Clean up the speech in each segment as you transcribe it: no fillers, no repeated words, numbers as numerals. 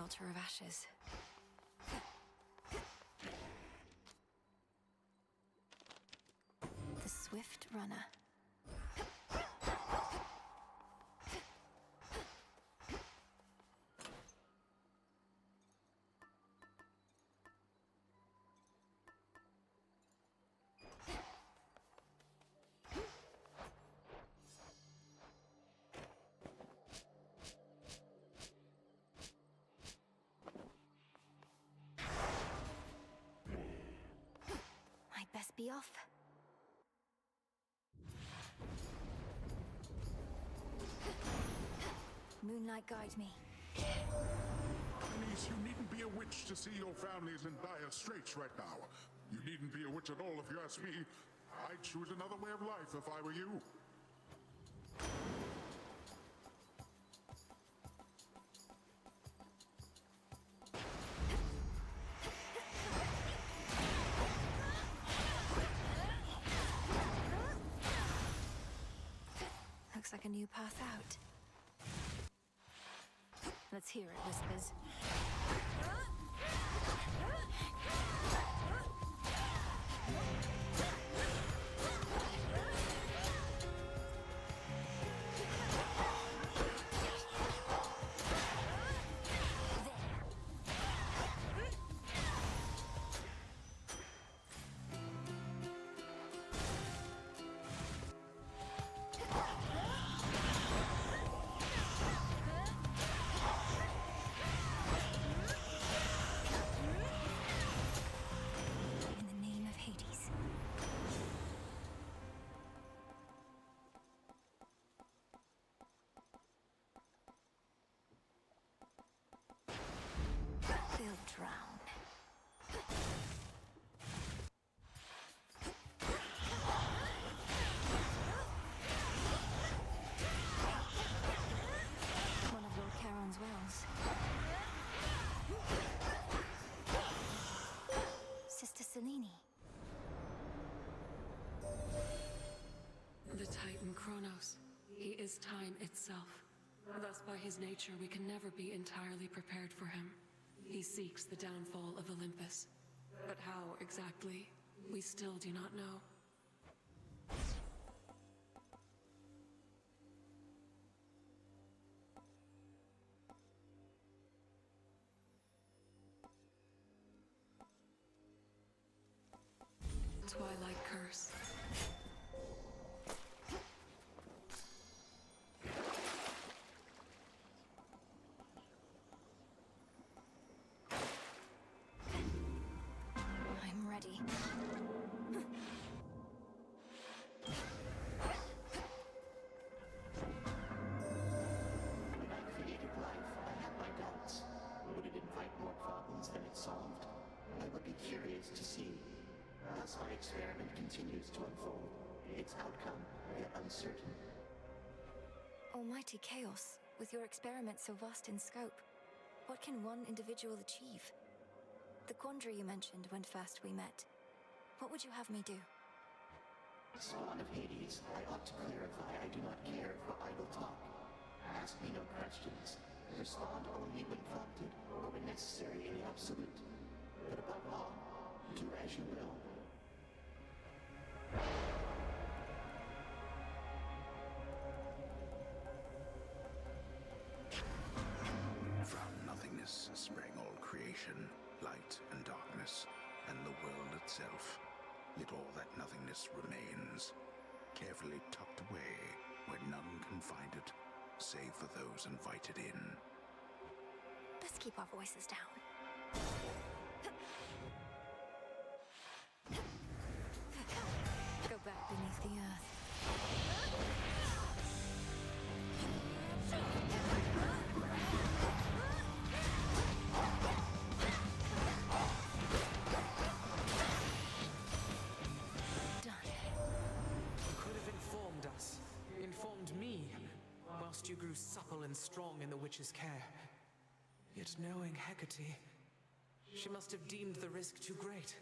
altar of ashes. The Swift Runner. Might best be off. Moonlight guide me. Denise, you needn't be a witch to see your family's in dire straits right now. You needn't be a witch at all if you ask me. I'd choose another way of life if I were you. Looks like a new path out. Let's hear it, Whispers. In the name of Hades. They'll drown. One of Lord Charon's wells. Sister Selene. The Titan Kronos. He is time itself. Thus, by his nature, we can never be entirely prepared for him. He seeks the downfall of Olympus. But how exactly, we still do not know. Twilight Curse. I'm ready. When I created life, I had my doubts. Would it invite more problems than it solved? I would be curious to see. As my experiment continues to unfold, its outcome yet uncertain. Almighty Chaos, with your experiment so vast in scope, what can one individual achieve? The quandary you mentioned when first we met. What would you have me do? Spawn of Hades, I ought to clarify I do not care for idle talk. Ask me no questions. Respond only when prompted or when necessary in the absolute. But above all, do as you will. From nothingness sprang all creation, light and darkness, and the world itself. Yet all that nothingness remains, carefully tucked away where none can find it, save for those invited in. Let's keep our voices down. Go back beneath the earth. Done. You could have informed us, informed me, whilst you grew supple and strong in the witch's care. Yet knowing Hecate, she must have deemed the risk too great.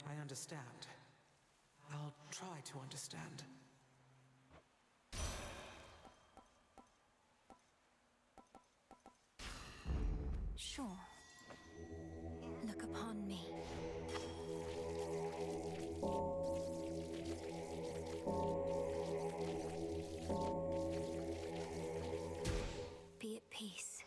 I understand. I'll try to understand. Sure. Look upon me. Be at peace.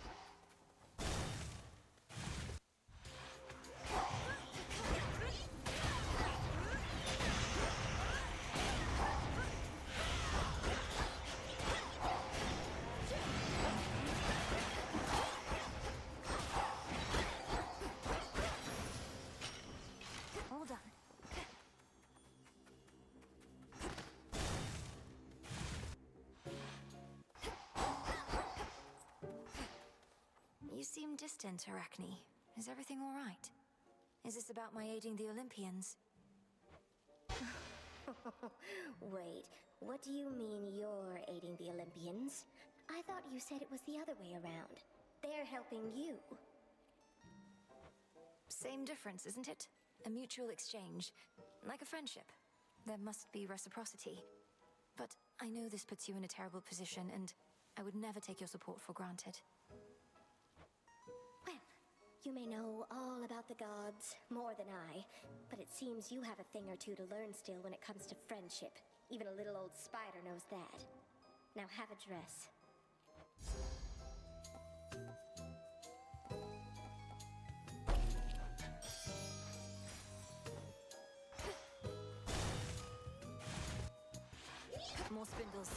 All done. You seem distant, Arachne. Is everything all right? Is this about my aiding the Olympians? Wait, what do you mean you're aiding the Olympians? I thought you said it was the other way around. They're helping you. Same difference, isn't it? A mutual exchange. Like a friendship. There must be reciprocity. But I know this puts you in a terrible position, and I would never take your support for granted. Well, you may know all about the gods, more than I, but it seems you have a thing or two to learn still when it comes to friendship. Even a little old spider knows that. Now have a dress. More spindles.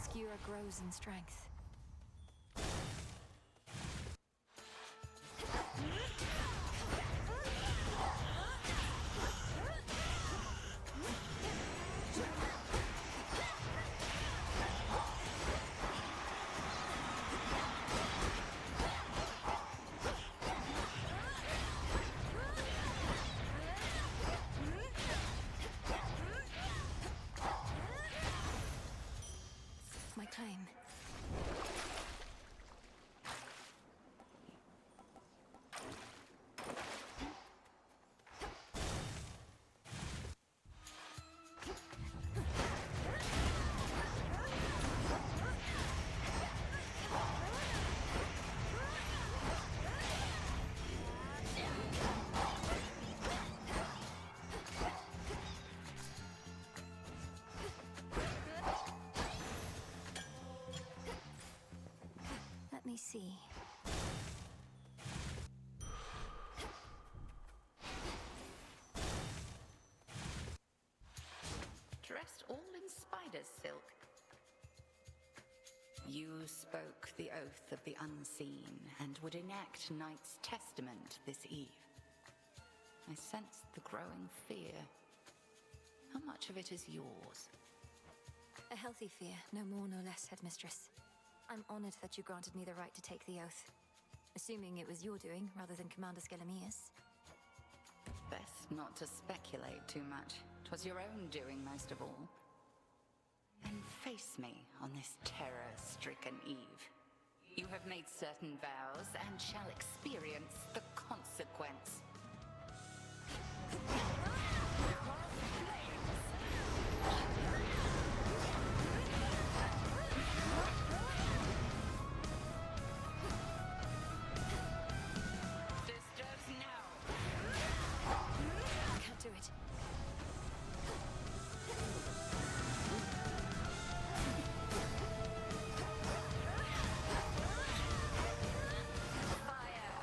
Skira grows in strength. My claim. Let me see. Dressed all in spider's silk. You spoke the oath of the unseen and would enact Knight's testament this eve. I sensed the growing fear. How much of it is yours? A healthy fear, no more, no less, Headmistress. I'm honored that you granted me the right to take the oath. Assuming it was your doing, rather than Commander Skelemius. Best not to speculate too much. 'Twas your own doing most of all. Then face me on this terror-stricken eve. You have made certain vows and shall experience the consequence. Do it. Fire!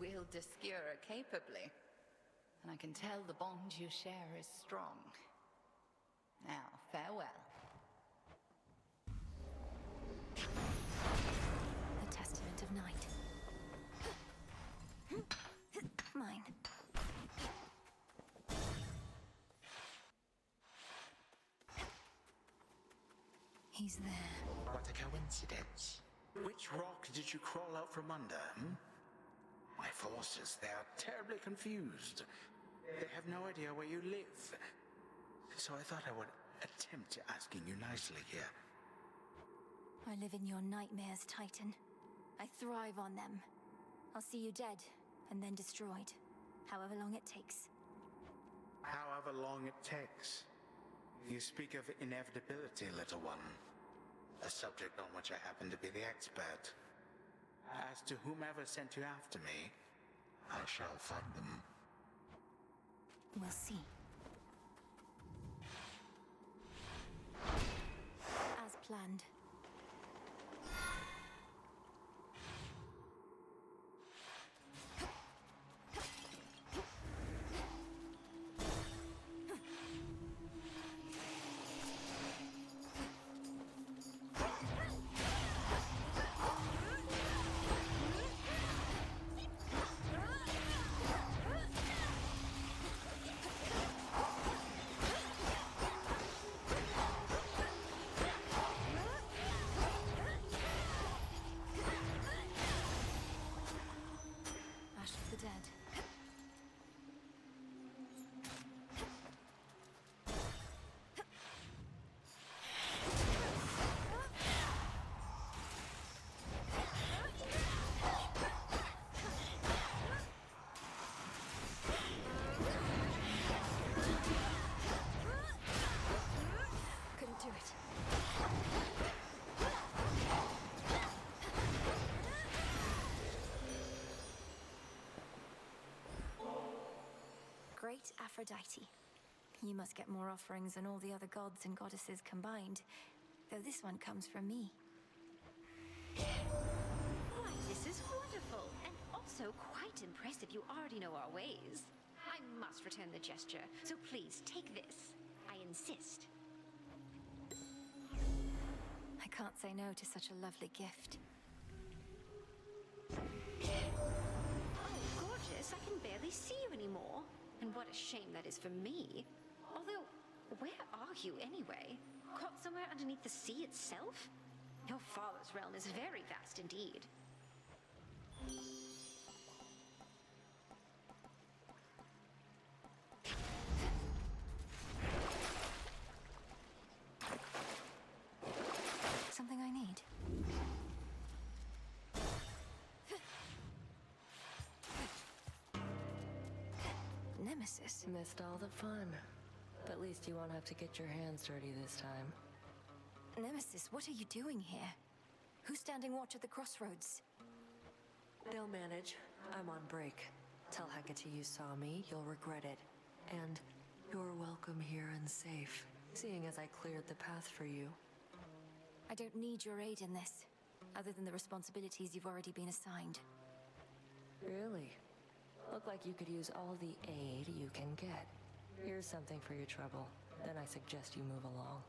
wield the Skira capably, and I can tell the bond you share is strong. Now, farewell. The Testament of Night. Mine. He's there. What a coincidence. Which rock did you crawl out from under, My forces, they are terribly confused. They have no idea where you live. So I thought I would attempt asking you nicely here. I live in your nightmares, Titan. I thrive on them. I'll see you dead, and then destroyed. However long it takes. However long it takes. You speak of inevitability, little one. A subject on which I happen to be the expert. As to whomever sent you after me, I shall find them. We'll see. As planned. Ash of the Dead. Couldn't do it. Great Aphrodite. You must get more offerings than all the other gods and goddesses combined, though this one comes from me. Why, this is wonderful, and also quite impressive. You already know our ways. I must return the gesture, so please take this. I insist. I can't say no to such a lovely gift. Oh, gorgeous, I can barely see you anymore. And what a shame that is for me. Although, where are you anyway? Caught somewhere underneath the sea itself? Your father's realm is very vast indeed. Something I need. Nemesis. Missed all the fun. But at least you won't have to get your hands dirty this time. Nemesis, what are you doing here? Who's standing watch at the crossroads? They'll manage. I'm on break. Tell Hecate you saw me, you'll regret it. And you're welcome here and safe, seeing as I cleared the path for you. I don't need your aid in this, other than the responsibilities you've already been assigned. Really? Look like you could use all the aid you can get. Here's something for your trouble. Then I suggest you move along.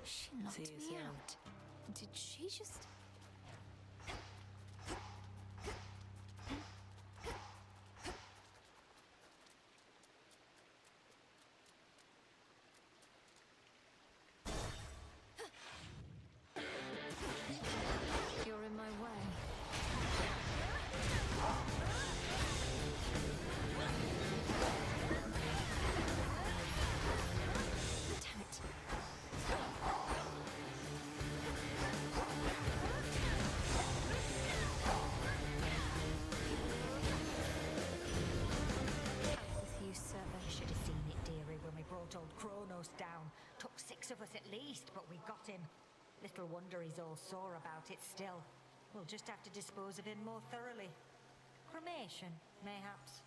She knocked See you me soon. out. Did she just... You're in my way. Damn it. With you, servant. You should have seen it, dearie, when we brought old Kronos down. Took 6 of us at least, but we got him. Little wonder he's all sore about it still. We'll just have to dispose of him more thoroughly. Cremation, mayhaps.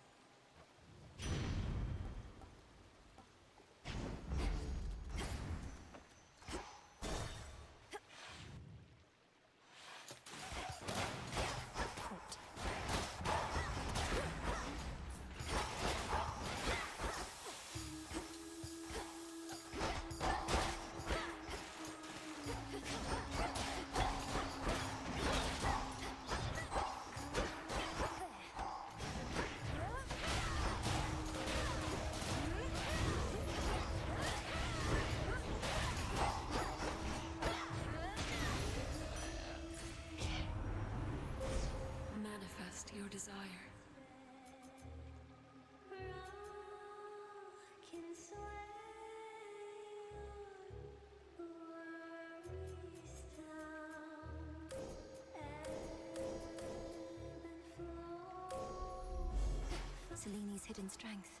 Seleni's hidden strength.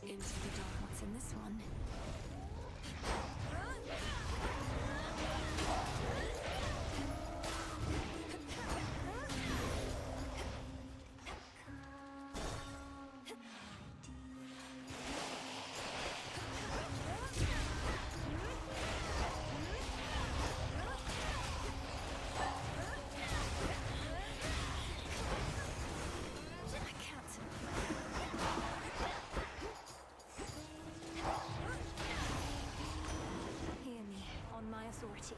Into the dark. What's in this one? Authority.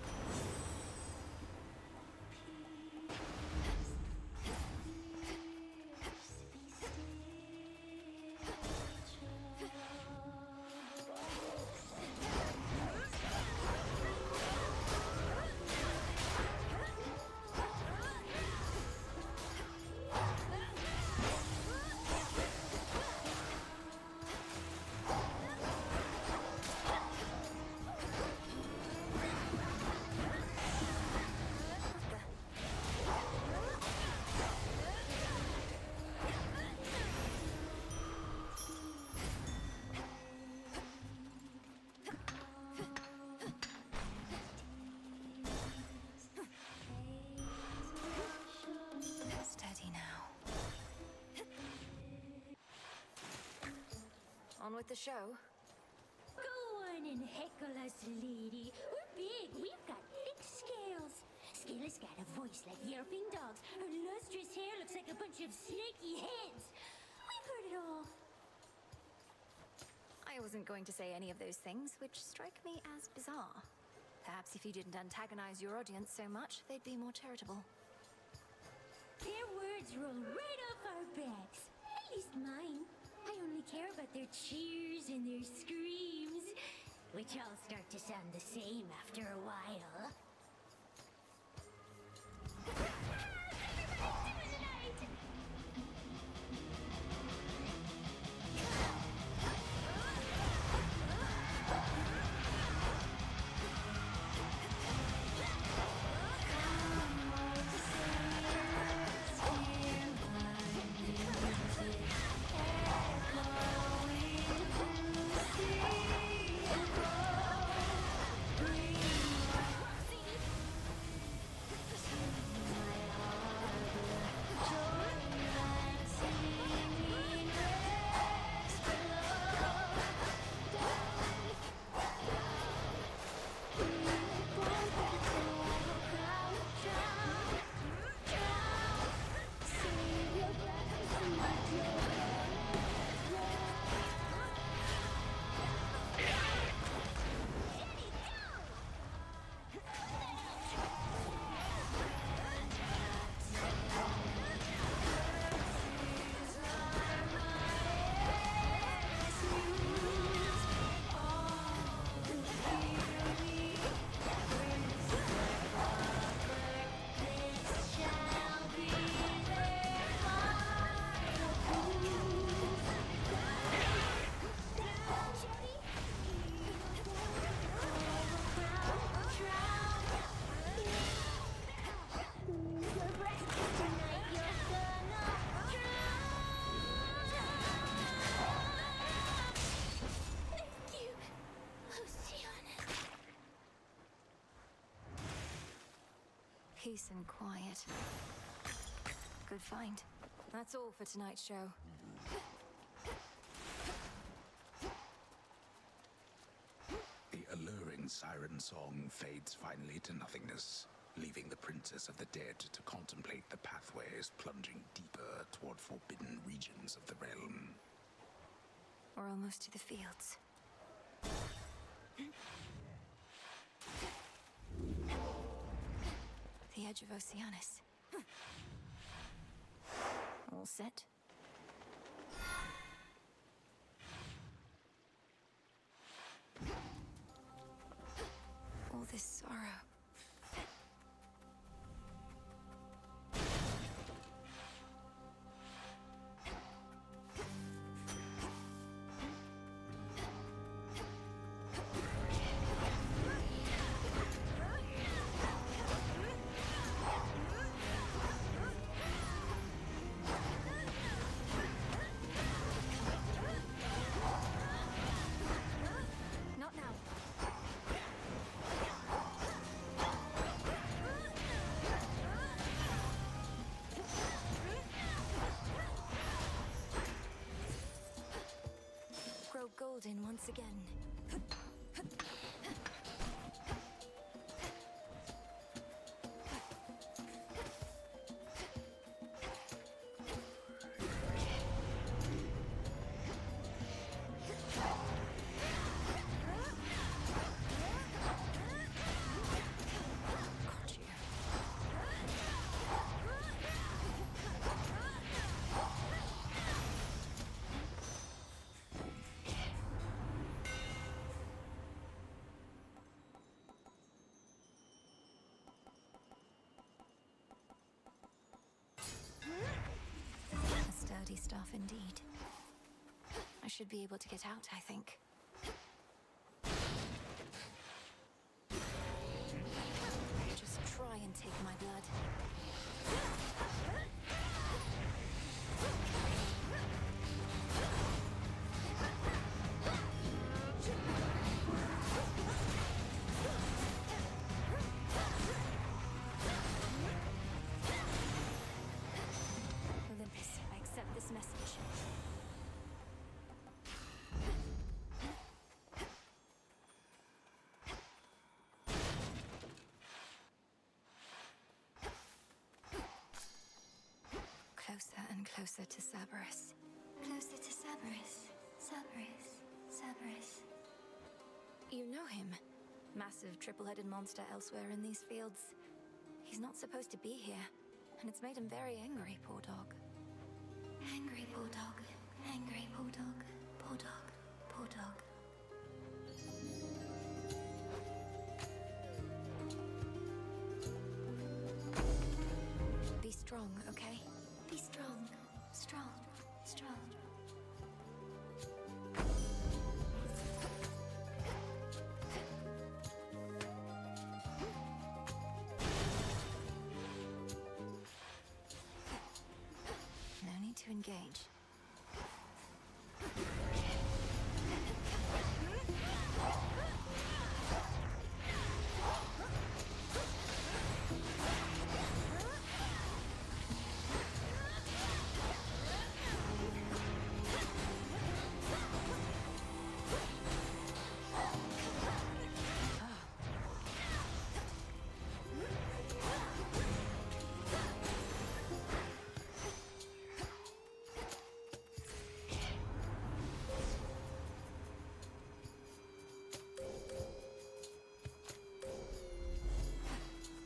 On with the show. Go on and heckle us, lady. We're big. We've got thick scales. Scylla's got a voice like yelping dogs. Her lustrous hair looks like a bunch of snaky heads. We've heard it all. I wasn't going to say any of those things, which strike me as bizarre. Perhaps if you didn't antagonize your audience so much, they'd be more charitable. Their words roll right off our backs. At least mine. I only care about their cheers and their screams, which all start to sound the same after a while. Peace and quiet. Good find. That's all for tonight's show. The alluring siren song fades finally to nothingness, leaving the Princess of the Dead to contemplate the pathways plunging deeper toward forbidden regions of the realm. We're almost to the fields. The edge of Oceanus. All set? All this sorrow. sturdy stuff indeed. I should be able to get out, I think. Just try and take my blood. Olympus, I accept this message. Closer and closer to Cerberus. Closer to Cerberus. Cerberus. Cerberus. You know him. Massive triple-headed monster elsewhere in these fields. He's not supposed to be here, and it's made him very angry, poor dog. Angry poor dog. Angry poor dog. Poor dog. Poor dog. Be strong, okay? Be strong. Strong. Strong. No need to engage.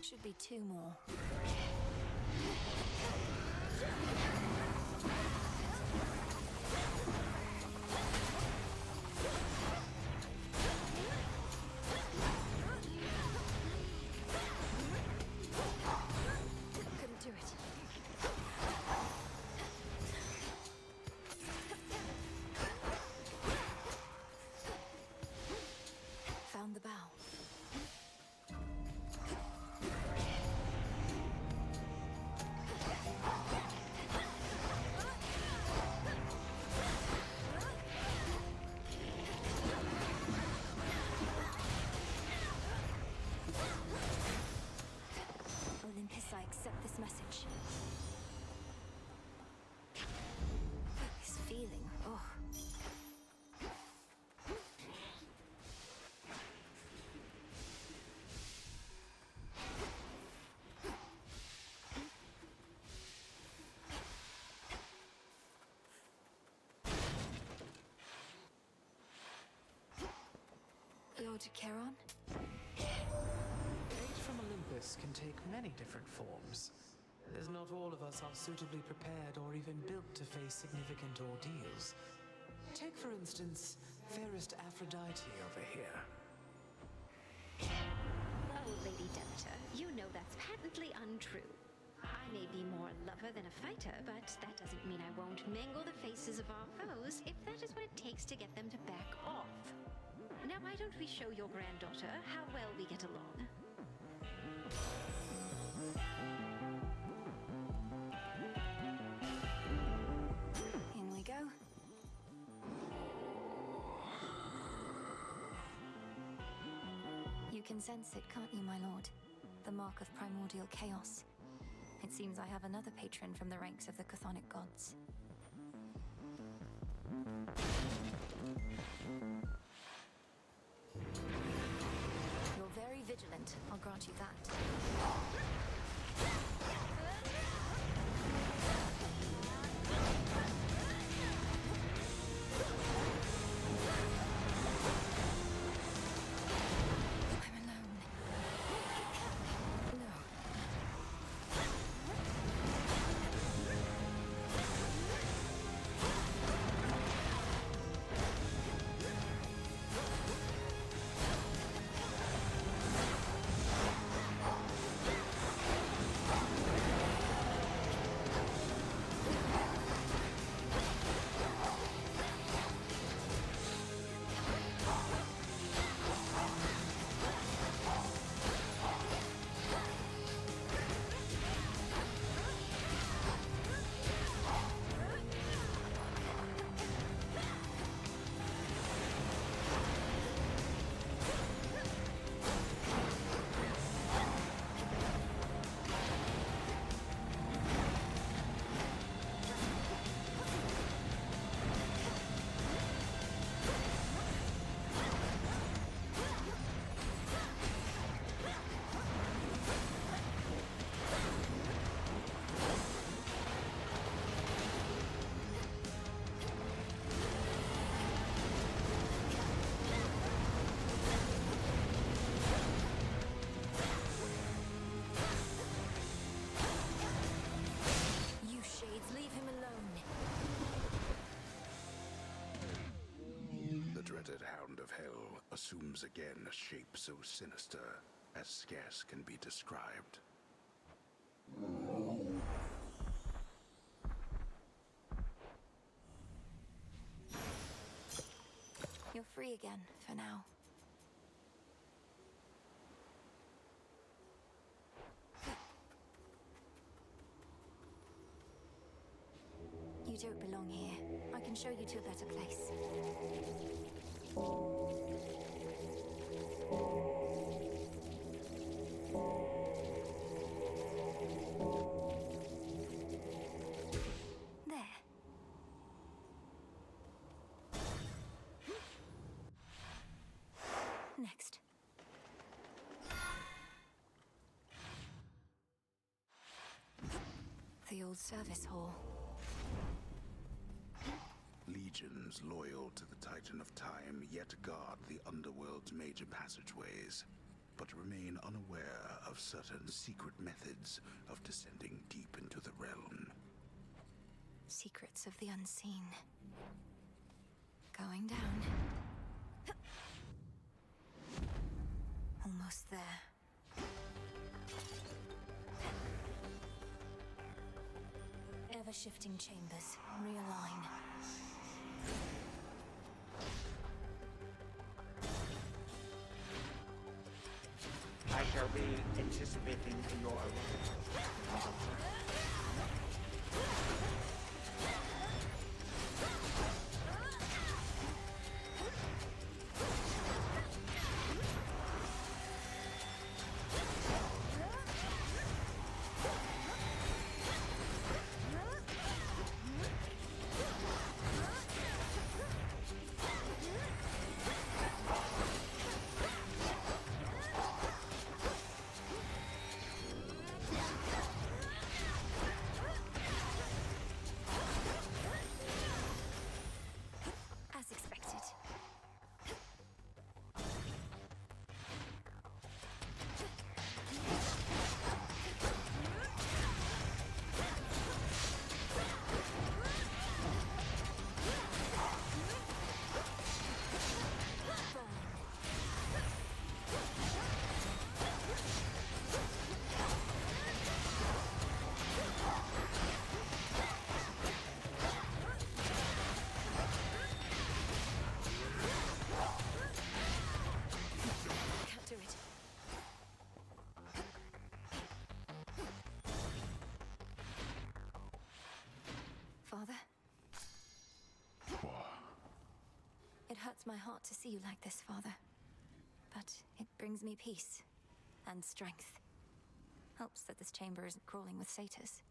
Should be two more. Couldn't do it. Found the bow. Olympus, I accept this message. This feeling, oh. Lord Charon? Aid from Olympus can take many different forms, as not all of us are suitably prepared or even built to face significant ordeals. Take, for instance, fairest Aphrodite over here. Oh, Lady Demeter, you know that's patently untrue. I may be more a lover than a fighter, but that doesn't mean I won't mangle the faces of our foes if that is what it takes to get them to back off. Now, why don't we show your granddaughter how well we get along? In we go. You can sense it, can't you, my lord? The mark of primordial chaos. It seems I have another patron from the ranks of the chthonic gods. You're very vigilant, I'll grant you that. I'm alone. No. hell assumes again a shape so sinister as scarce can be described. You're free again, for now. You don't belong here. I can show you to a better place. There. Next. The old service hall. Legions loyal to the Titan of Time yet guard the underworld's major passageways, but remain unaware of certain secret methods of descending deep into the realm. Secrets of the unseen. Going down. Almost there. Ever-shifting chambers. Realign. I shall be anticipating your arrival. As expected. Can't do it. Father? It hurts my heart to see you like this, Father. But it brings me peace and strength. Helps that this chamber isn't crawling with satyrs.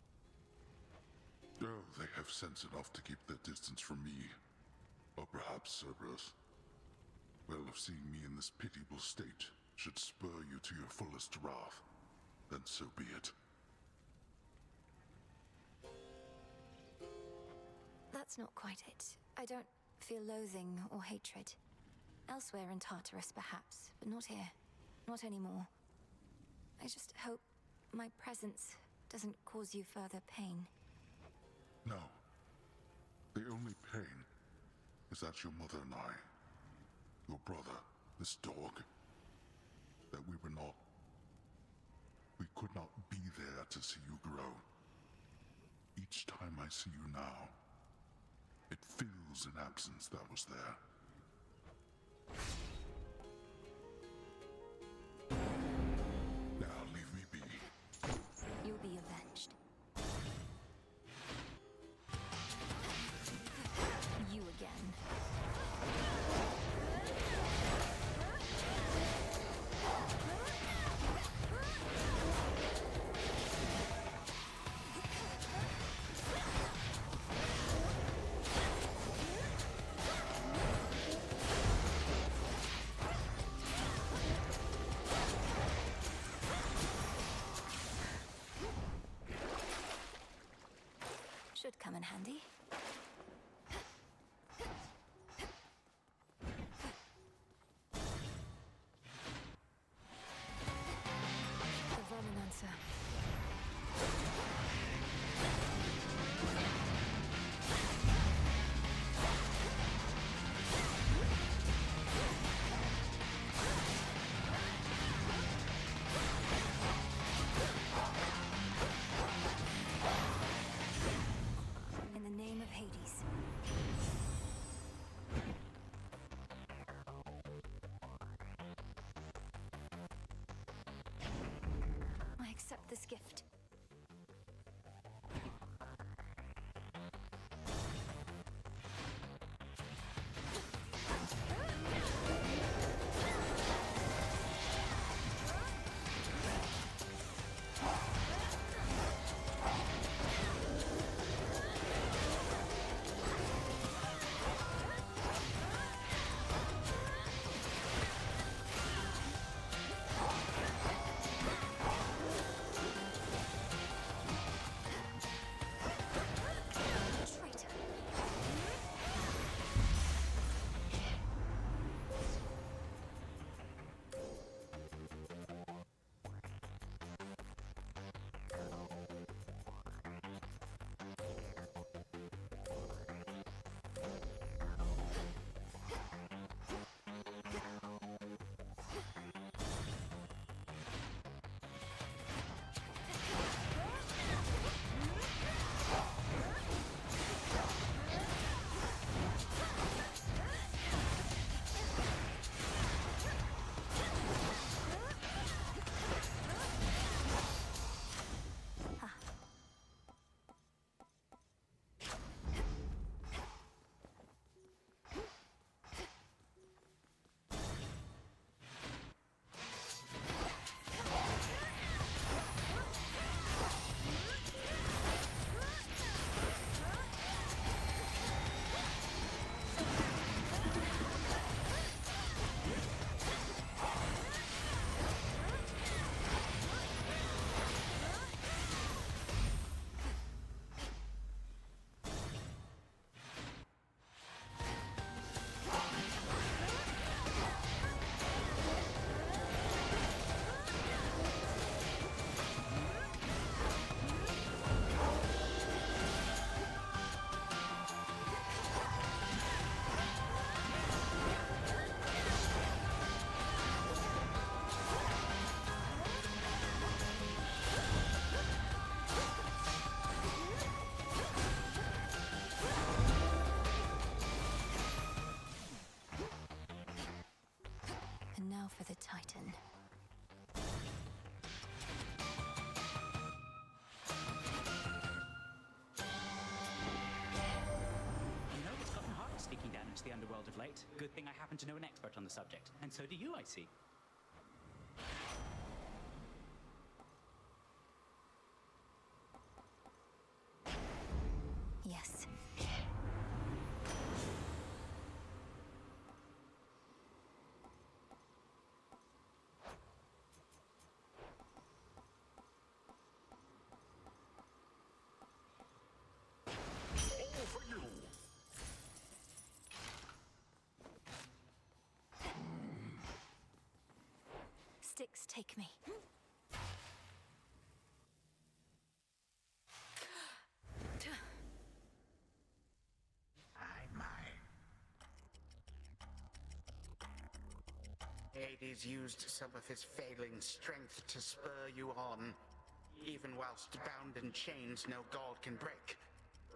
Oh, they have sense enough to keep their distance from me. Or perhaps Cerberus. Well, if seeing me in this pitiable state should spur you to your fullest wrath, then so be it. That's not quite it. I don't feel loathing or hatred. Elsewhere in Tartarus, perhaps, but not here. Not anymore. I just hope my presence doesn't cause you further pain. No. The only pain is that your mother and I, your brother, this dog, that we could not be there to see you grow. Each time I see you now, it fills an absence that was there. Now leave me be. You'll be avenged. You again. Should come in handy. The Vominancer. the underworld of late. Good thing I happen to know an expert on the subject. And so do you, I see. Yes. Sticks, take me. Hades used some of his failing strength to spur you on. Even whilst bound in chains no god can break,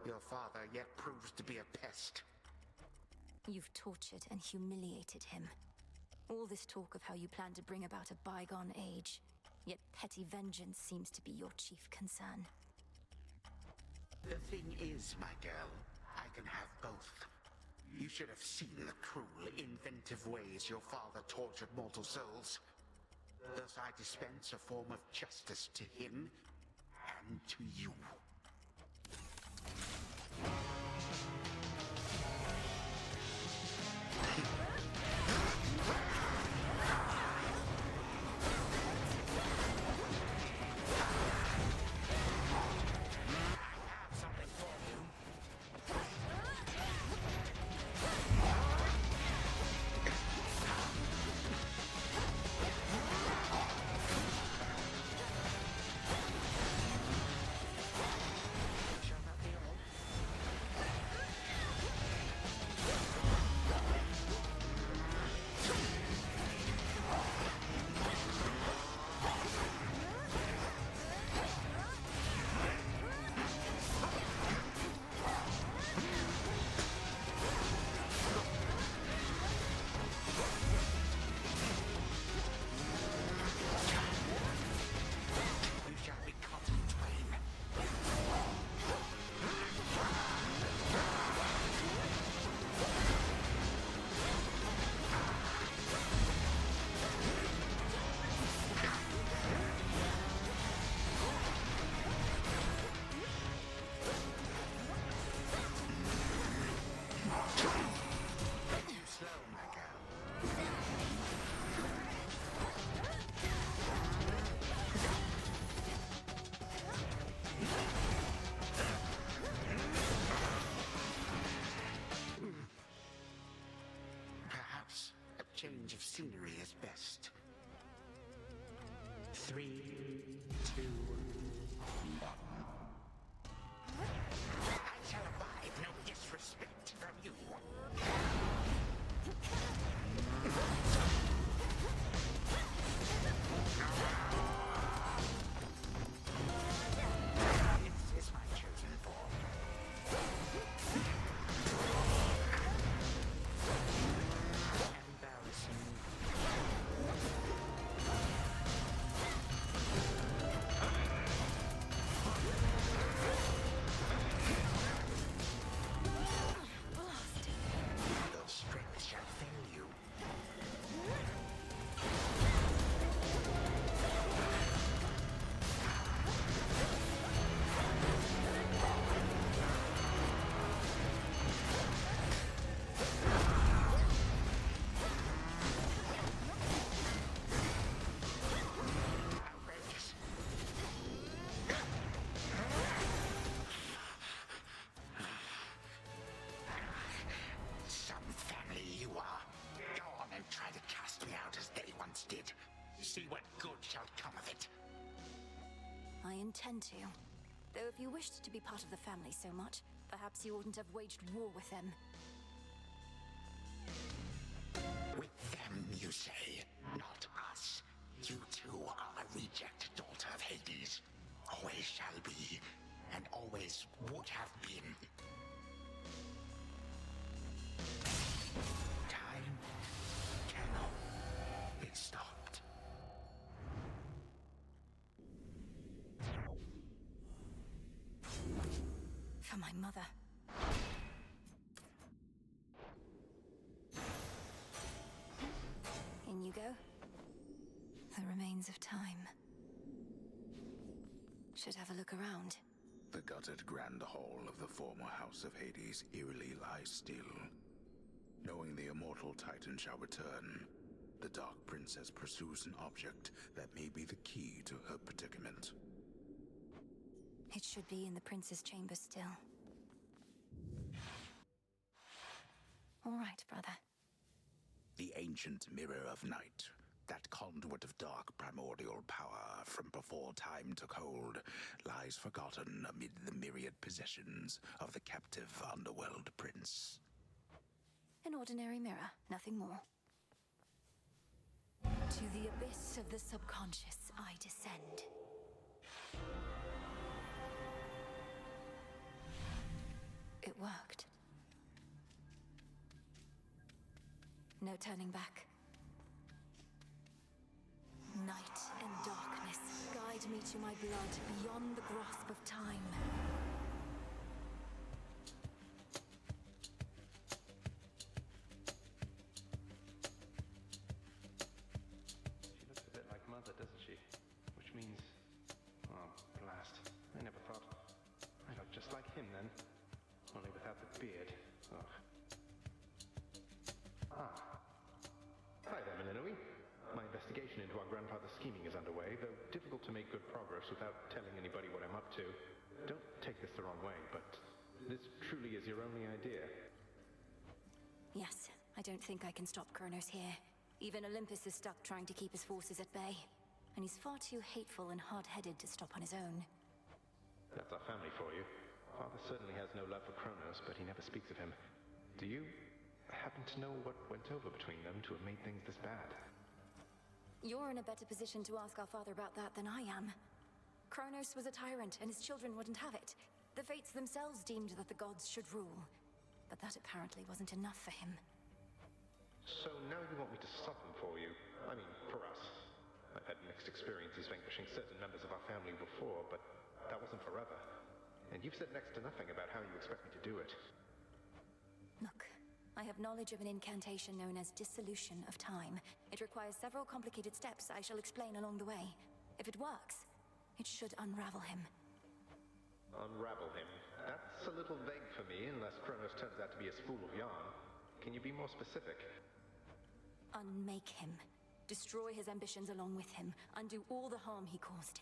your father yet proves to be a pest. You've tortured and humiliated him. All this talk of how you plan to bring about a bygone age, yet petty vengeance seems to be your chief concern. The thing is, my girl, I can have both. You should have seen the cruel, inventive ways your father tortured mortal souls. Thus I dispense a form of justice to him and to you. Change of scenery is best. 3, 2, 1. I shall abide no disrespect from you. This is my chosen form. See what good shall come of it. I intend to. Though if you wished to be part of the family so much, perhaps you wouldn't have waged war with them. With them, you say? Not us. You too are a reject daughter of Hades. Always shall be, and always would have been. Time cannot be stopped. For my mother. signs of time. Should have a look around. The gutted grand hall of the former House of Hades eerily lies still. Knowing the immortal Titan shall return, the Dark Princess pursues an object that may be the key to her predicament. It should be in the Prince's chamber still. All right, brother. The ancient Mirror of Night, that conduit of dark primordial power from before time took hold, lies forgotten amid the myriad possessions of the captive underworld prince. An ordinary mirror, nothing more. To the abyss of the subconscious I descend. It worked. No turning back. Night and darkness, guide me to my blood beyond the grasp of time. She looks a bit like Mother, doesn't she? Which means... oh, blast. I never thought... I look just like him then. Only without the beard. Ugh. Ah. Hi there, Melinoe. My investigation into our grandfather's scheming is underway, though difficult to make good progress without telling anybody what I'm up to. Don't take this the wrong way, but this truly is your only idea. Yes, I don't think I can stop Kronos here. Even Olympus is stuck trying to keep his forces at bay. And he's far too hateful and hard-headed to stop on his own. That's our family for you. Father certainly has no love for Kronos, but he never speaks of him. Do you happen to know what went over between them to have made things this bad? You're in a better position to ask our father about that than I am. Kronos was a tyrant, and his children wouldn't have it. The Fates themselves deemed that the gods should rule. But that apparently wasn't enough for him. So now you want me to stop him for you? I mean, for us. I've had mixed experiences vanquishing certain members of our family before, but that wasn't forever. And you've said next to nothing about how you expect me to do it. Look, I have knowledge of an incantation known as Dissolution of Time. It requires several complicated steps I shall explain along the way. If it works, it should unravel him. Unravel him? That's a little vague for me, unless Kronos turns out to be a spool of yarn. Can you be more specific? Unmake him. Destroy his ambitions along with him. Undo all the harm he caused.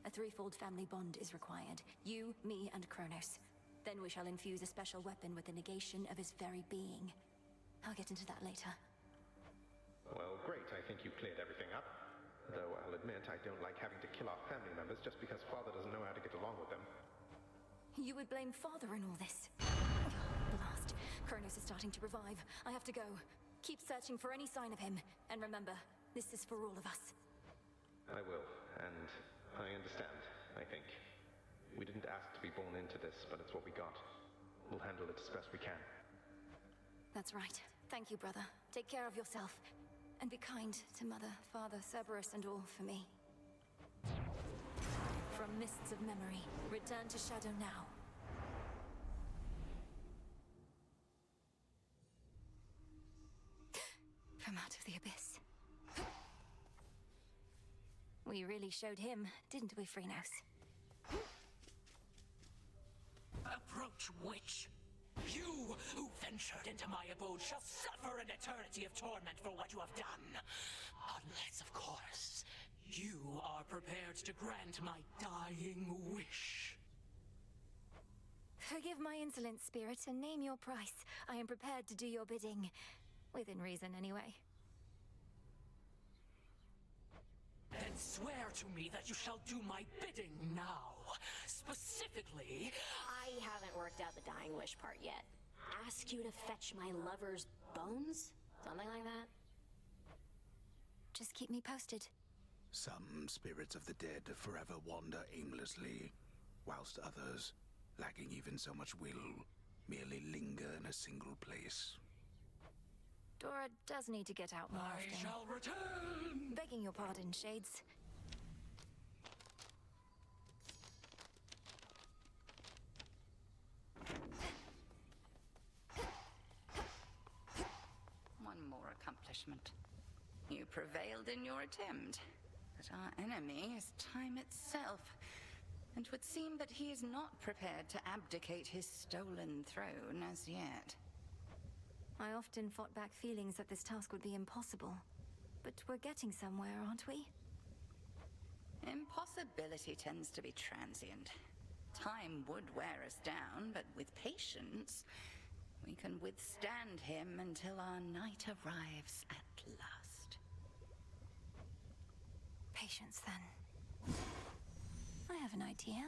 A threefold family bond is required. You, me, and Kronos. Then we shall infuse a special weapon with the negation of his very being. I'll get into that later. Well, great. I think you cleared everything up. Though I'll admit I don't like having to kill our family members just because Father doesn't know how to get along with them. You would blame Father in all this? Blast. Kronos is starting to revive. I have to go. Keep searching for any sign of him. And remember, this is for all of us. I will. And I understand, I think. We didn't ask to be born into this, but it's what we got. We'll handle it as best we can. That's right. Thank you, brother. Take care of yourself. And be kind to Mother, Father, Cerberus, and all for me. From mists of memory, return to Shadow now. From out of the abyss. We really showed him, didn't we, Phrynos? Approach, witch! You who ventured into my abode shall suffer an eternity of torment for what you have done. Unless, of course, you are prepared to grant my dying wish. Forgive my insolence, spirit, and name your price. I am prepared to do your bidding. Within reason, anyway. Then swear to me that you shall do my bidding now. Specifically... I haven't worked out the dying wish part yet. Ask you to fetch my lover's bones? Something like that? Just keep me posted. Some spirits of the dead forever wander aimlessly, whilst others, lacking even so much will, merely linger in a single place. Dora does need to get out more often. I shall return! Begging your pardon, Shades. One more accomplishment. You prevailed in your attempt. But our enemy is time itself, and 'twould seem that he is not prepared to abdicate his stolen throne as yet. I often fought back feelings that this task would be impossible. But we're getting somewhere, aren't we? Impossibility tends to be transient. Time would wear us down, but with patience, we can withstand him until our night arrives at last. Patience, then. I have an idea.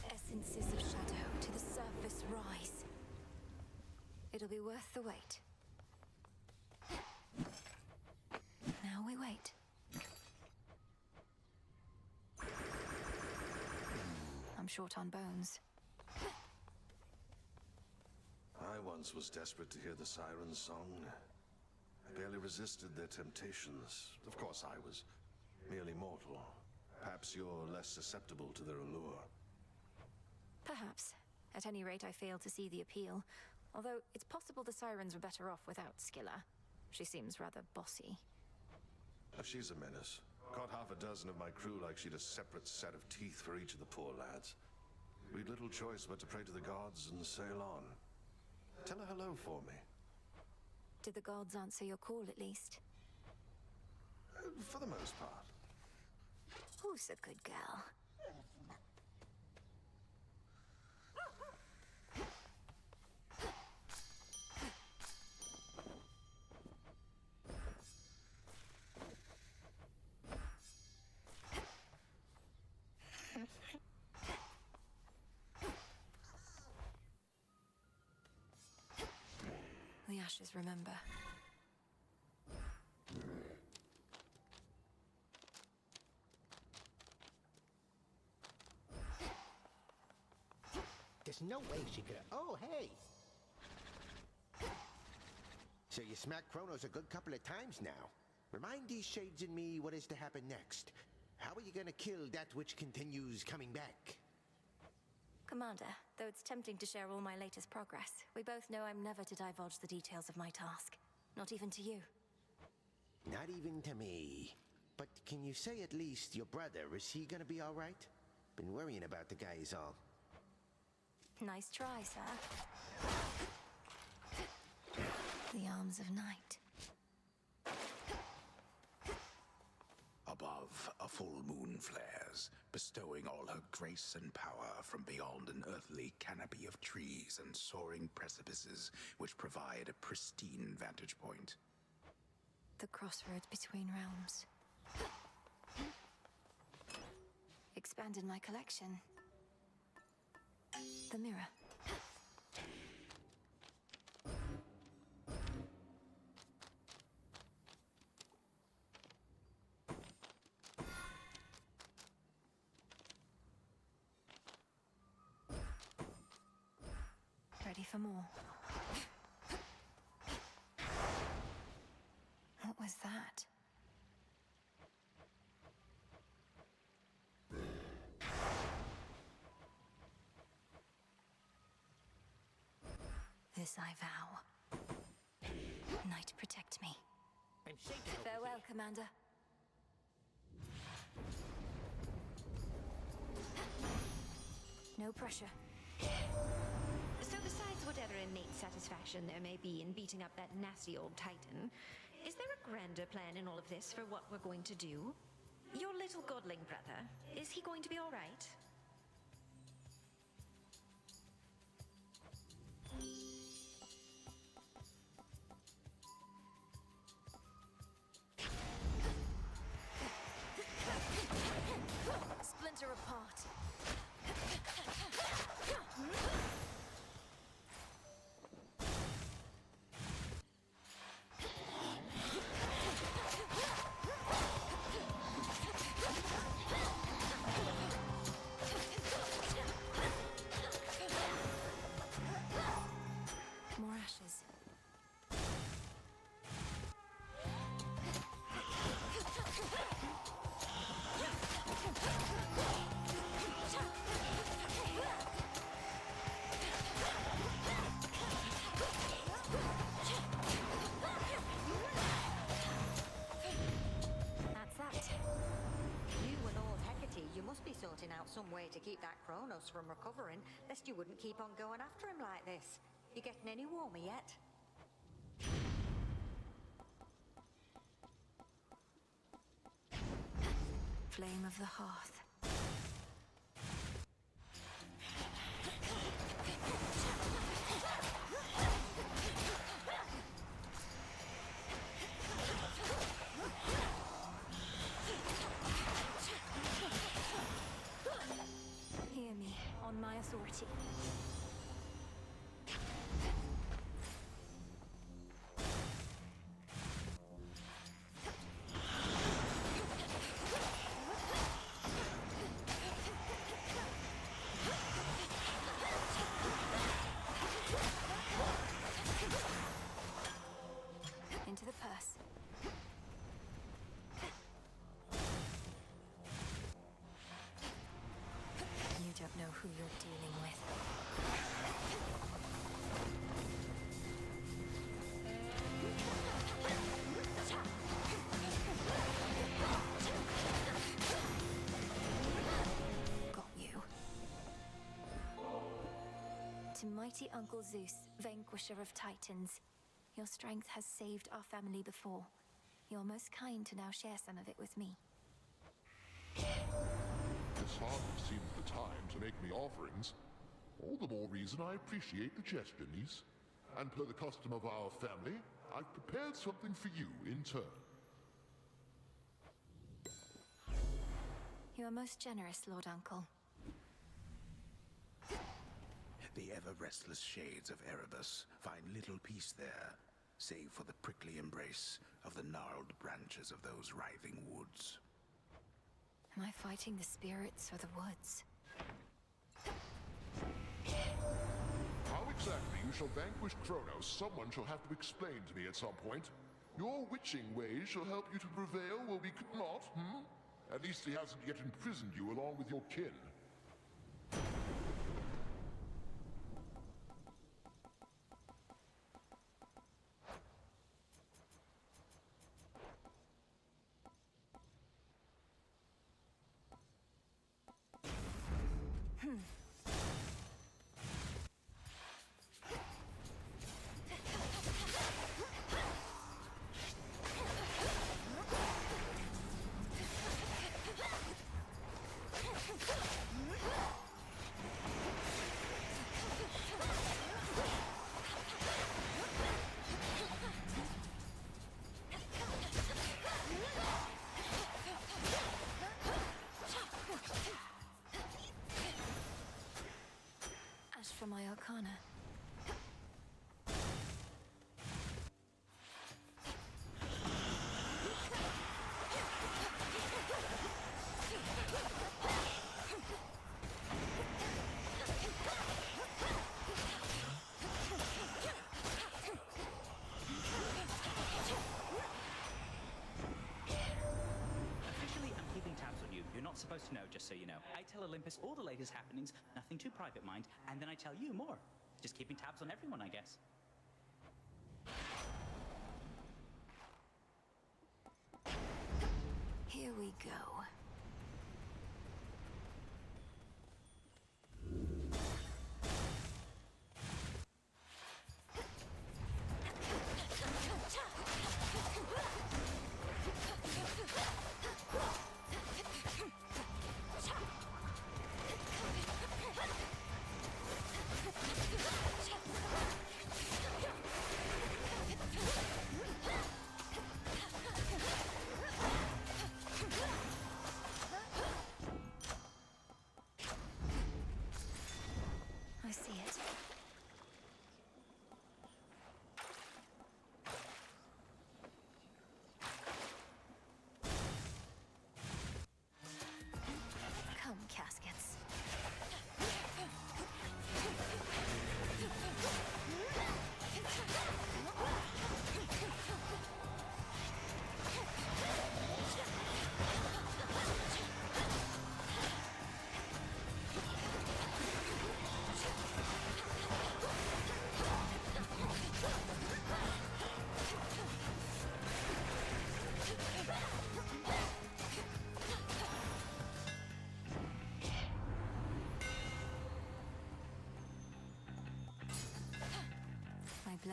Essences of shadow to the surface rise. It'll be worth the wait. Now we wait. I'm short on bones. I once was desperate to hear the siren's song. I barely resisted their temptations. Of course, I was merely mortal. Perhaps you're less susceptible to their allure. Perhaps. At any rate, I fail to see the appeal. Although, it's possible the sirens were better off without Skilla. She seems rather bossy. She's a menace. Caught half a dozen of my crew like she'd a separate set of teeth for each of the poor lads. We'd little choice but to pray to the gods and sail on. Tell her hello for me. Did the gods answer your call, at least? For the most part. Who's a good girl? The ashes remember. There's no way she could. Oh, hey! So you smacked Kronos a good couple of times now. Remind these shades and me what is to happen next. How are you gonna kill that which continues coming back? Commander, though it's tempting to share all my latest progress, we both know I'm never to divulge the details of my task. Not even to you. Not even to me. But can you say at least your brother, is he gonna be alright? Been worrying about the guy is all. Nice try, sir. The arms of night. Above, a full moon flares, bestowing all her grace and power from beyond an earthly canopy of trees and soaring precipices which provide a pristine vantage point. The crossroads between realms. Expanded my collection. The mirror. Ready for more. What was that? This I vow. Night protect me. I'm shaking. Farewell, Commander. No pressure. So besides whatever innate satisfaction there may be in beating up that nasty old Titan, is there a grander plan in all of this for what we're going to do? Your little godling brother, is he going to be all right? Splinter apart. More ashes. some way to keep that Kronos from recovering, lest you wouldn't keep on going after him like this. You getting any warmer yet? Flame of the hearth. Hear me, on my authority. Into the purse. You don't know who you're dealing with. Got you. To mighty Uncle Zeus, vanquisher of Titans. Your strength has saved our family before. You're most kind to now share some of it with me. This hardly seems the time to make me offerings. All the more reason I appreciate the gesture, niece. And per the custom of our family, I've prepared something for you in turn. You are most generous, Lord Uncle. The ever-restless shades of Erebus find little peace there, save for the prickly embrace of the gnarled branches of those writhing woods. Am I fighting the spirits or the woods? How exactly you shall vanquish Kronos, someone shall have to explain to me at some point. Your witching ways shall help you to prevail where we could not, At least he hasn't yet imprisoned you along with your kin. As for my arcana. Officially, I'm keeping tabs on you. You're not supposed to know, just so you know. I tell Olympus all the latest happenings, nothing too private, mind, and then I tell you more. Just keeping tabs on everyone, I guess. Here we go.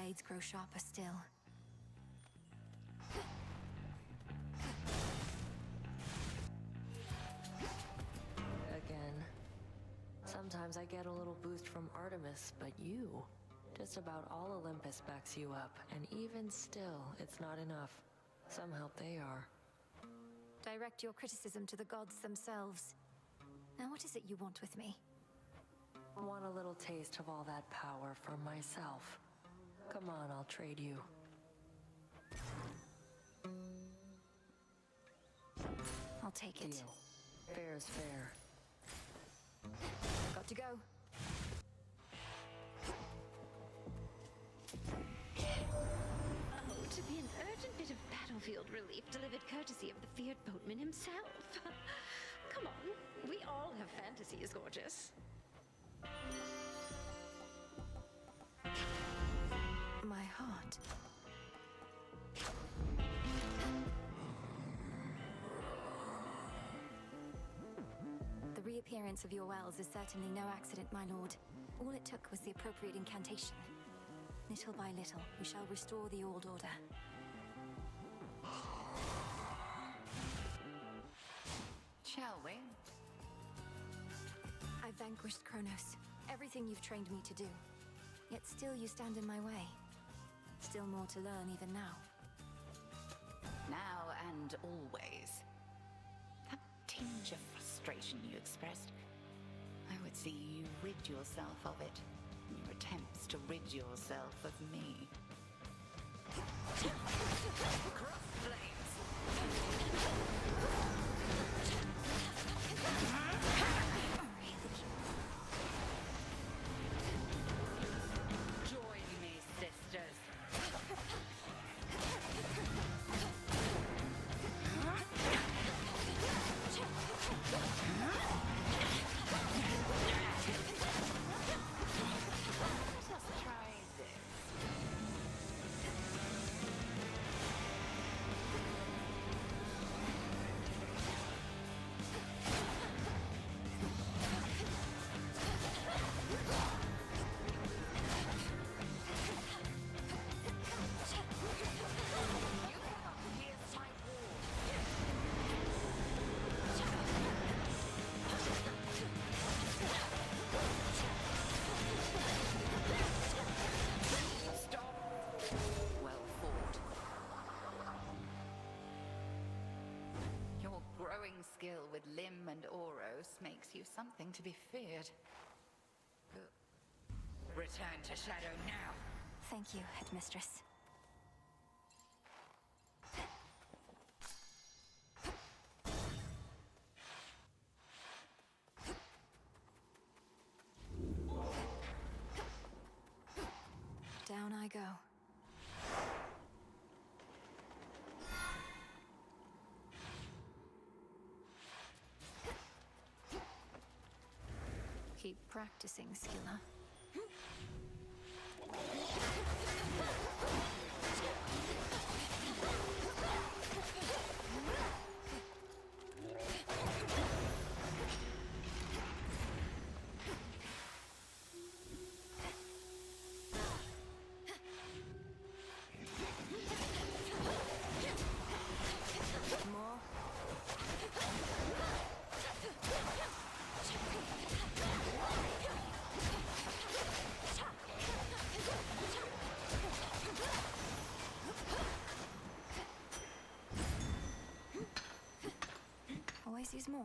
blades grow sharper still. Again. Sometimes I get a little boost from Artemis, but you... Just about all Olympus backs you up, and even still, it's not enough. Some help they are. Direct your criticism to the gods themselves. Now what is it you want with me? Want a little taste of all that power for myself. Come on, I'll trade you. I'll take it. Deal. Fair's fair. Got to go. Oh, to be an urgent bit of battlefield relief delivered courtesy of the feared boatman himself. Come on, we all have fantasies, gorgeous. My heart. The reappearance of your wells is certainly no accident, my lord. All it took was the appropriate incantation. Little by little, we shall restore the old order. Shall we? I've vanquished Kronos. Everything you've trained me to do. Yet still you stand in my way. Still more to learn even now. Now and always. That tinge of frustration you expressed, I would see you rid yourself of it in your attempts to rid yourself of me. Cross flames! Join me, sisters. Let us try this. Well fought. Your growing skill with Lim and Oros makes you something to be feared. Return to Shadow now. Thank you, Headmistress. Down I go. Keep practicing, Skilla. Always use more.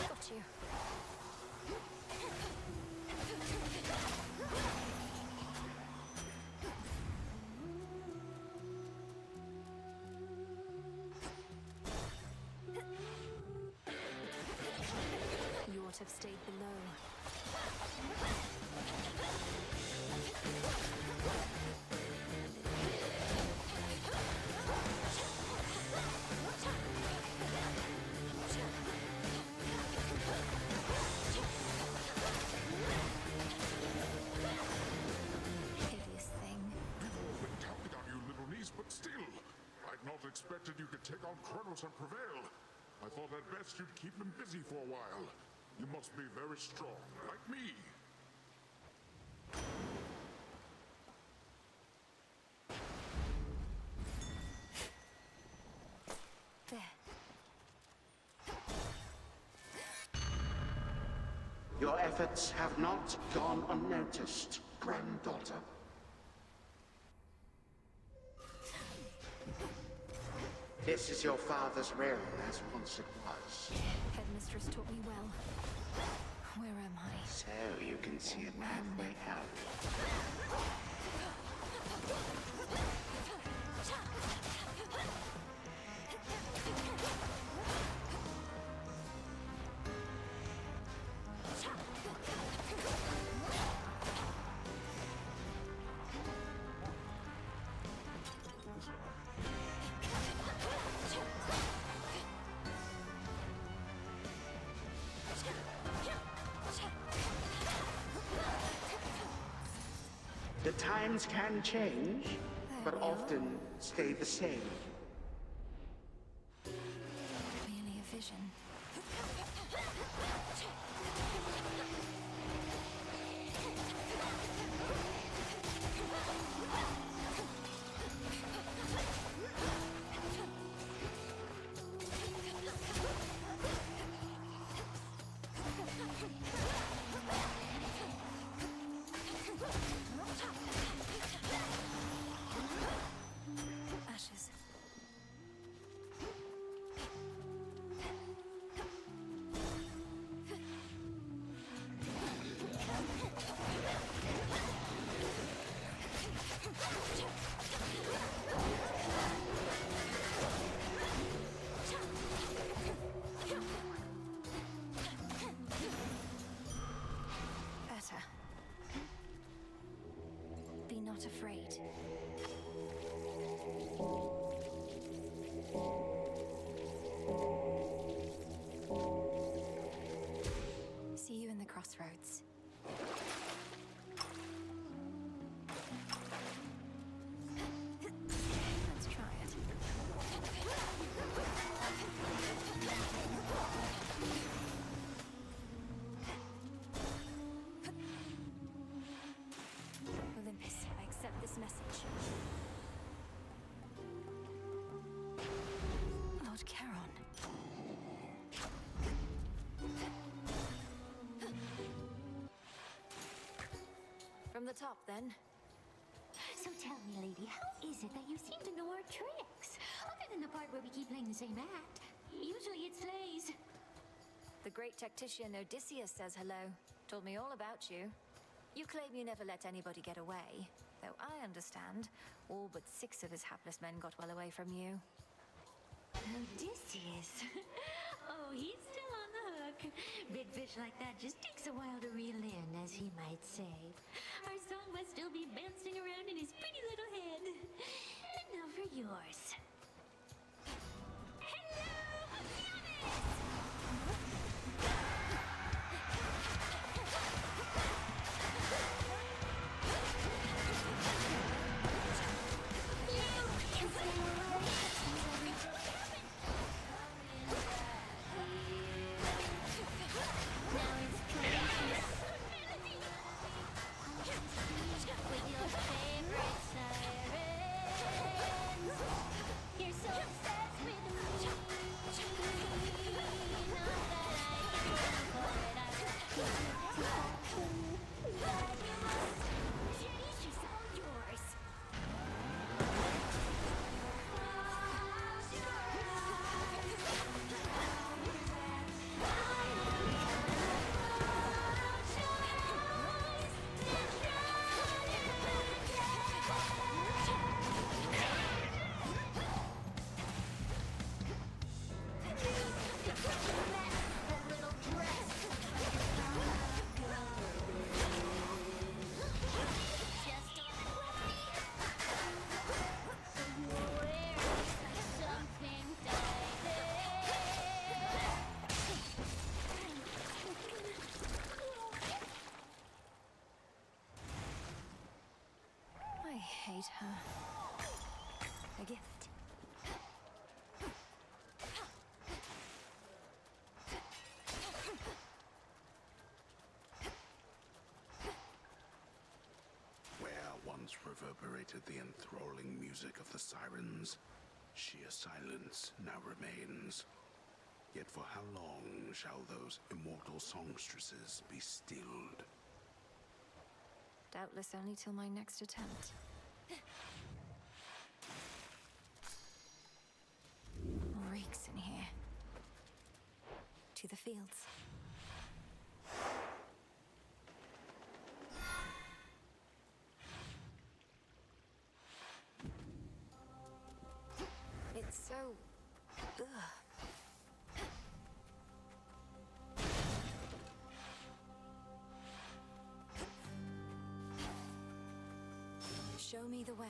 Got you. You ought to have stayed below. expected you could take on Kronos and prevail. I thought at best you'd keep him busy for a while. You must be very strong, like me. Your efforts have not gone unnoticed, granddaughter. This is your father's realm, as once it was. Headmistress taught me well. Where am I? So you can see it halfway out. The times can change, but often stay the same. Merely a vision. Ashes. Etta. Be not afraid. See you in the crossroads. Let's try it. Olympus, I accept this message. Lord Charon. From the top, then. So tell me, lady, how is it that you seem to know our tricks? Other than the part where we keep playing the same act. Usually it slays. The great tactician Odysseus says hello. Told me all about you. You claim you never let anybody get away. Though I understand, all but 6 of his hapless men got well away from you. Odysseus. Oh, he's still on the hook. Big fish like that just takes a while to reel in, as he might say. Our song must still be bouncing around in his pretty little head. And now for yours. With your favorite sirens. You're so obsessed with me. Not that I can avoid us. But you must. She's all yours. I hate her. A gift. once reverberated the enthralling music of the sirens, sheer silence now remains. Yet for how long shall those immortal songstresses be stilled? Doubtless only till my next attempt. Reeks in here. To the fields. It's so... ugh. Show me the way.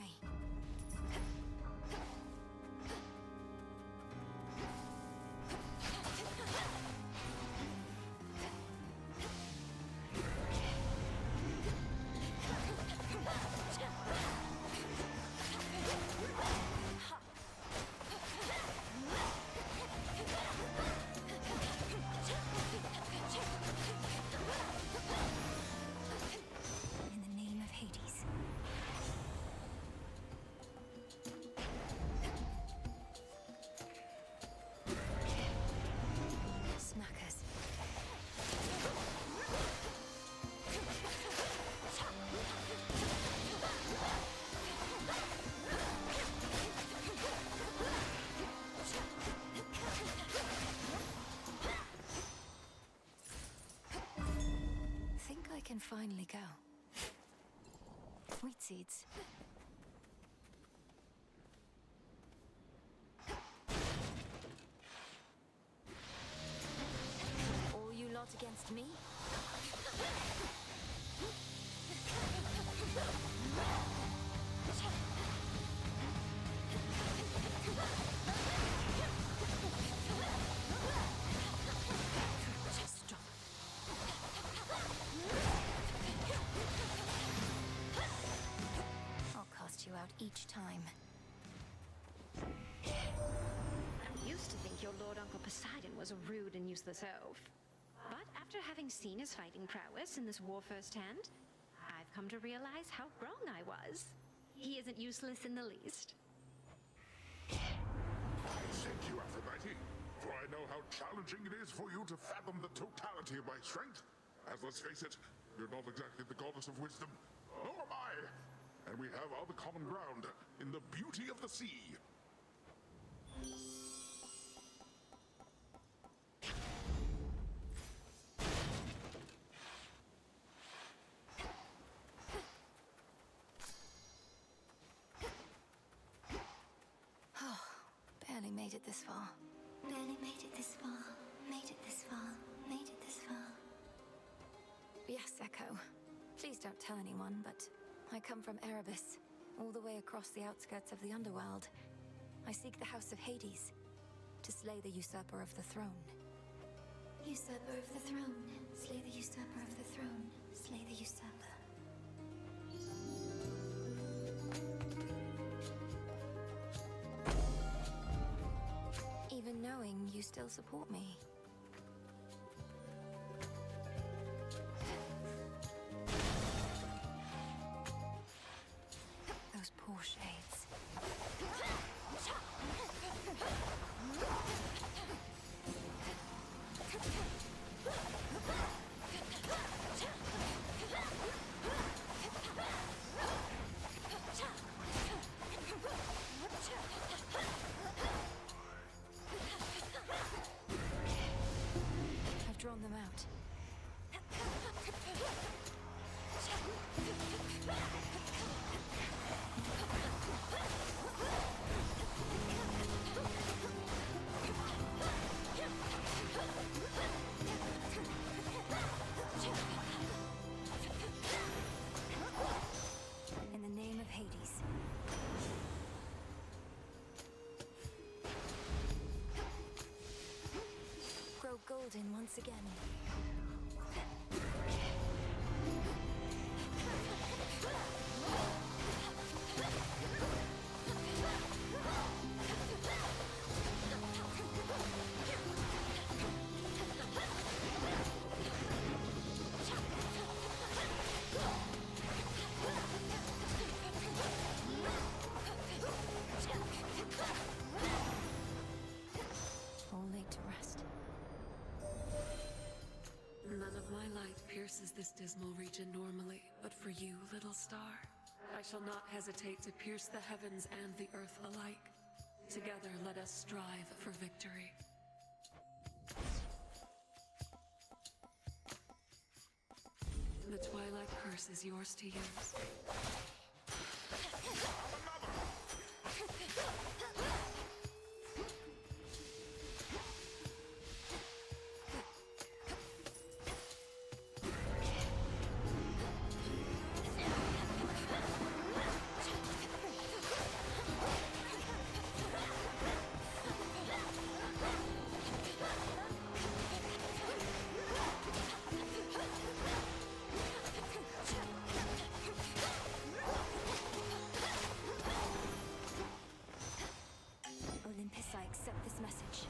In the name of Hades. Smackers. Think I can finally go. Wheat seeds. All you lot against me? Stop. I'll cast you out each time. I used to think your Lord Uncle Poseidon was a rude and useless oaf. But after having seen his fighting prowess in this war firsthand, I've come to realize how wrong I was. He isn't useless in the least. I thank you, Aphrodite, for I know how challenging it is for you to fathom the totality of my strength. As let's face it, you're not exactly the goddess of wisdom, nor am I. And we have other common ground in the beauty of the sea. Oh, barely made it this far. Barely made it this far. Made it this far. Made it this far. Yes, Echo. Please don't tell anyone, but I come from Erebus, all the way across the outskirts of the underworld. I seek the House of Hades, to slay the usurper of the throne. Usurper of the throne. Slay the usurper of the throne. Slay the usurper. Even knowing you still support me. Those poor shades. for you, little star. I shall not hesitate to pierce the heavens and the earth alike. Together, let us strive for victory. The Twilight Curse is yours to use. Olympus, I accept this message.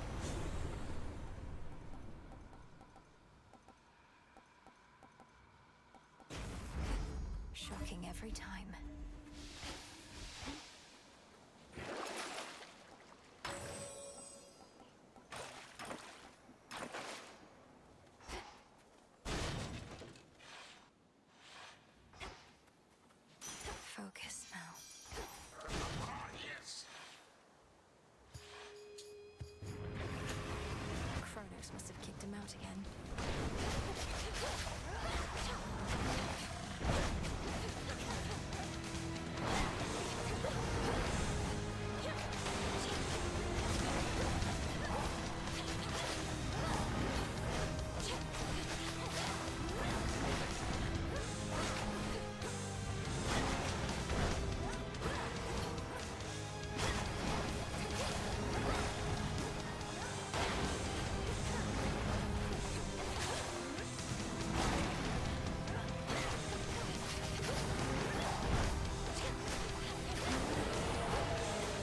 Shocking every time. Focus now. Yes. Kronos must have kicked him out again.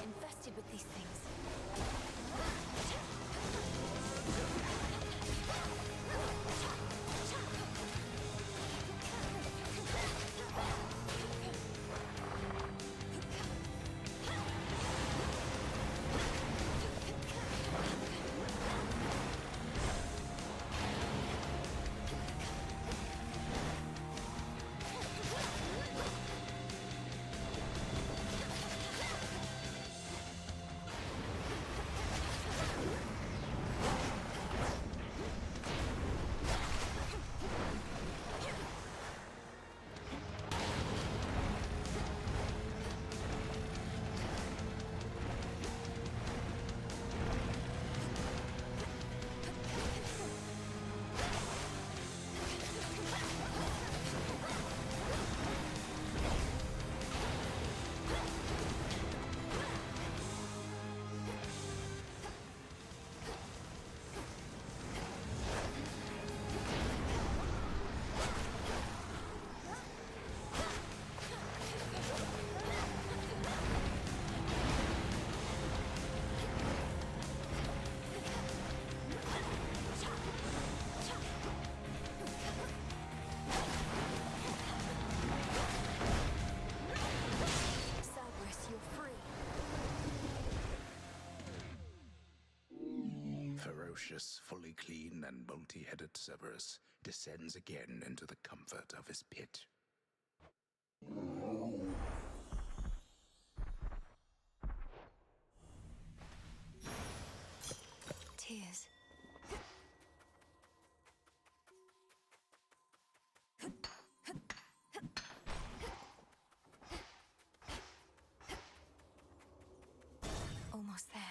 Infested with these things. Cerberus, you're free. Ferocious, fully clean, and multi-headed Cerberus descends again into the comfort of his pit. Tears. Almost there.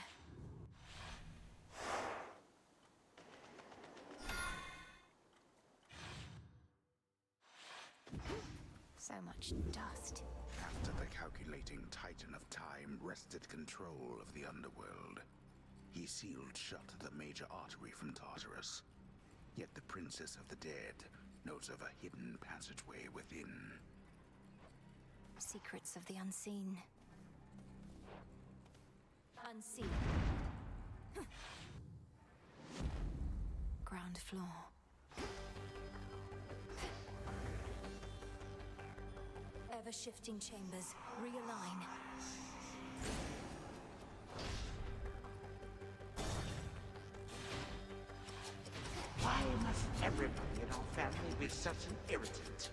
So much dust. After the calculating Titan of Time wrested control of the underworld, he sealed shut the major artery from Tartarus. Yet the Princess of the Dead knows of a hidden passageway within. Secrets of the unseen. Unseen. Ground floor. Ever-shifting chambers. Realign. Why must everybody in our family be such an irritant?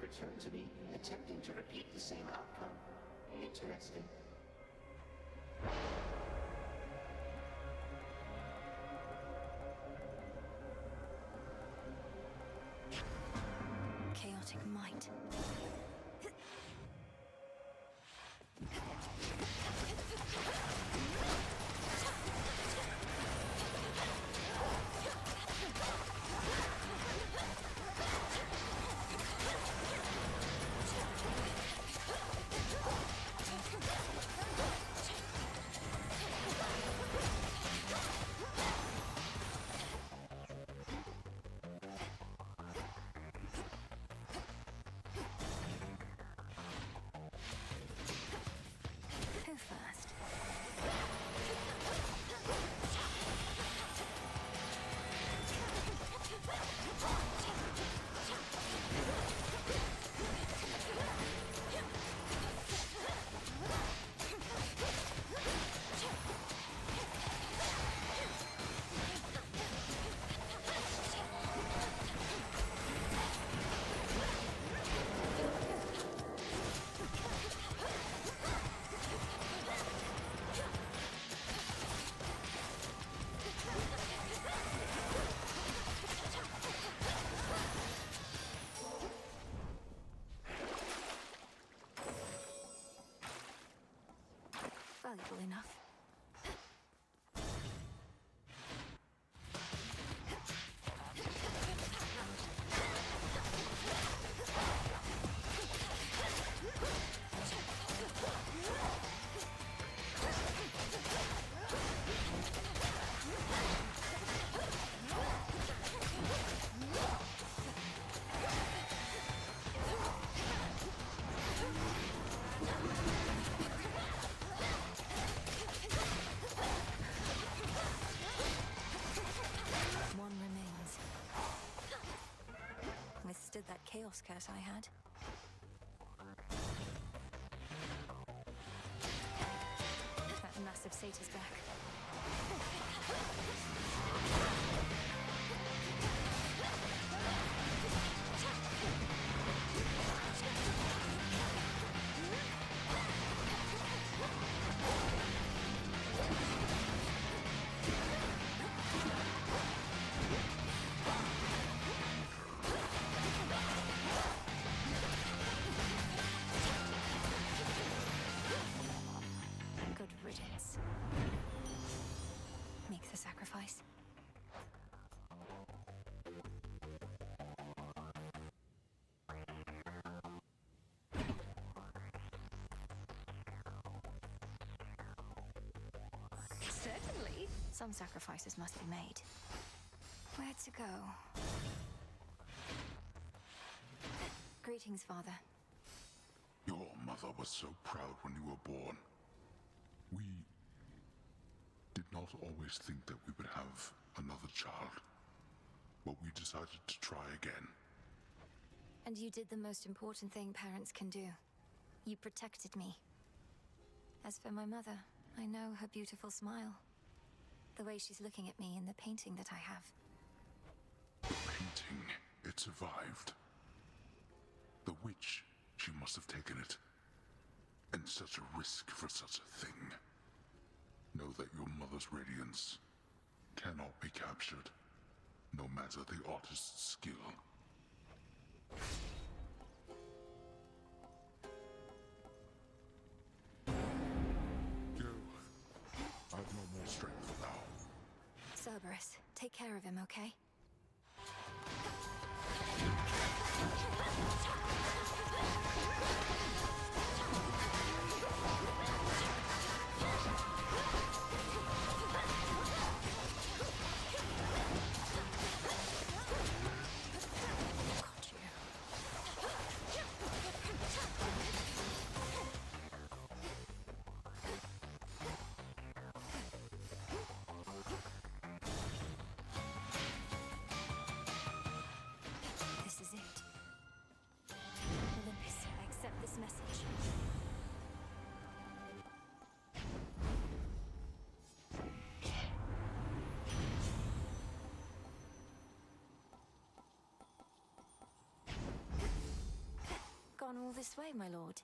return to me, attempting to repeat the same outcome. Interesting. Chaotic might. Who first? Valuable enough. One remains. Withstood that chaos curse I had. That massive satyr's back. Good riddance. Make the sacrifice. Certainly. Some sacrifices must be made. Where to go? Greetings, Father. Your mother was so proud when you were born. We did not always think that we would have another child, but we decided to try again. And you did the most important thing parents can do. You protected me. As for my mother, I know her beautiful smile. The way she's looking at me in the painting that I have. Painting, it survived. The witch, she must have taken it. And such a risk for such a thing. Know that your mother's radiance cannot be captured, no matter the artist's skill. Go. I've no more strength now. Cerberus, take care of him, okay? This way, my lord.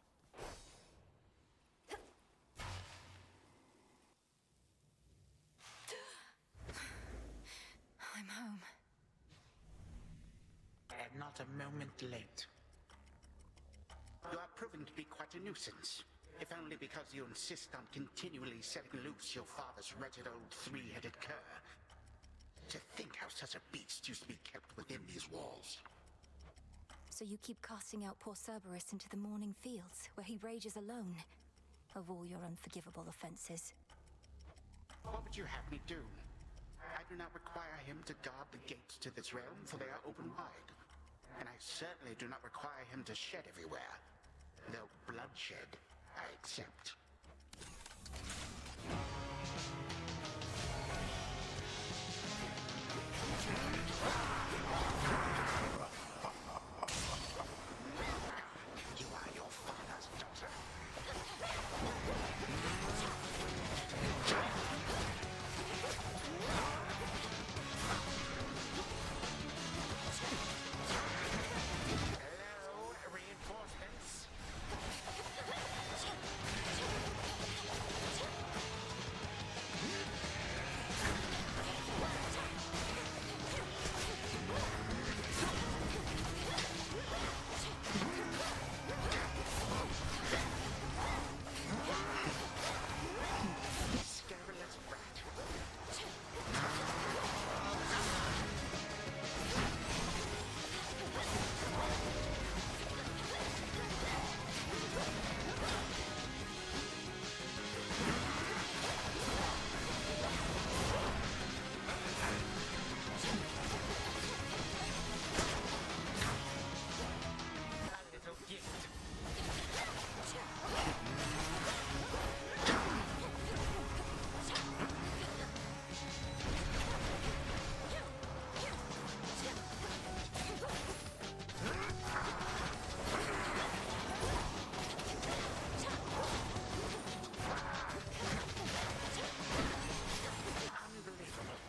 I'm home. And not a moment late. You are proven to be quite a nuisance, if only because you insist on continually setting loose your father's wretched old three-headed cur. To think how such a beast used to be kept within these walls. So you keep casting out poor Cerberus into the morning fields, where he rages alone, of all your unforgivable offenses. What would you have me do? I do not require him to guard the gates to this realm, for they are open wide. And I certainly do not require him to shed everywhere. Though bloodshed, I accept. You are your father's daughter. Hello, reinforcements. Scurrilous rat. A little gift. Unbelievable.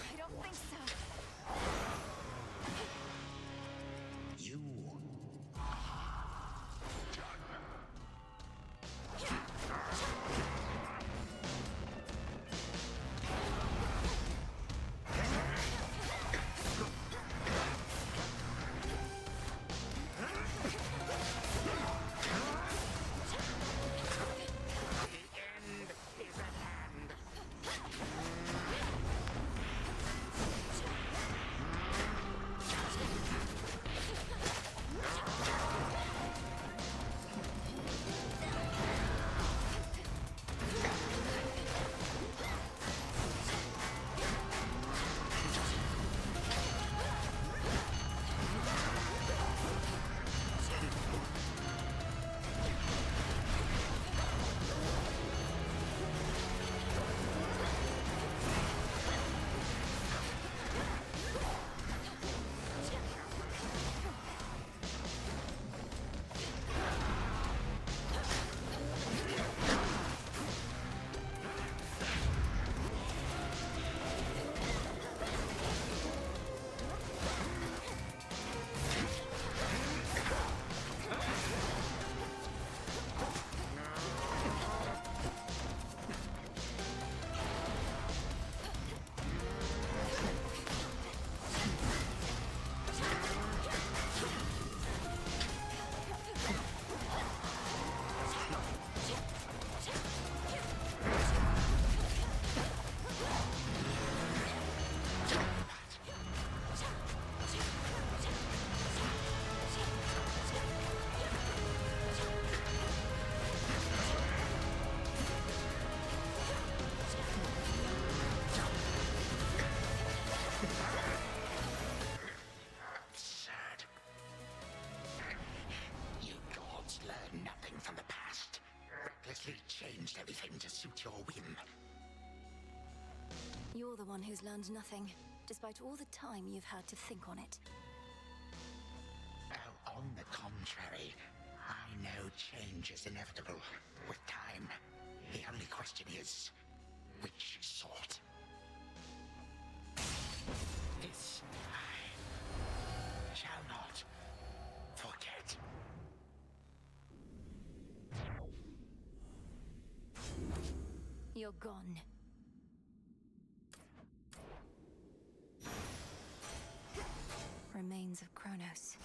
I don't think so. You. The end is at hand. Absurd. You gods learn nothing from the past. Recklessly changed everything to suit your whim. You're the one who's learned nothing, despite all the time you've had to think on it. Oh, on the contrary, I know change is inevitable with time. You're gone. Remains of Kronos.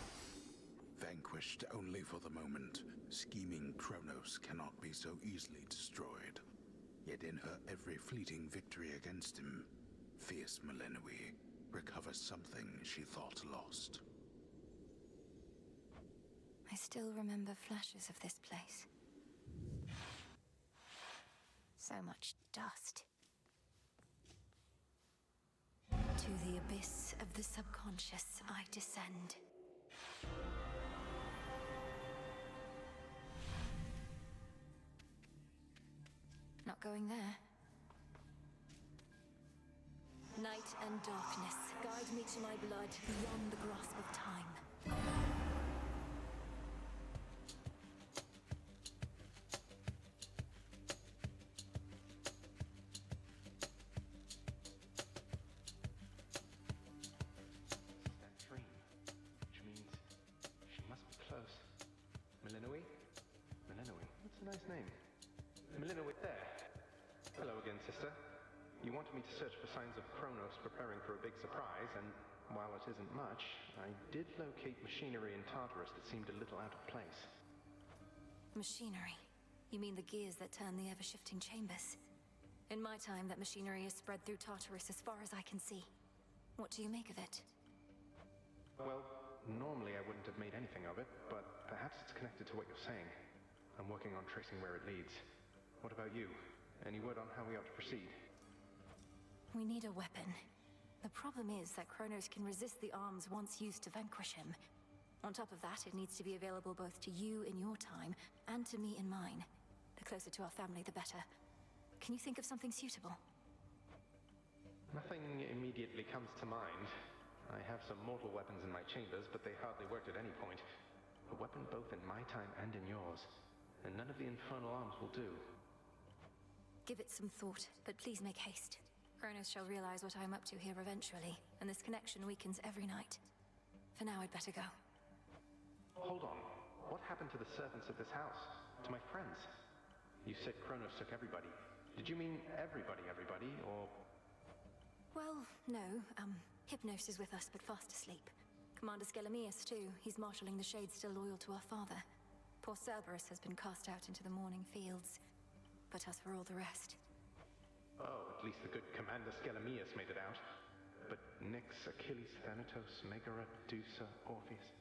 Vanquished only for the moment, scheming Kronos cannot be so easily destroyed. Yet in her every fleeting victory against him, fierce Melinoe recovers something she thought lost. I still remember flashes of this place. So much dust. To the abyss of the subconscious I descend. Not going there. Night and darkness, guide me to my blood beyond the grasp of time. Which means she must be close. Melinoe? Melinoe? That's a nice name. Melinoe, there. Hello again, sister. You wanted me to search for signs of Kronos preparing for a big surprise, and while it isn't much, I did locate machinery in Tartarus that seemed a little out of place. Machinery? You mean the gears that turn the ever-shifting chambers? In my time, that machinery is spread through Tartarus as far as I can see. What do you make of it? Well, normally I wouldn't have made anything of it, but perhaps it's connected to what you're saying. I'm working on tracing where it leads. What about you? Any word on how we ought to proceed? We need a weapon. The problem is that Kronos can resist the arms once used to vanquish him. On top of that, it needs to be available both to you in your time, and to me in mine. The closer to our family, the better. Can you think of something suitable? Nothing immediately comes to mind. I have some mortal weapons in my chambers, but they hardly worked at any point. A weapon both in my time and in yours. And none of the infernal arms will do. Give it some thought, but please make haste. Kronos shall realize what I'm up to here eventually, and this connection weakens every night. For now, I'd better go. Hold on. What happened to the servants of this house? To my friends? You said Kronos took everybody. Did you mean everybody, or... Well, no. Hypnos is with us, but fast asleep. Commander Skelemius, too. He's marshalling the Shades still loyal to our father. Poor Cerberus has been cast out into the morning fields. But as for all the rest... Oh, at least the good Commander Skelemius made it out. But Nyx, Achilles, Thanatos, Megara, Medusa, Orpheus...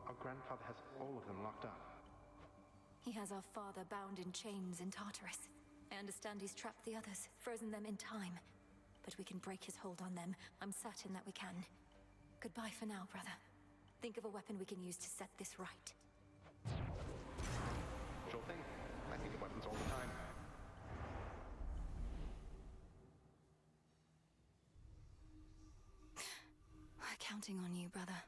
Our grandfather has all of them locked up. He has our father bound in chains in Tartarus. I understand he's trapped the others, frozen them in time. But we can break his hold on them. I'm certain that we can. Goodbye for now, brother. Think of a weapon we can use to set this right. Sure thing. I think of weapons all the time. We're counting on you, brother.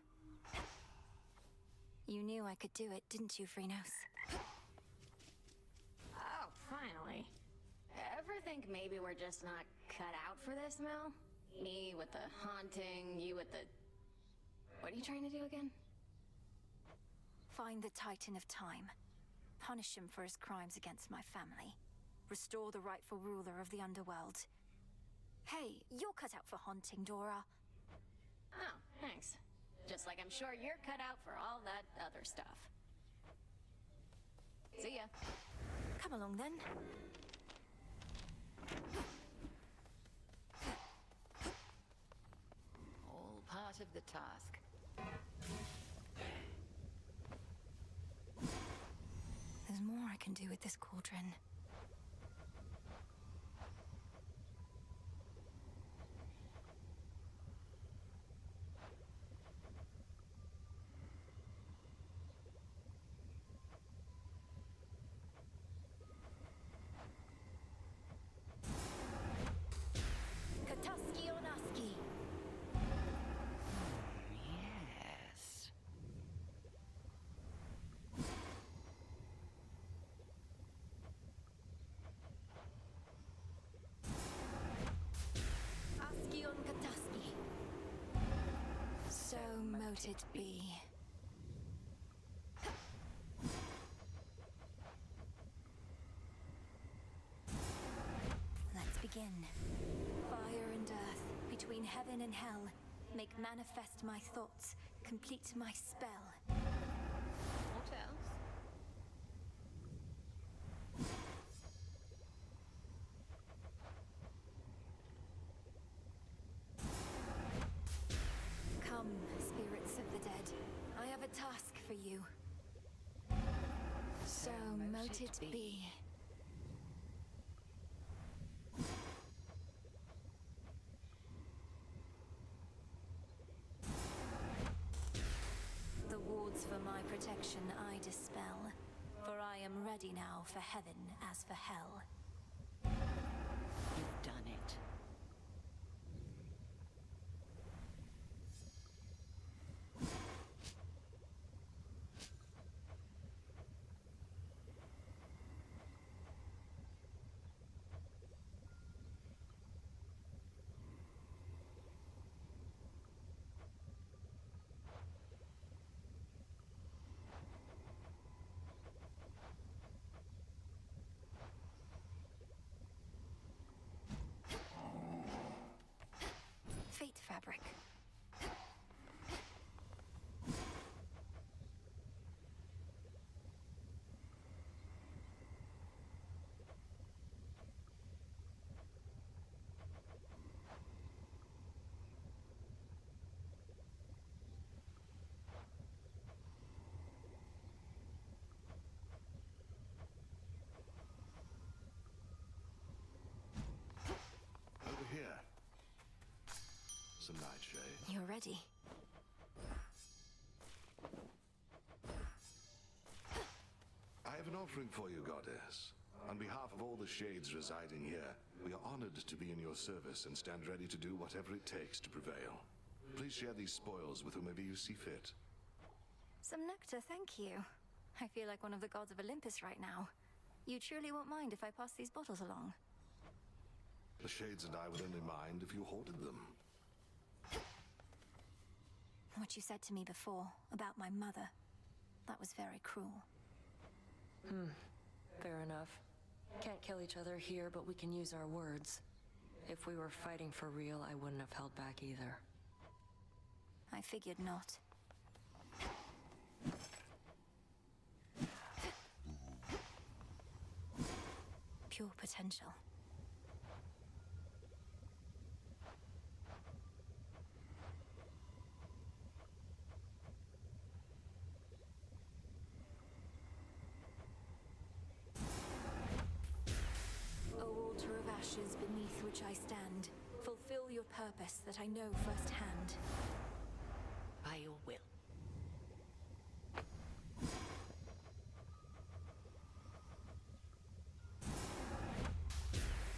You knew I could do it, didn't you, Phrynos? Oh, finally. Ever think maybe we're just not cut out for this, Mel? Me with the haunting, you with the... What are you trying to do again? Find the Titan of Time. Punish him for his crimes against my family. Restore the rightful ruler of the underworld. Hey, you're cut out for haunting, Dora. Oh, thanks. Just like I'm sure you're cut out for all that other stuff. See ya. Come along, then. All part of the task. There's more I can do with this cauldron. Kataski Onaski. Yes. Askion Kataski. So mote it be. begin. Fire and earth, between heaven and hell, make manifest my thoughts, complete my spell. What else? Come, spirits of the dead. I have a task for you. So mote it be. The wards for my protection I dispel, for I am ready now for heaven as for hell. You've done it. Fate fabric. Over here. Some nightshade. You're ready. I have an offering for you, Goddess. On behalf of all the shades residing here, we are honored to be in your service and stand ready to do whatever it takes to prevail. Please share these spoils with whomever you see fit. Some nectar, thank you. I feel like one of the gods of Olympus right now. You truly won't mind if I pass these bottles along? The shades and I would only mind if you hoarded them. What you said to me before about my mother, that was very cruel. Fair enough. Can't kill each other here, but we can use our words. If we were fighting for real, I wouldn't have held back either. I figured not. Pure potential. O altar of ashes beneath which I stand, fulfill your purpose that I know firsthand. By your will.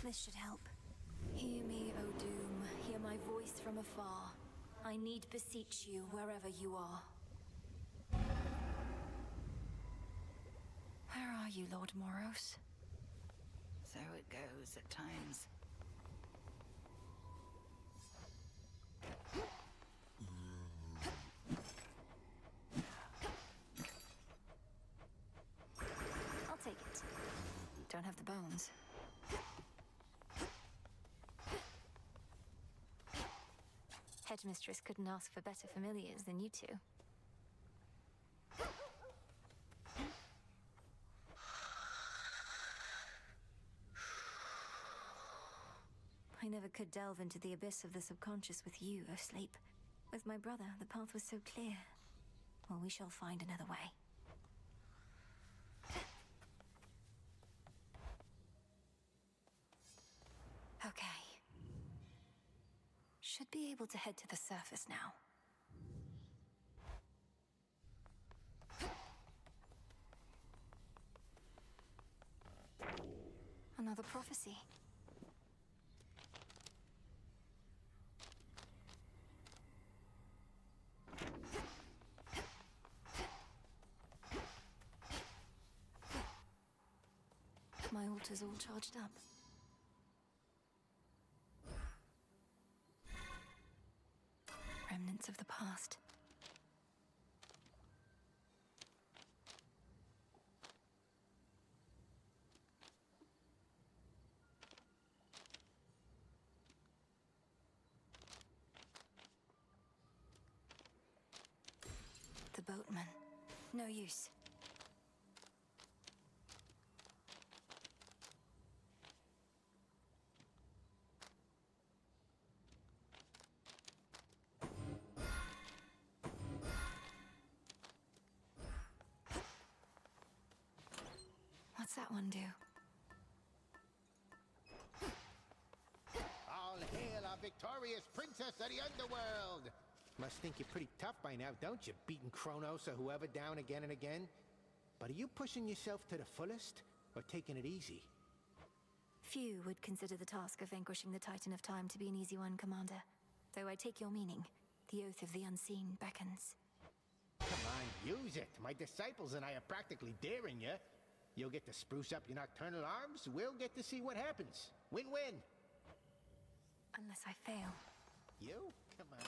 This should help. Hear me, O Doom. Hear my voice from afar. I need beseech you wherever you are. Where are you, Lord Moros? So it goes at times. I'll take it. Don't have the bones. Headmistress couldn't ask for better familiars than you two. I never could delve into the abyss of the subconscious with you, O Sleep. With my brother, the path was so clear. Well, we shall find another way. Okay. Should be able to head to the surface now. Another prophecy. My altar's all charged up. Remnants of the past. the boatman. No use. What's that one do? All hail our victorious princess of the underworld! Must think you're pretty tough by now, don't you? Beating Kronos or whoever down again and again. But are you pushing yourself to the fullest, or taking it easy? Few would consider the task of vanquishing the Titan of Time to be an easy one, Commander. Though I take your meaning. The Oath of the Unseen beckons. Come on, use it. My disciples and I are practically daring you. You'll get to spruce up your nocturnal arms, we'll get to see what happens. Win-win. Unless I fail. You? Come on.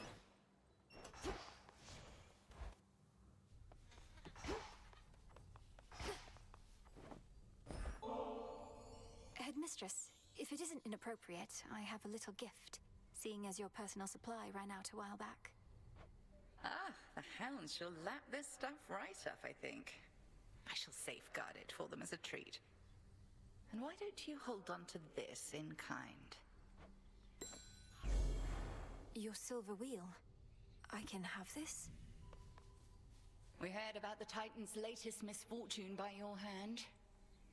Headmistress, if it isn't inappropriate, I have a little gift, seeing as your personal supply ran out a while back. Ah, the hounds shall lap this stuff right up, I think. I shall safeguard it for them as a treat. And why don't you hold on to this in kind? Your silver wheel. I can have this? We heard about the Titan's latest misfortune by your hand.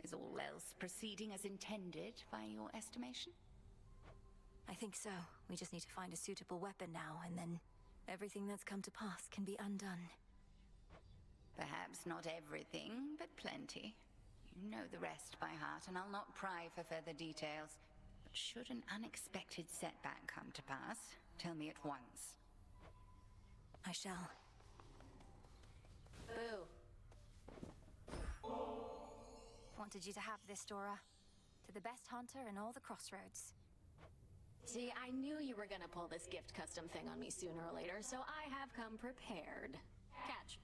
Is all else proceeding as intended by your estimation? I think so. We just need to find a suitable weapon now, and then everything that's come to pass can be undone. Perhaps not everything, but plenty. You know the rest by heart, and I'll not pry for further details. But should an unexpected setback come to pass, tell me at once. I shall. Boo. Wanted you to have this, Dora. To the best hunter in all the Crossroads. See, I knew you were gonna pull this gift custom thing on me sooner or later, so I have come prepared. Catch.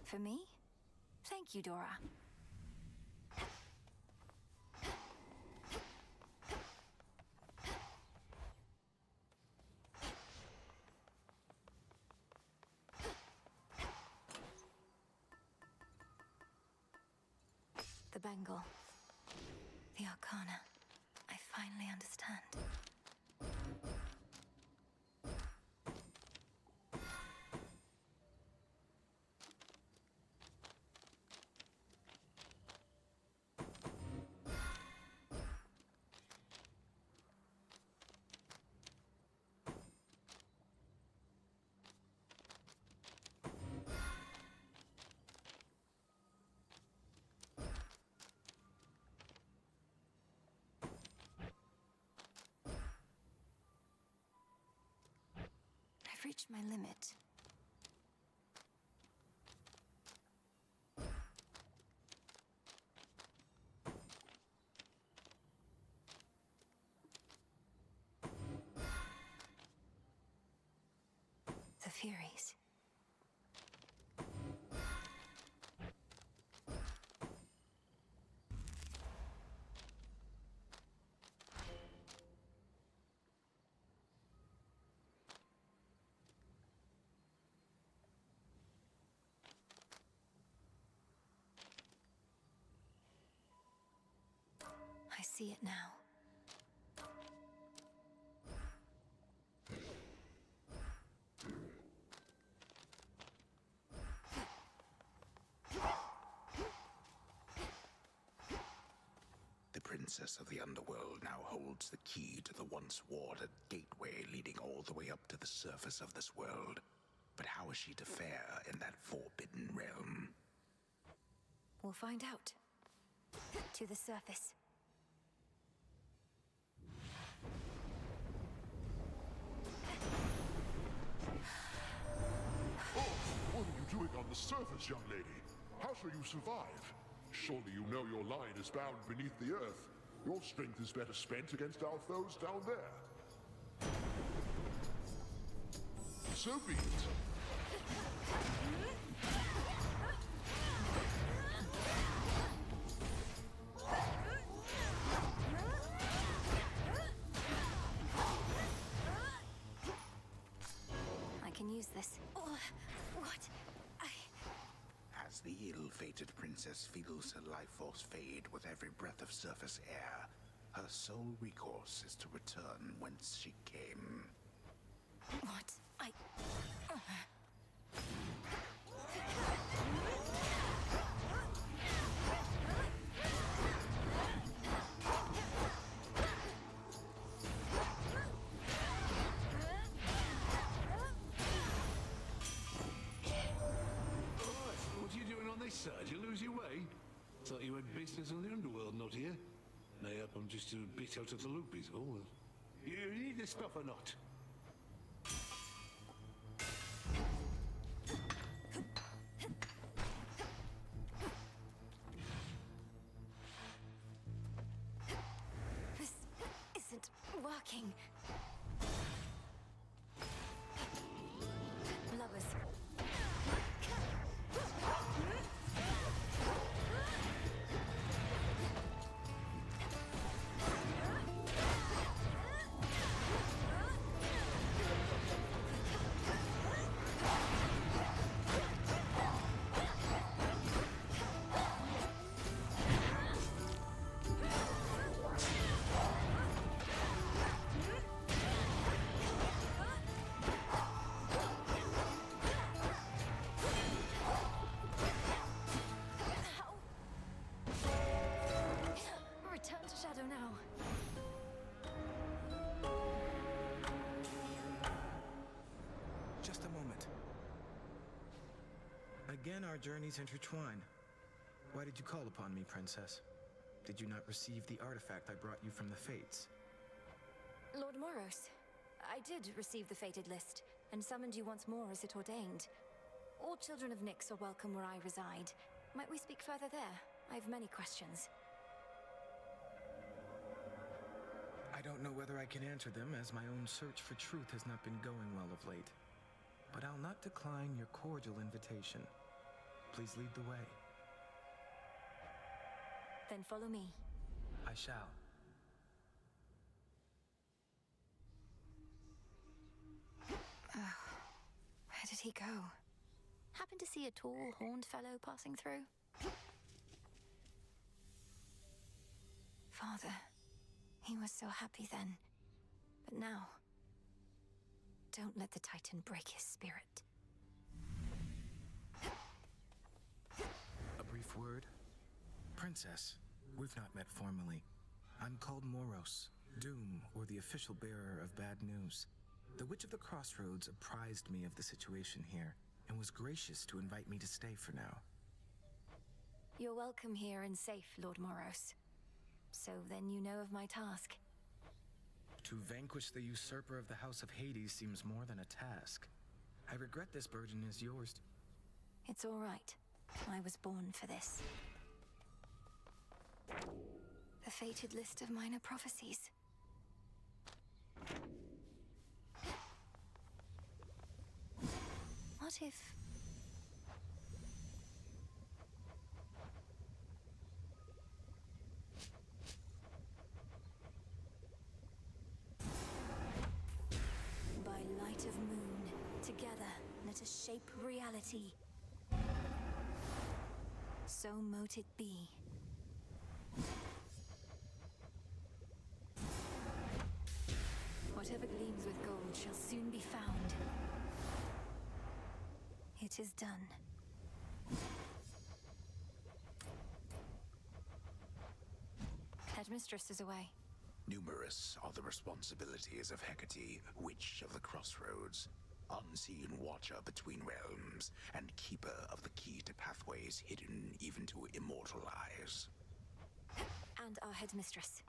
For me? Thank you, Dora. The bangle. The Arcana. I finally understand. I've reached my limit. The Furies. I see it now. The Princess of the Underworld now holds the key to the once warded gateway leading all the way up to the surface of this world. But how is she to fare in that forbidden realm? We'll find out. To the surface. Oh, what are you doing on the surface, young lady? How shall you survive? Surely you know your line is bound beneath the earth. Your strength is better spent against our foes down there. So be it. I can use this. Oh, what? As the ill-fated princess feels her life force fade with every breath of surface air, her sole recourse is to return whence she came. What? Did you lose your way? Thought you had business on the underworld, not here. Mayhap I'm just a bit out of the loop, is all. You need this stuff or not? This isn't working. Blubbers. Again, our journeys intertwine. Why did you call upon me, Princess? Did you not receive the artifact I brought you from the Fates? Lord Moros, I did receive the fated list, and summoned you once more as it ordained. All children of Nyx are welcome where I reside. Might we speak further there? I have many questions. I don't know whether I can answer them, as my own search for truth has not been going well of late. But I'll not decline your cordial invitation. Please lead the way. Then follow me. I shall. Where did he go? Happened to see a tall, horned fellow passing through? Father, he was so happy then. But now, don't let the Titan break his spirit. A brief word? Princess, we've not met formally. I'm called Moros, Doom, or the official bearer of bad news. The Witch of the Crossroads apprised me of the situation here, and was gracious to invite me to stay for now. You're welcome here and safe, Lord Moros. So then you know of my task. To vanquish the usurper of the House of Hades seems more than a task. I regret this burden is yours. It's all right. I was born for this. The fated list of minor prophecies. What if... By light of moon, together, let us shape reality. So mote it be. Whatever gleams with gold shall soon be found. It is done. Headmistress is away. Numerous are the responsibilities of Hecate, Witch of the Crossroads, unseen watcher between realms, and keeper of the key to pathways hidden even to immortal eyes. And our headmistress.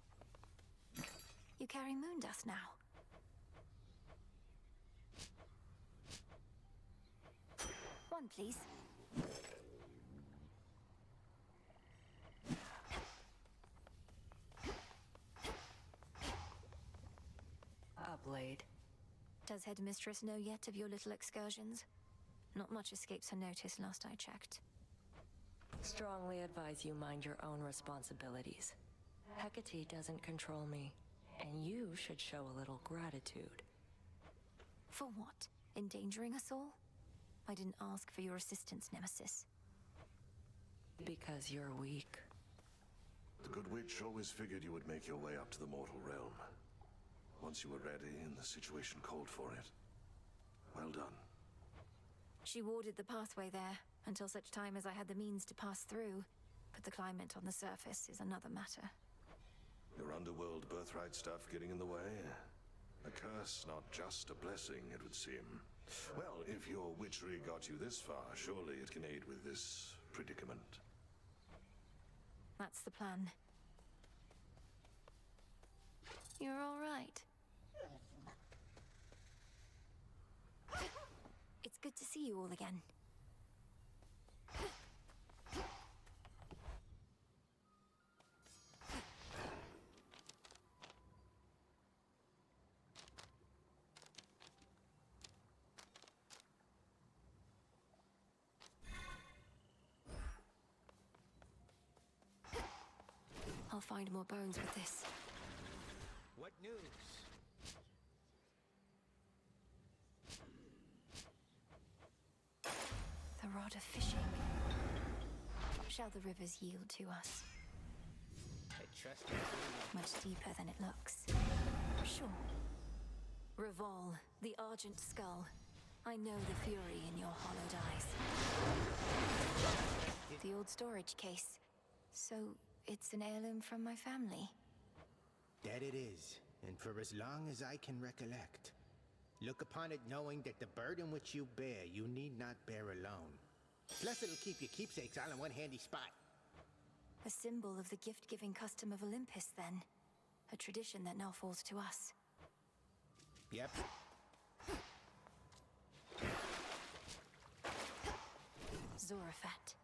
You carry moon dust now. One, please. Blade. Does Headmistress know yet of your little excursions? Not much escapes her notice last I checked. Strongly advise you mind your own responsibilities. Hecate doesn't control me, and you should show a little gratitude. For what? endangering us all? I didn't ask for your assistance, Nemesis. Because you're weak. The Good Witch always figured you would make your way up to the mortal realm. Once you were ready and the situation called for it. Well done. She warded the pathway there, until such time as I had the means to pass through. But the climate on the surface is another matter. Your underworld birthright stuff getting in the way? A curse, not just a blessing, it would seem. Well, if your witchery got you this far, surely it can aid with this predicament. That's the plan. You're all right. It's good to see you all again. I'll find more bones with this. What news? The rod of fishing. Shall the rivers yield to us? I trust you. Much deeper than it looks. Sure. Revol, the Argent Skull. I know the fury in your hollowed eyes. The old storage case. So, it's an heirloom from my family. That it is, and for as long as I can recollect. Look upon it knowing that the burden which you bear, you need not bear alone. Plus it'll keep your keepsakes all in one handy spot. A symbol of the gift-giving custom of Olympus, then. A tradition that now falls to us. Yep. Zorafat.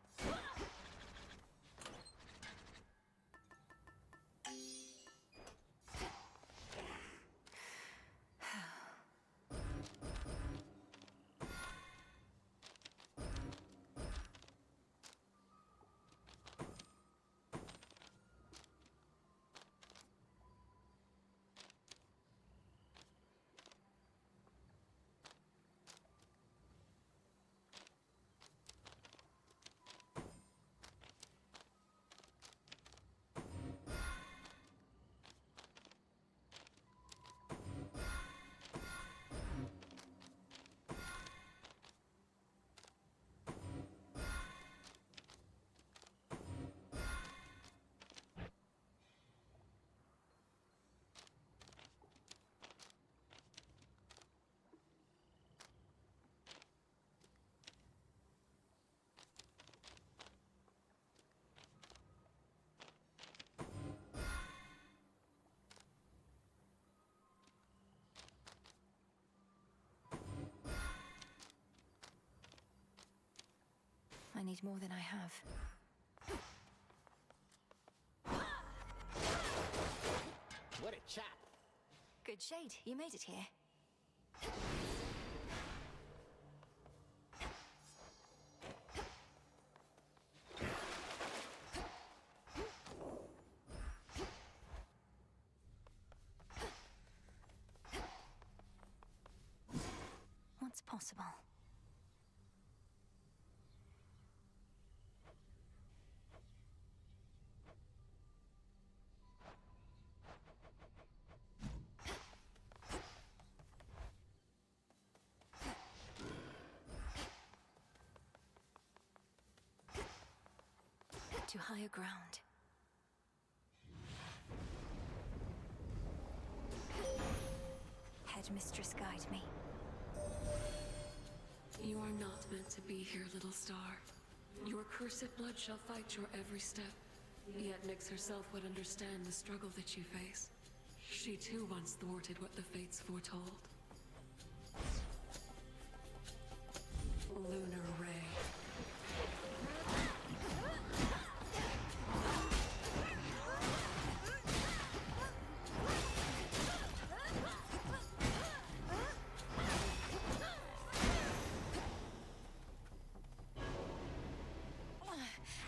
I need more than I have. What a chop! Good shade, you made it here. What's possible? To higher ground. Headmistress, guide me. You are not meant to be here, little star. Your cursed blood shall fight your every step. Yet Nyx herself would understand the struggle that you face. She too once thwarted what the fates foretold. Lunar Ray.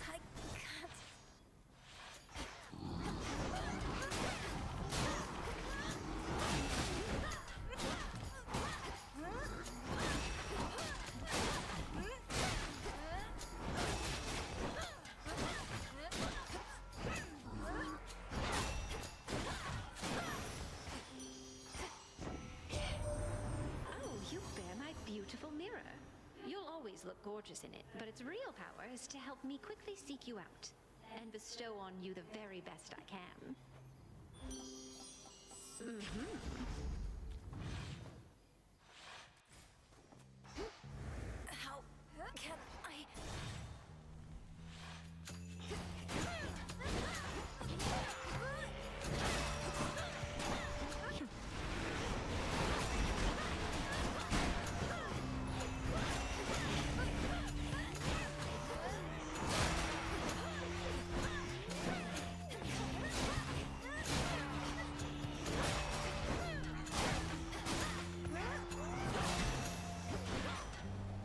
I can't. always look gorgeous in it, but its real power is to help me quickly seek you out and bestow on you the very best I can. How can I...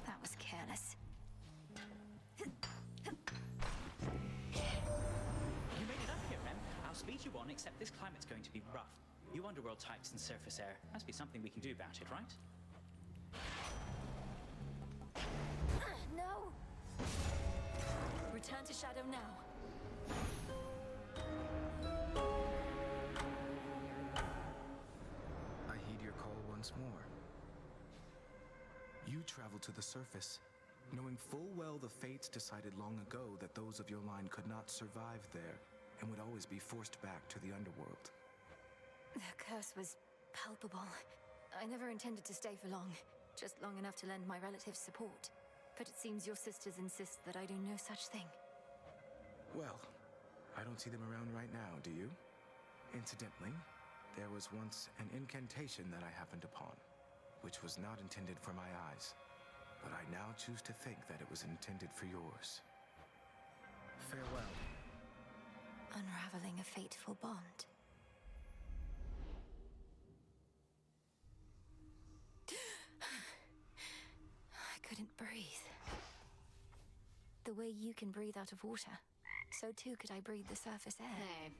That was careless. You made it up here, Rem. I'll speed you on, except this climate's going to be rough. You underworld types and surface air. Must be something we can do about it, right? No! Return to Shadow now. I heed your call once more. You travel to the surface, knowing full well the fates decided long ago that those of your line could not survive there and would always be forced back to the underworld. The curse was palpable. I never intended to stay for long, just long enough to lend my relatives support. But it seems your sisters insist that I do no such thing. Well, I don't see them around right now, do you? Incidentally, there was once an incantation that I happened upon, which was not intended for my eyes, but I now choose to think that it was intended for yours. Farewell. Unraveling a fateful bond. I couldn't breathe. The way you can breathe out of water, so too could I breathe the surface air. Hey,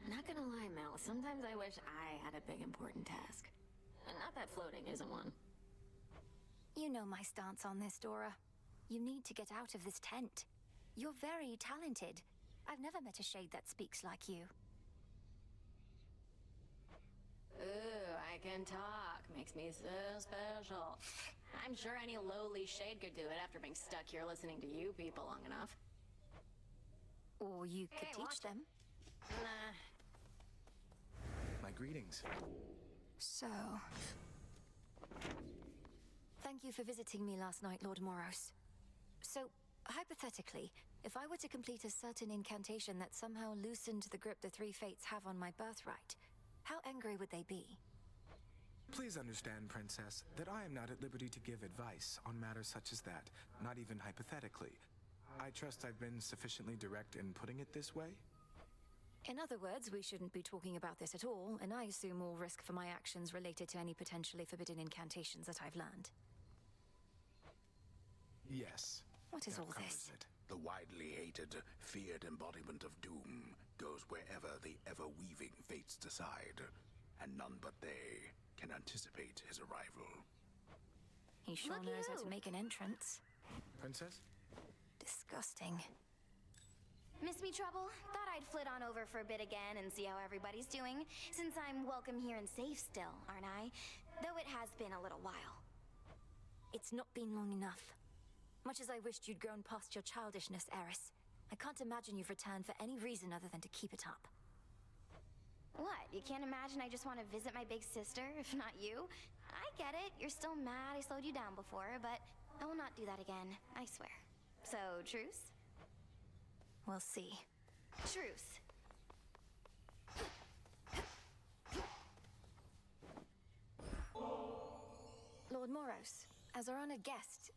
not gonna lie, Mel. Sometimes I wish I had a big important task. Not that floating isn't one. You know my stance on this, Dora. You need to get out of this tent. You're very talented. I've never met a shade that speaks like you. Ooh, I can talk. Makes me so special. I'm sure any lowly shade could do it after being stuck here listening to you people long enough. Or you could teach them. Nah. My greetings. So... Thank you for visiting me last night, Lord Moros. So, hypothetically, if I were to complete a certain incantation that somehow loosened the grip the three fates have on my birthright, how angry would they be? Please understand, Princess, that I am not at liberty to give advice on matters such as that, not even hypothetically. I trust I've been sufficiently direct in putting it this way? In other words, we shouldn't be talking about this at all, and I assume all risk for my actions related to any potentially forbidden incantations that I've learned. Yes. What is That all covers this? it. The widely hated, feared embodiment of doom goes wherever the ever-weaving fates decide, and none but they can anticipate his arrival. He sure Looky knows how who. to make an entrance. Princess? Disgusting. Miss me trouble? Thought I'd flit on over for a bit again and see how everybody's doing, since I'm welcome here and safe still, aren't I? Though it has been a little while. It's not been long enough. Much as I wished you'd grown past your childishness, Eris, I can't imagine you've returned for any reason other than to keep it up. What? You can't imagine I just want to visit my big sister, if not you? I get it. You're still mad I slowed you down before, but I will not do that again, I swear. So, truce? We'll see. Truce. Lord Moros, as our honored guest,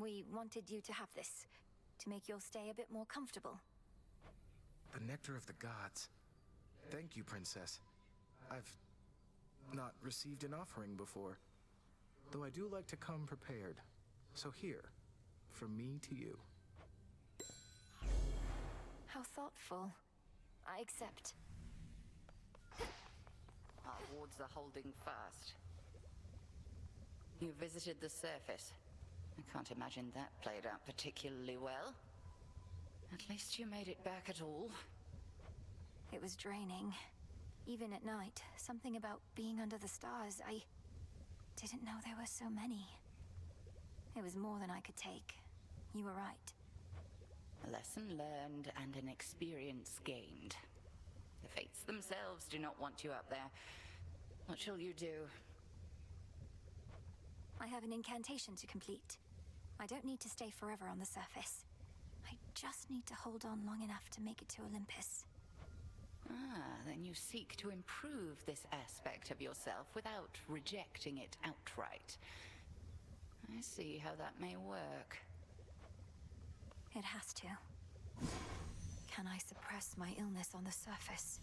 we wanted you to have this, to make your stay a bit more comfortable. The nectar of the gods. Thank you, Princess. I've not received an offering before, though I do like to come prepared. So here, from me to you. How thoughtful. I accept. Our wards are holding fast. You visited the surface. I can't imagine that played out particularly well. At least you made it back at all. It was draining. Even at night, something about being under the stars, I didn't know there were so many. It was more than I could take. You were right. A lesson learned and an experience gained. The Fates themselves do not want you up there. What shall you do? I have an incantation to complete. I don't need to stay forever on the surface. I just need to hold on long enough to make it to Olympus. Ah, then you seek to improve this aspect of yourself without rejecting it outright. I see how that may work. It has to. Can I suppress my illness on the surface?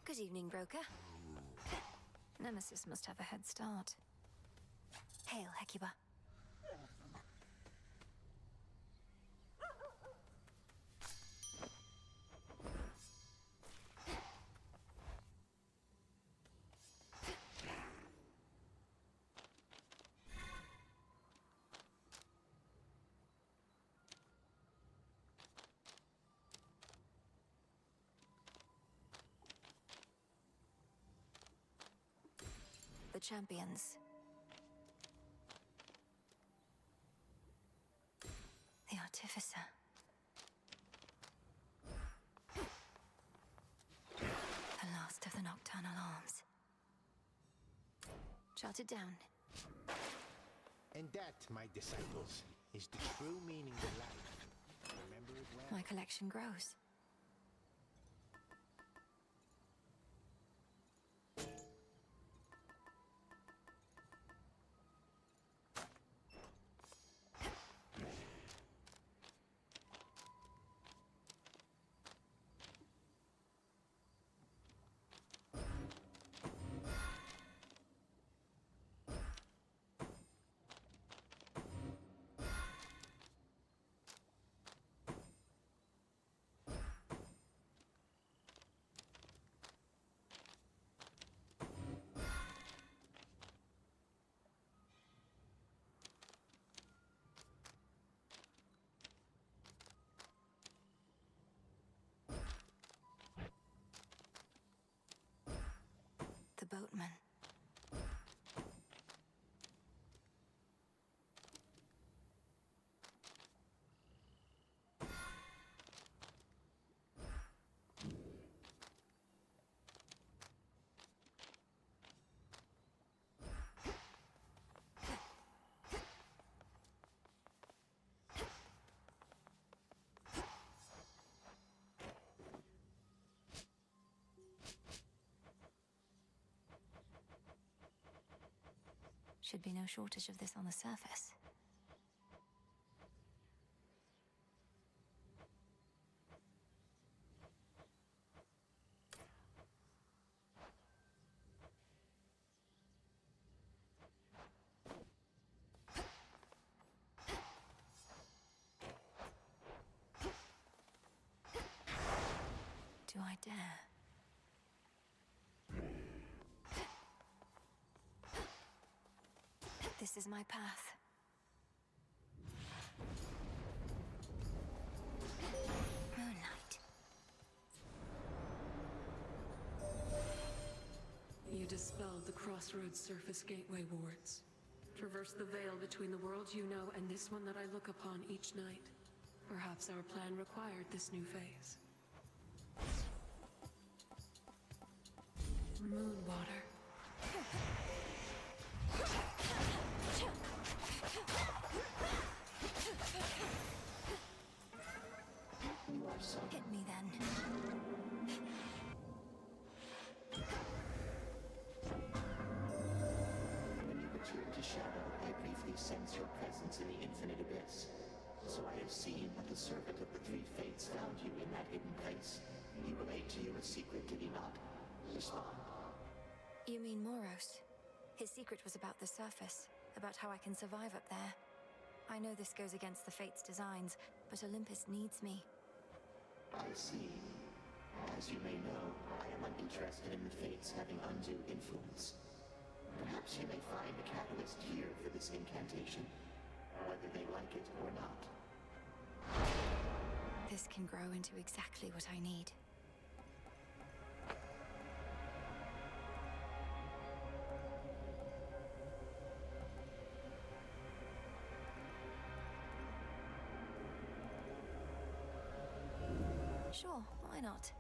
Good evening, broker. Nemesis must have a head start. Hail, Hecuba. The champions. The Artificer. The last of the Nocturnal Arms. Jot it down. And that, my disciples, is the true meaning of life. Remember it well? My collection grows. The boatman. Should be no shortage of this on the surface. Do I dare? This is my path. Moonlight. You dispelled the Crossroads Surface Gateway wards. Traversed the veil between the world you know and this one that I look upon each night. Perhaps our plan required this new phase. Moonwater. Hit me then. When you return to Shadow, I briefly sense your presence in the infinite abyss. So I have seen that the servant of the three fates found you in that hidden place. He relayed to you a secret, did he not? Respond. You mean Moros? His secret was about the surface, about how I can survive up there. I know this goes against the Fates' designs, but Olympus needs me. I see. As you may know, I am uninterested in the fates having undue influence. Perhaps you may find a catalyst here for this incantation, whether they like it or not. This can grow into exactly what I need. Sure, why not?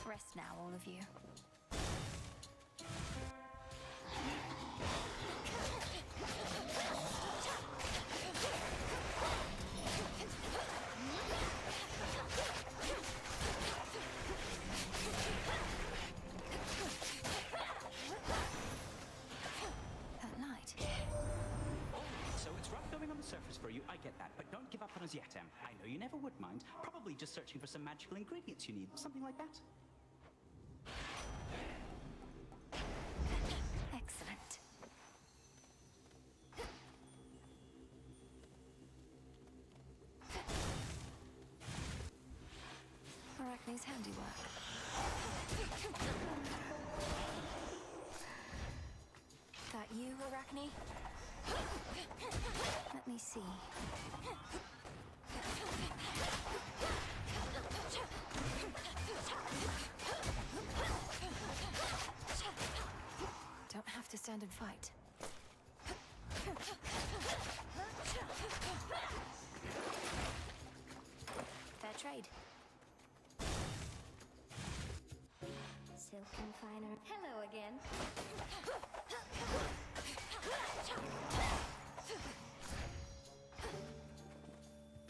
Rest now, all of you. That light. So it's rough going on the surface for you, I get that, but don't give up on us yet, Em. I know you never would mind. Probably just searching for some magical ingredients you need, something like that. Excellent. Arachne's handiwork. That you, Arachne? Let me see. Don't have to stand and fight. Fair trade. Silken finer. Hello again.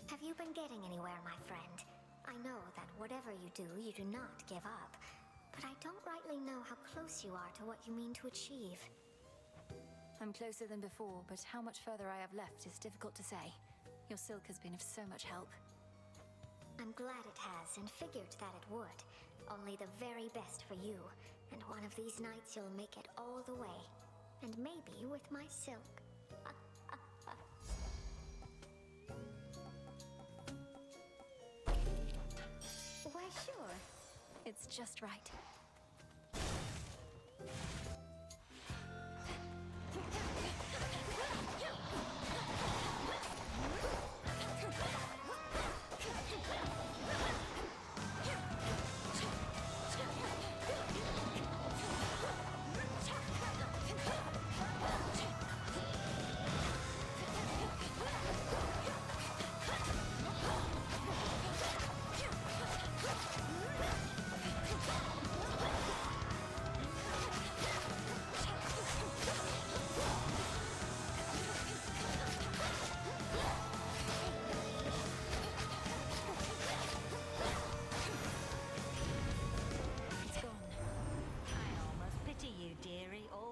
Have you been getting anywhere, my friend? I know that whatever you do not give up. But I don't rightly know how close you are to what you mean to achieve. I'm closer than before, but how much further I have left is difficult to say. Your silk has been of so much help. I'm glad it has, and figured that it would. Only the very best for you. And one of these nights you'll make it all the way. And maybe with my silk. Why, sure. It's just right.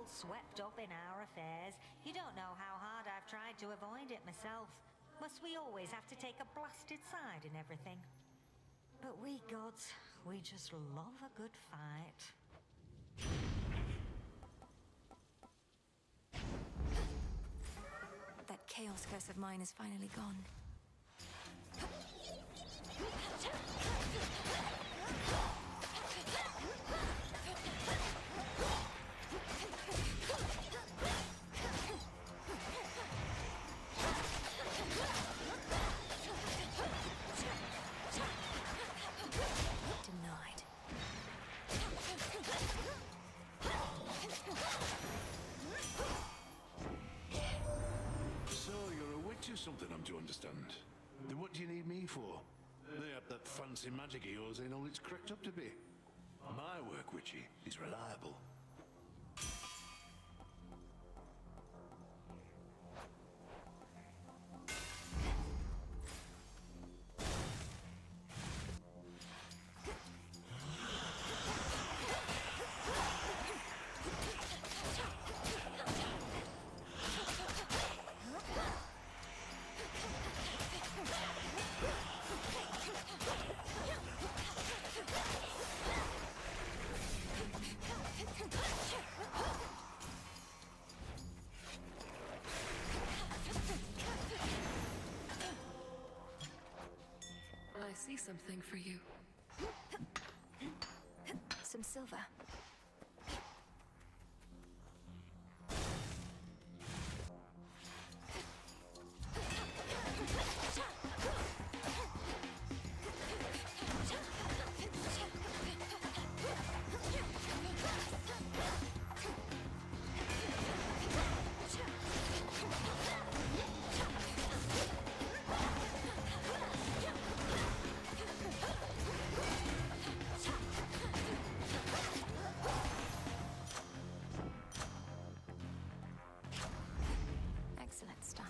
Swept up in our affairs. You don't know how hard I've tried to avoid it myself. Must we always have to take a blasted side in everything? But we gods, we just love a good fight. That chaos curse of mine is finally gone. Denied. So you're a witch or something, I'm to understand. Then what do you need me for? They have that fancy magic of yours ain't all it's cracked up to be. My work, witchy, is reliable. something for you. Some silver. Excellent stuff.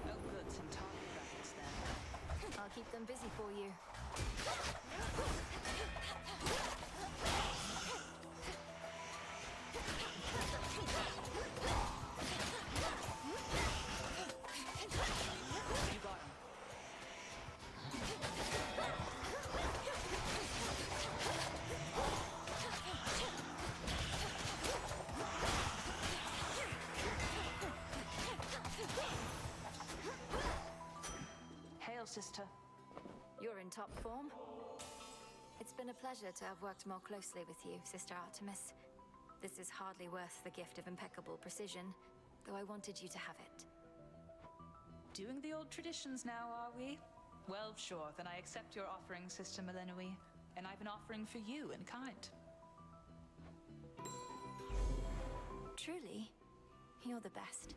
Oh good, some target graphics there. I'll keep them busy for you. You got him. Hail, sister. You're in top form. It's been a pleasure to have worked more closely with you, Sister Artemis. This is hardly worth the gift of impeccable precision, though I wanted you to have it. Doing the old traditions now, are we? Well, sure, then I accept your offering, Sister Melenui. And I've an offering for you in kind. Truly, you're the best.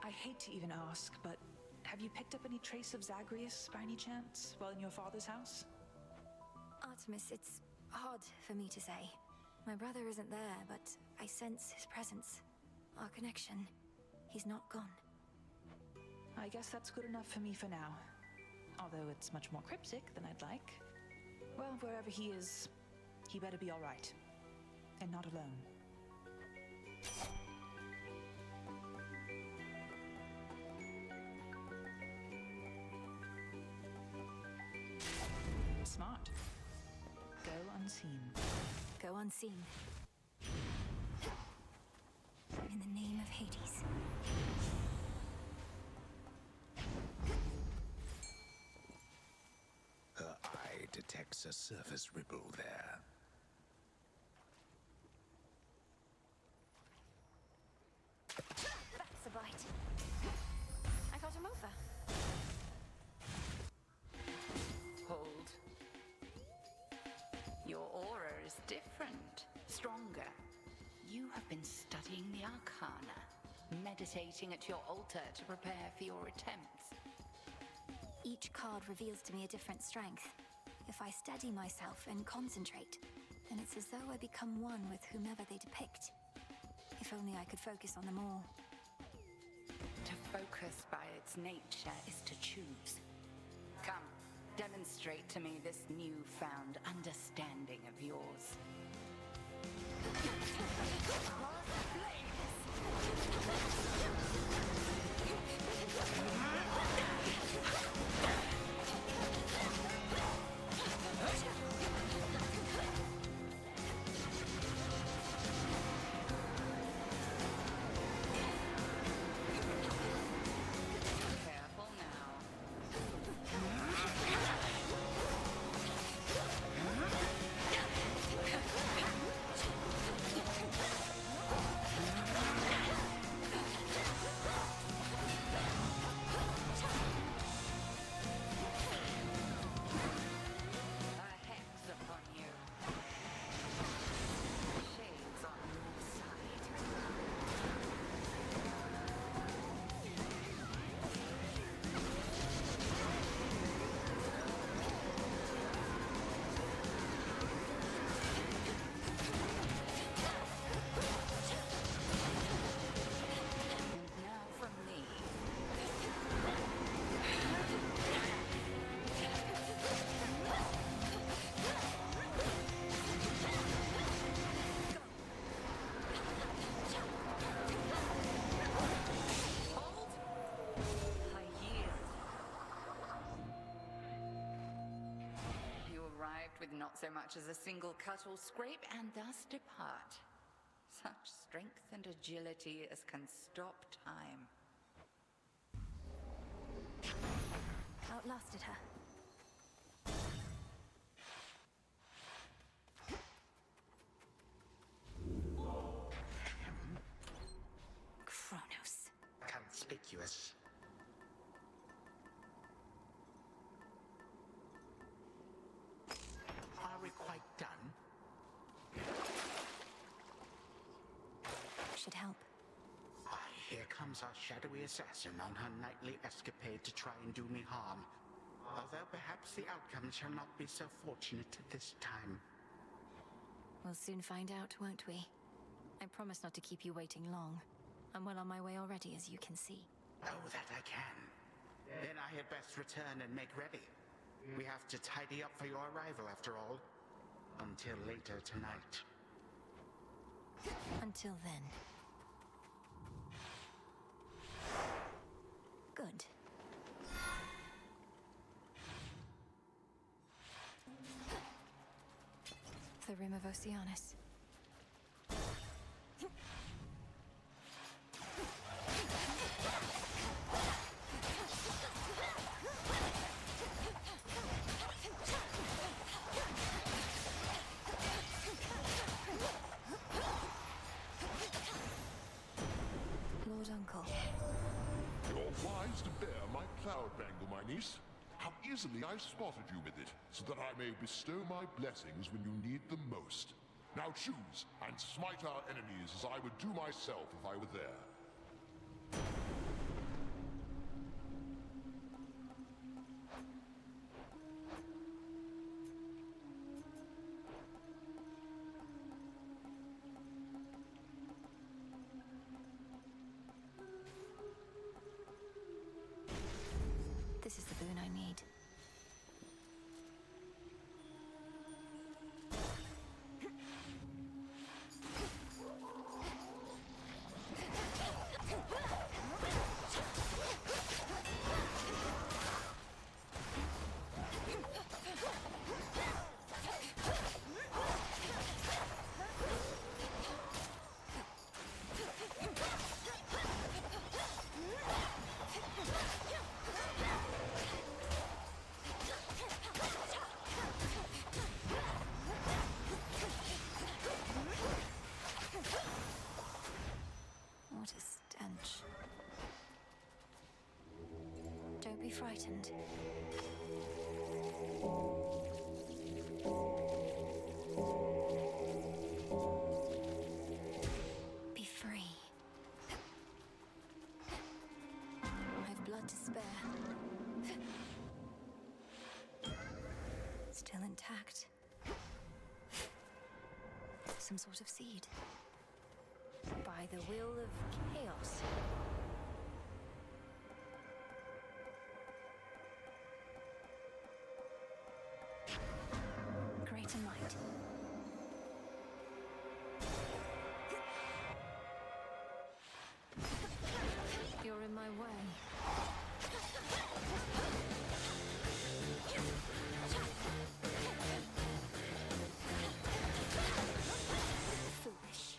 I hate to even ask, but have you picked up any trace of Zagreus by any chance while in your father's house? Artemis, it's hard for me to say. My brother isn't there, but I sense his presence. Our connection. He's not gone. I guess that's good enough for me for now. Although it's much more cryptic than I'd like. Well, wherever he is, he better be all right. And not alone. Smart. Go unseen. Go unseen. In the name of Hades. Her eye detects a surface ripple there. That's a bite. I got him over. Hold. Your aura is different, stronger. You have been studying the Arcana, meditating at your altar to prepare for your attempts. Each card reveals to me a different strength. If I steady myself and concentrate, then it's as though I become one with whomever they depict. If only I could focus on them all. To focus by its nature is to choose. Come, demonstrate to me this newfound understanding of yours. Careful now. with not so much as a single cut or scrape, and thus depart. Such strength and agility as can stop time. Outlasted her. Kronos. Conspicuous. Are we quite done? Should help. Why, here comes our shadowy assassin on her nightly escapade to try and do me harm. Although perhaps the outcome shall not be so fortunate this time. We'll soon find out, won't we? I promise not to keep you waiting long. I'm well on my way already, as you can see. Oh, that I can. Then I had best return and make ready. We have to tidy up for your arrival, after all. Until later tonight. Until then. Good. The Rim of Oceanus. Lord Uncle. You're wise to bear my cloud bangle, my niece. How easily I spotted you with it, so that I may bestow my blessings when you need them most. Now choose, and smite our enemies as I would do myself if I were there. This is the boon I need. What a stench. Don't be frightened. Be free. I've blood to spare. Still intact. Some sort of seed. By the will of chaos. Greater might. You're in my way. Foolish.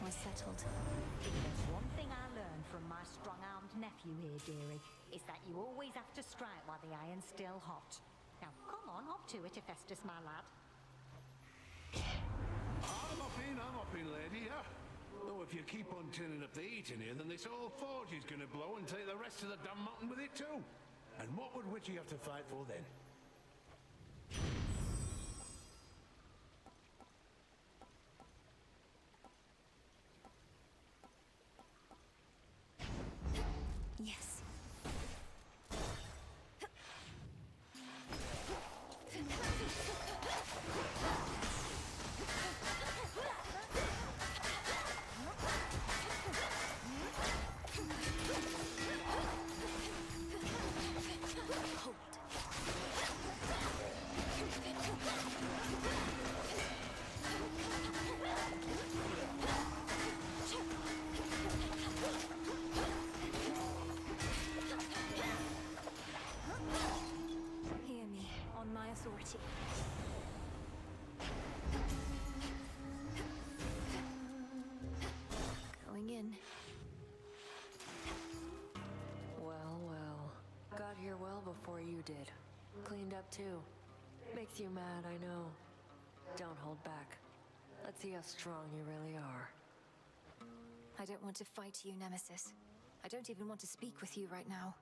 We're settled. If there's one thing I learned from my strong-armed nephew here, dearie, is that you always have to strike while the iron's still hot. Now, come on, hop to it, Hephaestus, my lad. I'm up in, lady, yeah? Though if you keep on turning up the heat in here, then this whole forge is gonna blow and take the rest of the damn mountain with it too. And what would Witchy have to fight for then? Yes. authority. Going in. Well, well. Got here well before you did. Cleaned up too. Makes you mad, I know. Don't hold back. Let's see how strong you really are. I don't want to fight you, Nemesis. I don't even want to speak with you right now.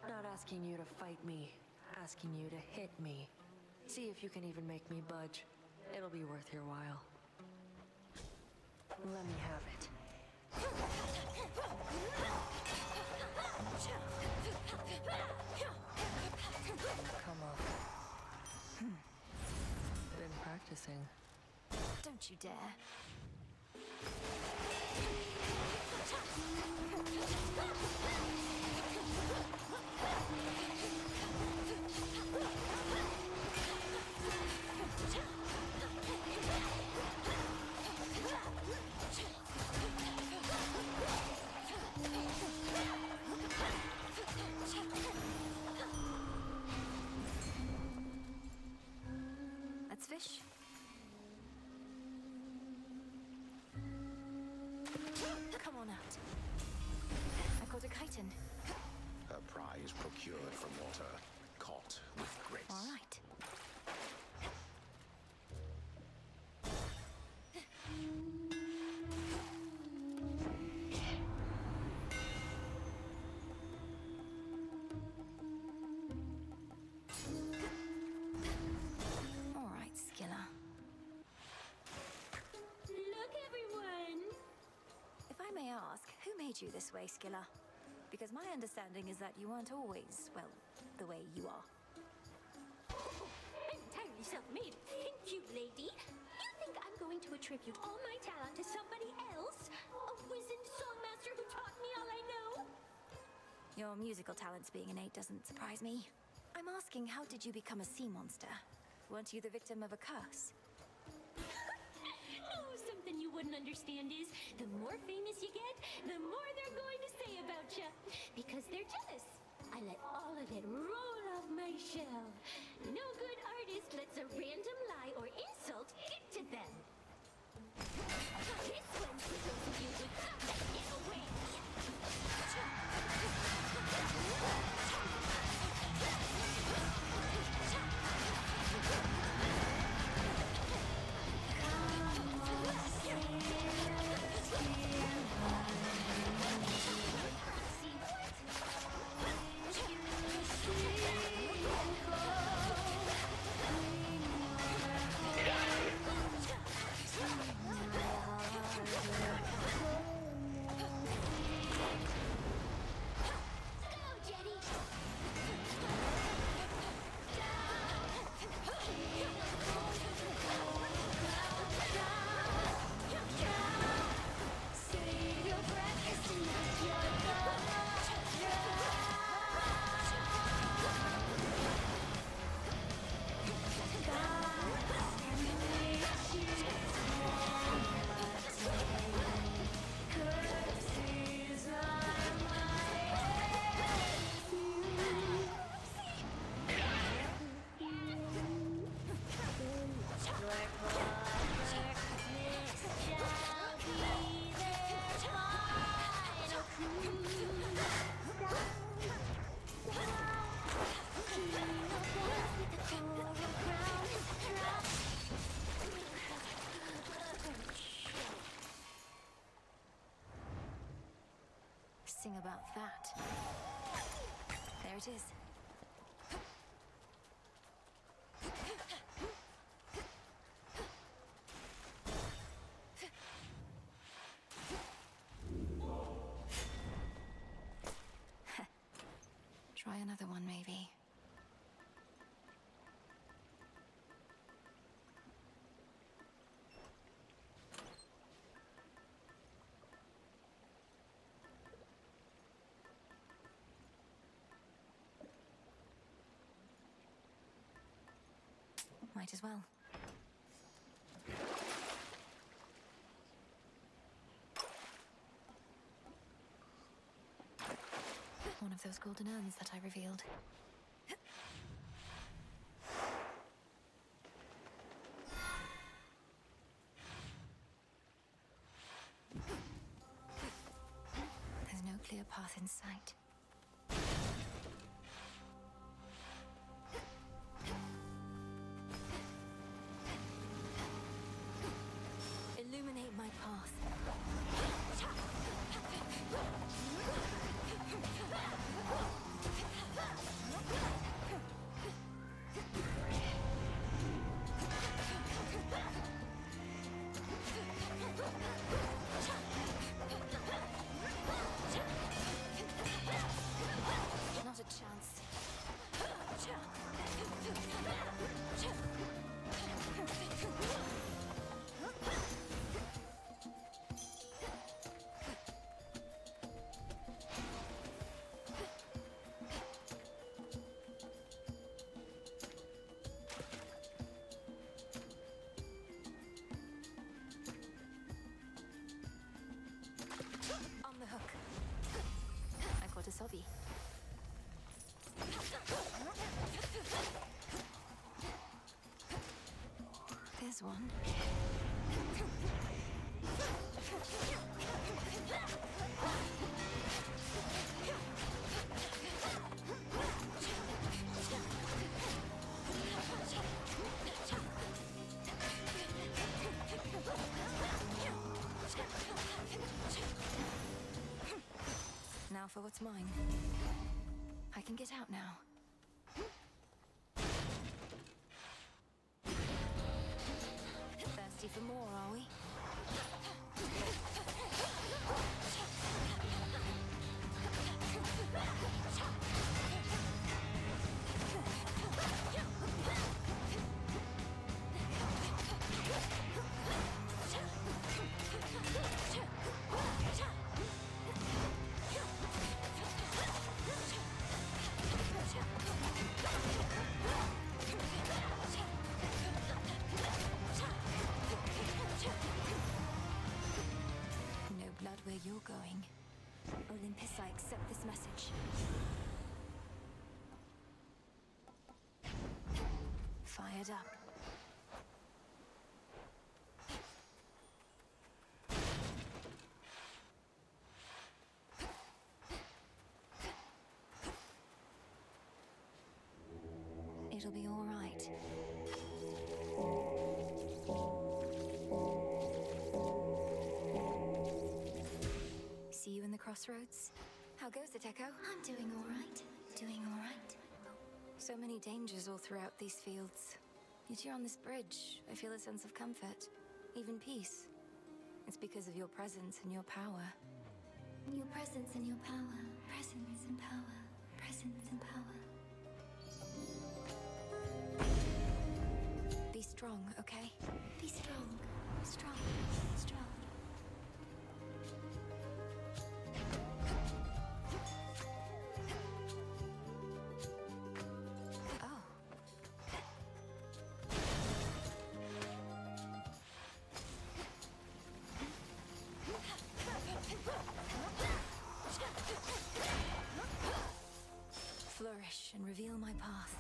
Not asking you to fight me. Asking you to hit me. See if you can even make me budge. It'll be worth your while. Let me have it. Come on. Been practicing. Don't you dare. Let's fish. Come on out. I caught a chitin. Her prize procured from water, caught with grace. All right. All right, Skilla. Look, everyone! If I may ask, who made you this way, Skilla? Because my understanding is that you weren't always, well, the way you are. I'm entirely self-made. Thank you, lady. You think I'm going to attribute all my talent to somebody else? A wizened songmaster who taught me all I know? Your musical talents being innate doesn't surprise me. I'm asking, how did you become a sea monster? Weren't you the victim of a curse? Oh, something you wouldn't understand is, the more famous you get, the more they're going to say about you. Because they're jealous. I let all of it roll off my shell. No good artist lets a random lie or insult get to them. This one's for those of you with something in a way. Sing about that. There it is. Try another one, maybe. Might as well. One of those golden urns that I revealed. in sight. Illuminate my path. Not a chance. On the hook. I caught a Sobi. There's one. Now for what's mine. I can get out now. Thirsty for more, are we? No blood where you're going. Olympus, I accept this message. Fired up. It'll be all right. See you in the crossroads? How goes it, Echo? I'm doing all right. Doing all right. So many dangers all throughout these fields. Yet you're on this bridge. I feel a sense of comfort, even peace. It's because of your presence and your power. Your presence and your power. Presence and power. Presence and power. Be strong, okay? Be strong. Strong. Strong. Oh. Flourish and reveal my path.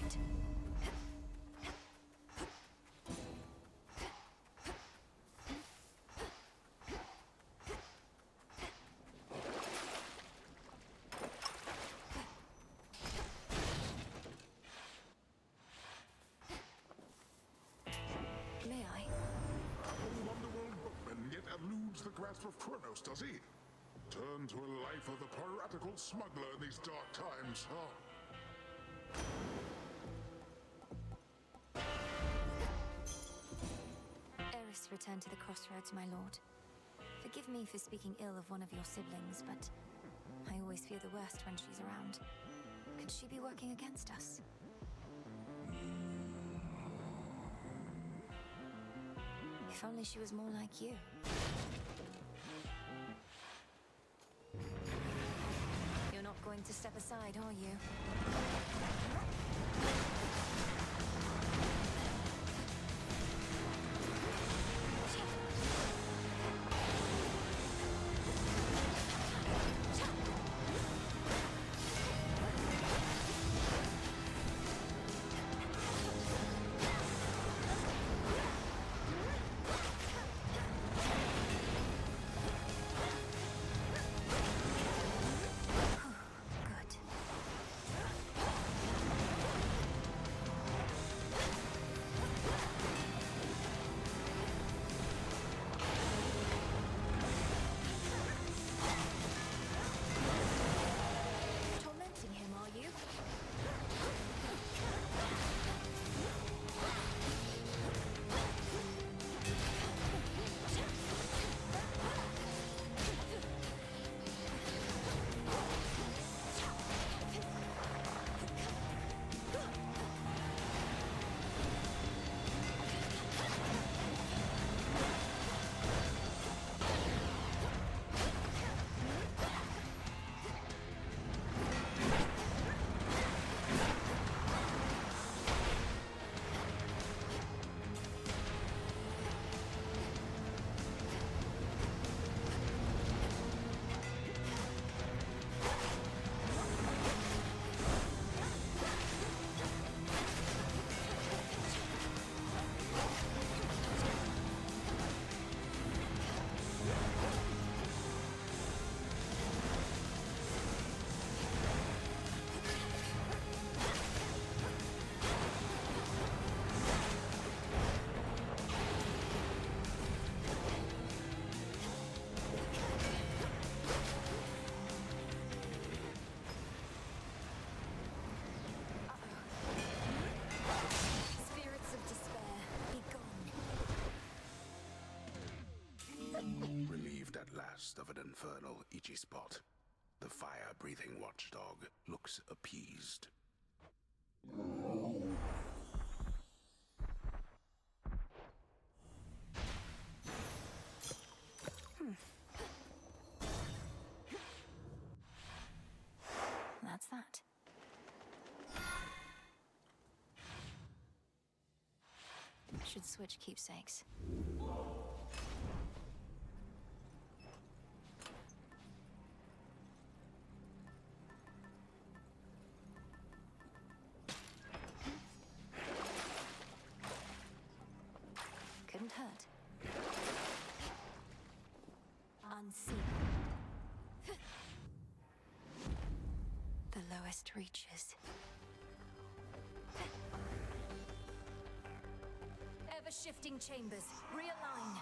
it. May I? The Wonderworld bookman yet eludes the grasp of Kronos, does he? Turn to a life of the piratical smuggler in these dark times, huh? Eris returned to the crossroads, my lord. Forgive me for speaking ill of one of your siblings, but I always fear the worst when she's around. Could she be working against us? If only she was more like you. You're not going to step aside, are you? Tormenting him, are you? Spirits of despair, be gone. Relieved at last of an infernal itchy spot, the fire-breathing watchdog looks appeased. That's that. Should switch keepsakes. Couldn't hurt. Unseen. The lowest reaches. Ever-shifting chambers. Realign.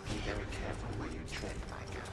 Be very careful where you tread, my girl.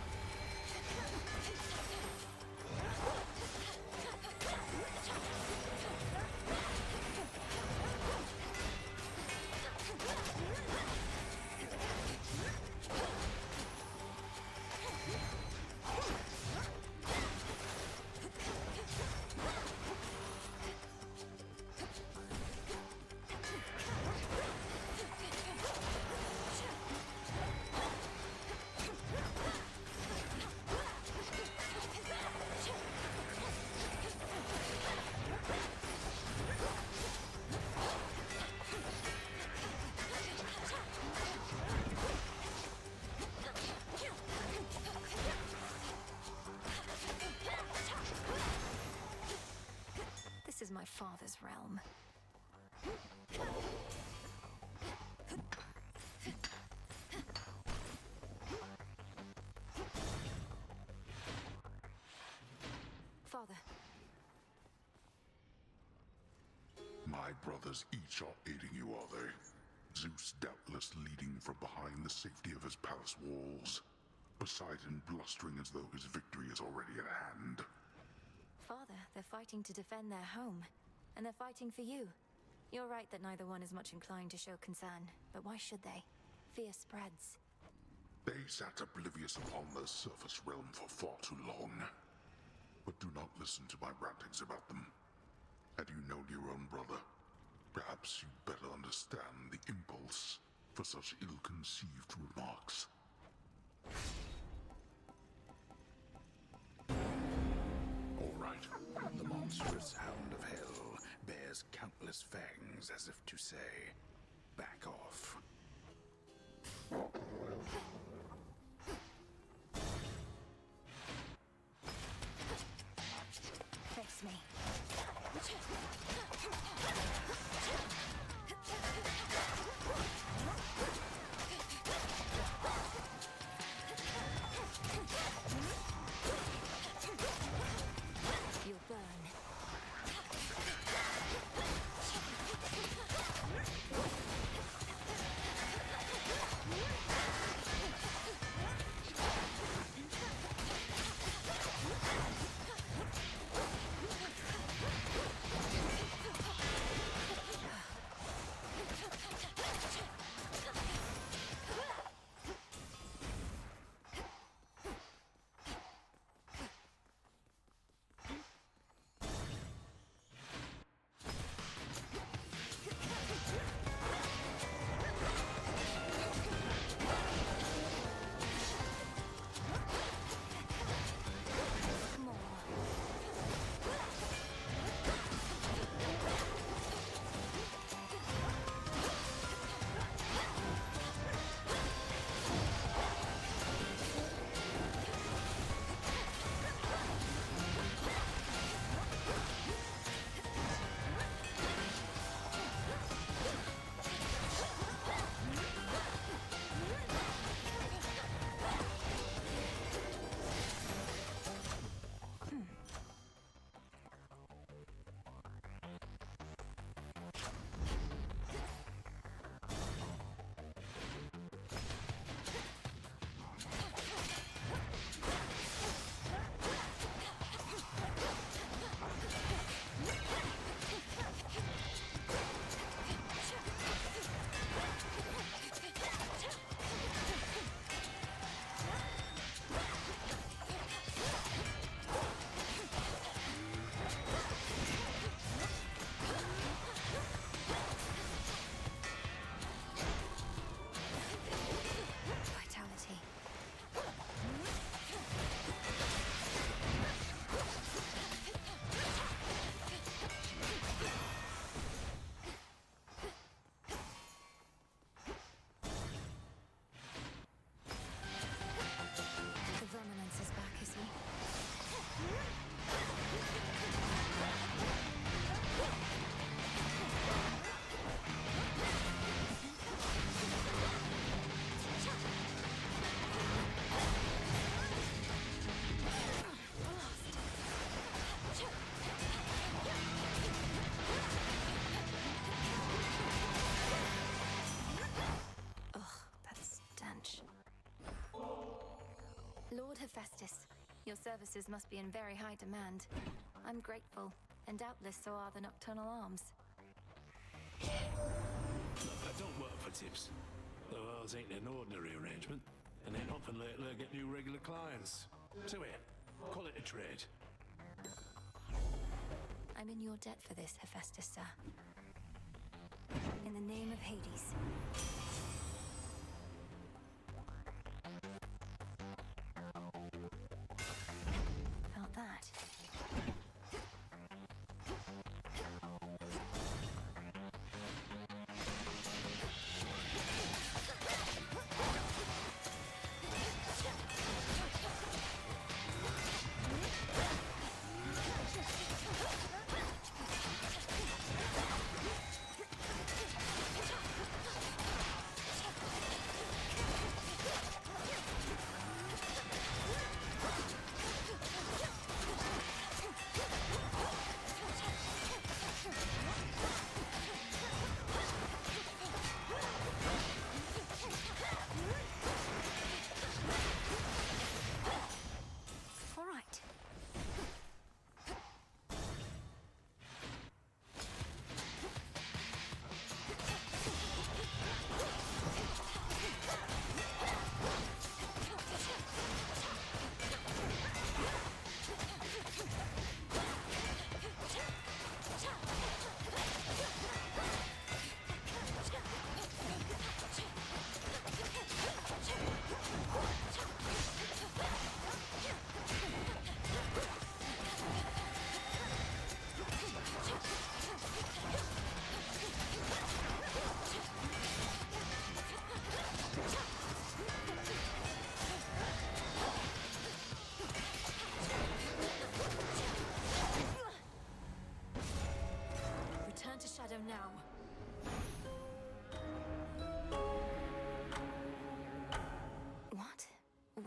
father's realm. Father. My brothers each are aiding you, are they? Zeus doubtless leading from behind the safety of his palace walls. Poseidon blustering as though his victory is already at hand. Father, they're fighting to defend their home. And they're fighting for you. You're right that neither one is much inclined to show concern. But why should they? Fear spreads. They sat oblivious upon the surface realm for far too long. But do not listen to my rantings about them. Had you known your own brother, perhaps you'd better understand the impulse for such ill-conceived remarks. All right. The monstrous hound of hell bears countless fangs as if to say, back off. Face me. You'll burn. Lord Hephaestus, your services must be in very high demand. I'm grateful, and doubtless so are the Nocturnal Arms. I don't work for tips. Though ours ain't an ordinary arrangement, and ain't often lately I get new regular clients. So here, call it a trade. I'm in your debt for this, Hephaestus, sir. In the name of Hades. Felt that.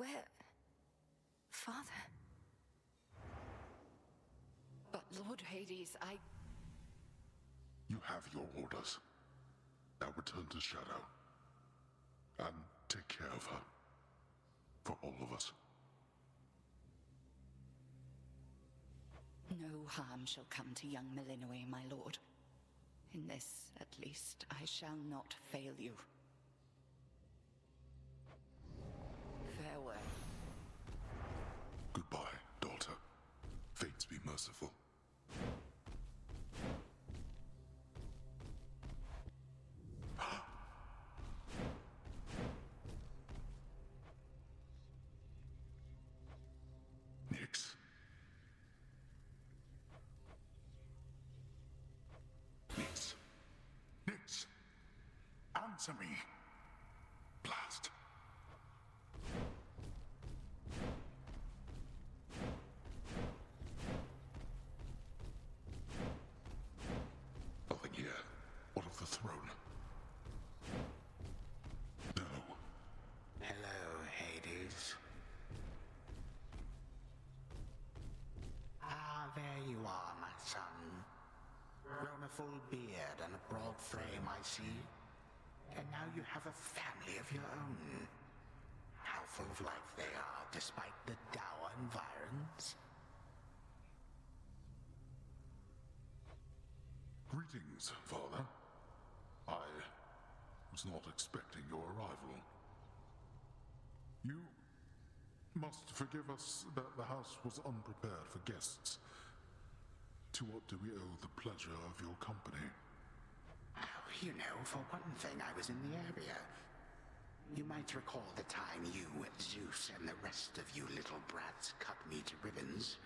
Where... Father? But Lord Hades, You have your orders. Now return to Shadow. And take care of her. For all of us. No harm shall come to young Melinoe, my lord. In this, at least, I shall not fail you. Farewell. Goodbye, daughter. Fates be merciful. Nyx. Nyx. Nyx. Answer me. Blast. Nothing here. What of the throne? No. Hello, Hades. Ah, there you are, my son. Grown a full beard and a broad frame, I see. And now you have a family of your own. How full of life they are, despite the dour environs. Greetings, Father. I was not expecting your arrival. You must forgive us that the house was unprepared for guests. To what do we owe the pleasure of your company? Oh, you know, for one thing, I was in the area. You might recall the time you, Zeus, and the rest of you little brats cut me to ribbons.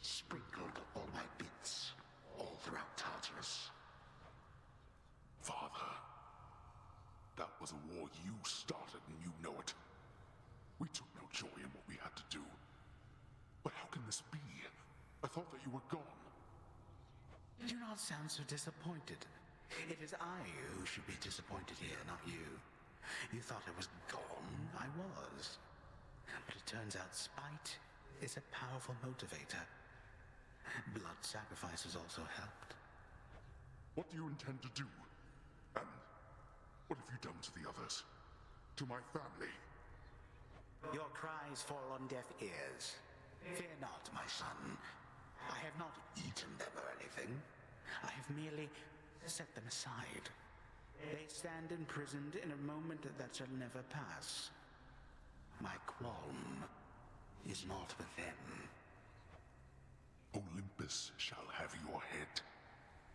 Sprinkled all my bits all throughout Tartarus. Father, that was a war you started and you know it. We took no joy in what we had to do. But how can this be? I thought that you were gone. Do not sound so disappointed. It is I who should be disappointed here, not you. You thought I was gone. I was. But it turns out spite is a powerful motivator. Blood sacrifices also helped. What do you intend to do? And what have you done to the others? To my family? Your cries fall on deaf ears. Fear not, my son. I have not eaten them or anything. I have merely set them aside. They stand imprisoned in a moment that shall never pass. My qualm is not with them. Olympus shall have your head.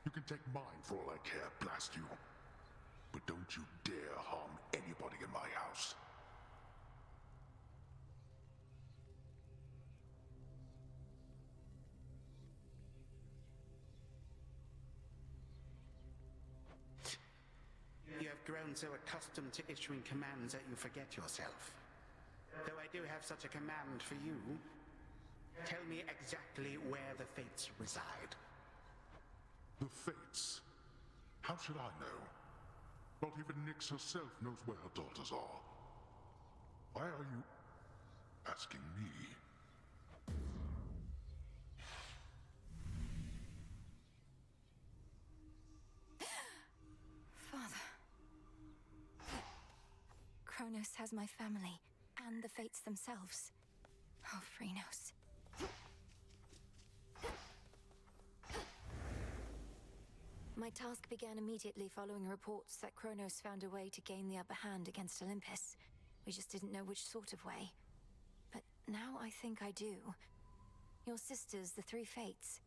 You can take mine for all I care, blast you. But don't you dare harm anybody in my house. You have grown so accustomed to issuing commands that you forget yourself. Though I do have such a command for you, tell me exactly where the Fates reside. The Fates? How should I know? Not even Nyx herself knows where her daughters are. Why are you asking me? Father. Kronos has my family, and the Fates themselves. Oh, Phrynos. My task began immediately following reports that Kronos found a way to gain the upper hand against Olympus. We just didn't know which sort of way. But now I think I do. Your sisters, the three Fates.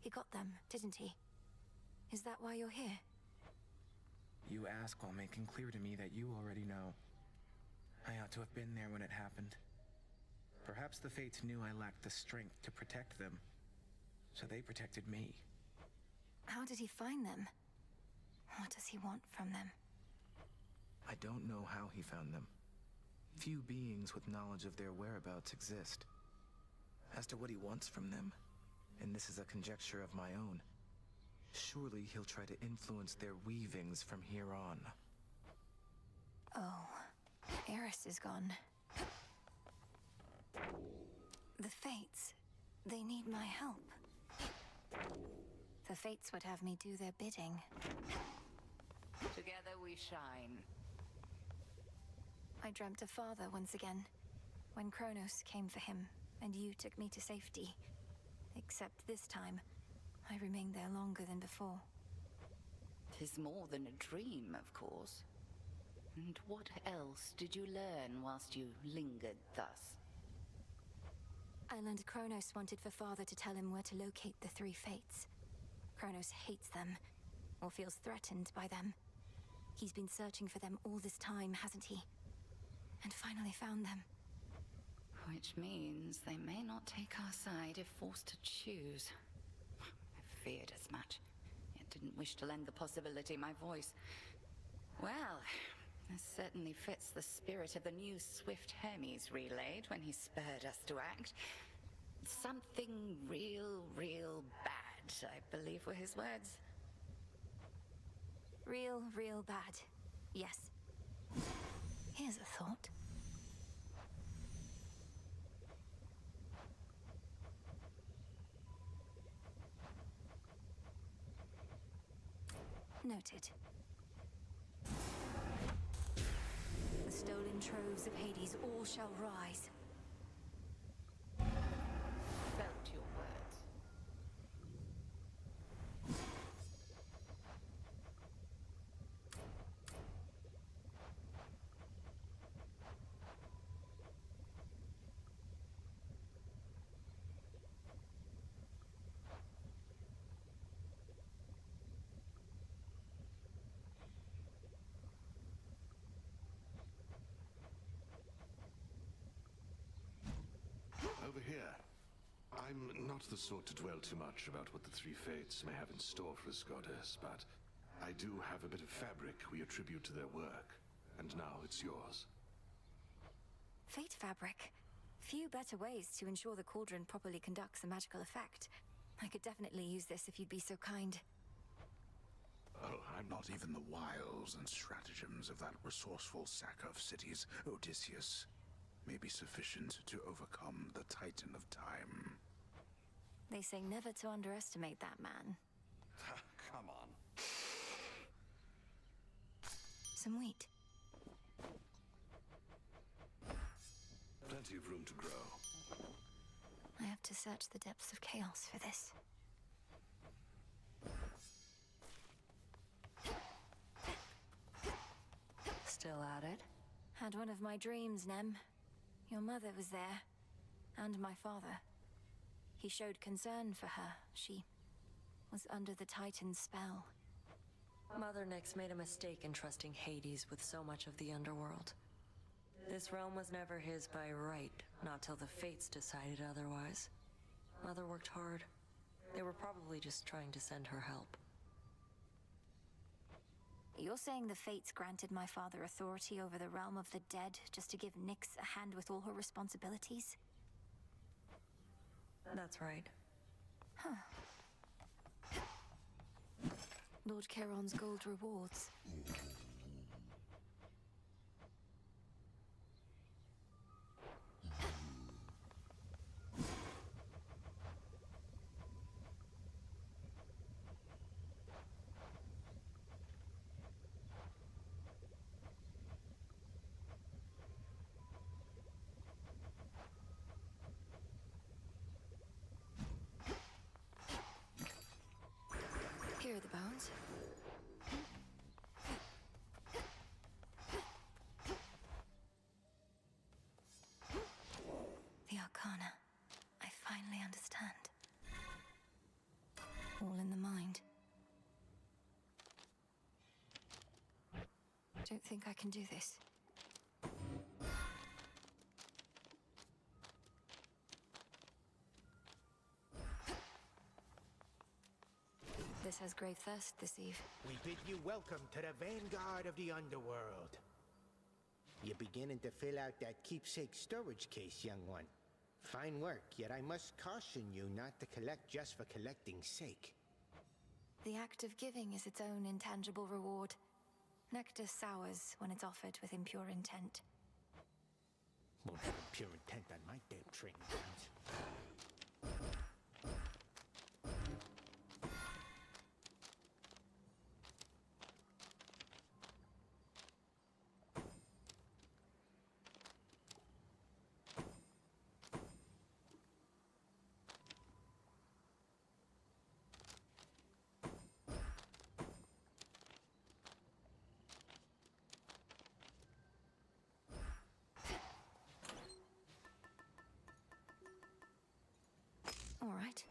He got them, didn't he? Is that why you're here? You ask while making clear to me that you already know. I ought to have been there when it happened. Perhaps the Fates knew I lacked the strength to protect them, so they protected me. How did he find them? What does he want from them? I don't know how he found them. Few beings with knowledge of their whereabouts exist. As to what he wants from them, and this is a conjecture of my own, surely he'll try to influence their weavings from here on. Oh, Eris is gone. The Fates, they need my help. The Fates would have me do their bidding. Together we shine. I dreamt of Father once again, when Kronos came for him, and you took me to safety. Except this time, I remained there longer than before. 'Tis more than a dream, of course. And what else did you learn whilst you lingered thus? I learned Kronos wanted for Father to tell him where to locate the three Fates. Kronos hates them, or feels threatened by them. He's been searching for them all this time, hasn't he? And finally found them. Which means they may not take our side if forced to choose. I feared as much, yet didn't wish to lend the possibility my voice. Well, this certainly fits the spirit of the new Swift Hermes relayed when he spurred us to act. Something real bad, I believe were his words. Real bad. Yes. Here's a thought. Noted. The stolen troves of Hades all shall rise. Felt your words. Over here. I'm not the sort to dwell too much about what the three Fates may have in store for us, goddess, but I do have a bit of fabric we attribute to their work, and now it's yours. Fate fabric. Few better ways to ensure the cauldron properly conducts a magical effect. I could definitely use this if you'd be so kind. Oh, I'm not even the wiles and stratagems of that resourceful sacker of cities, Odysseus, may be sufficient to overcome the Titan of Time. They say never to underestimate that man. Come on. Some wheat. Plenty of room to grow. I have to search the depths of chaos for this. Still at it? Had one of my dreams, Nem. Your mother was there. And my father. He showed concern for her. She was under the Titan's spell. Mother Nyx made a mistake in trusting Hades with so much of the underworld. This realm was never his by right, not till the Fates decided otherwise. Mother worked hard. They were probably just trying to send her help. You're saying the Fates granted my father authority over the realm of the dead just to give Nyx a hand with all her responsibilities? That's right. Huh. Lord Charon's gold rewards. Here are the bones. The Arcana. I finally understand. All in the mind. Don't think I can do this. This has grave thirst this eve. We bid you welcome to the vanguard of the underworld. You're beginning to fill out that keepsake storage case, young one. Fine work, yet I must caution you not to collect just for collecting's sake. The act of giving is its own intangible reward. Nectar sours when it's offered with impure intent. Won't have impure intent on my damn trading grounds. All right.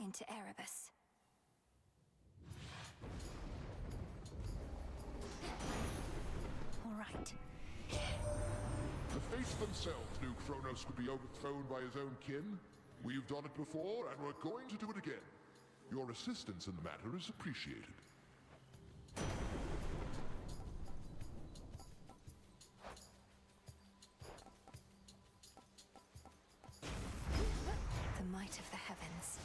Into Erebus. All right. The Fates themselves knew Kronos would be overthrown by his own kin. We've done it before, and we're going to do it again. Your assistance in the matter is appreciated. The might of the heavens.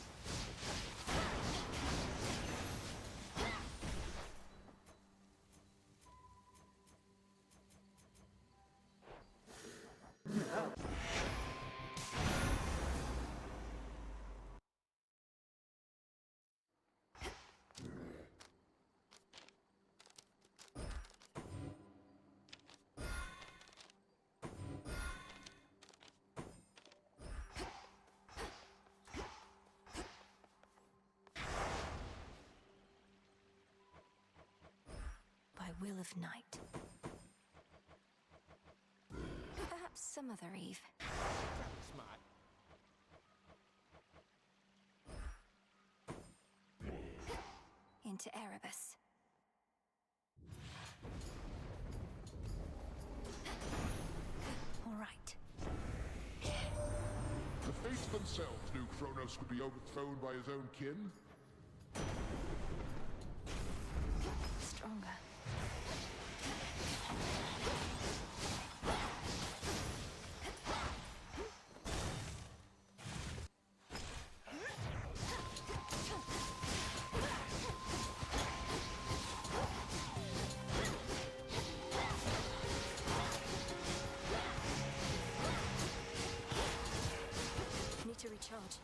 Will of Night. Perhaps some other Eve. Smart. Into Erebus. All right. The Fates themselves knew Kronos would be overthrown by his own kin. Stronger. To recharge.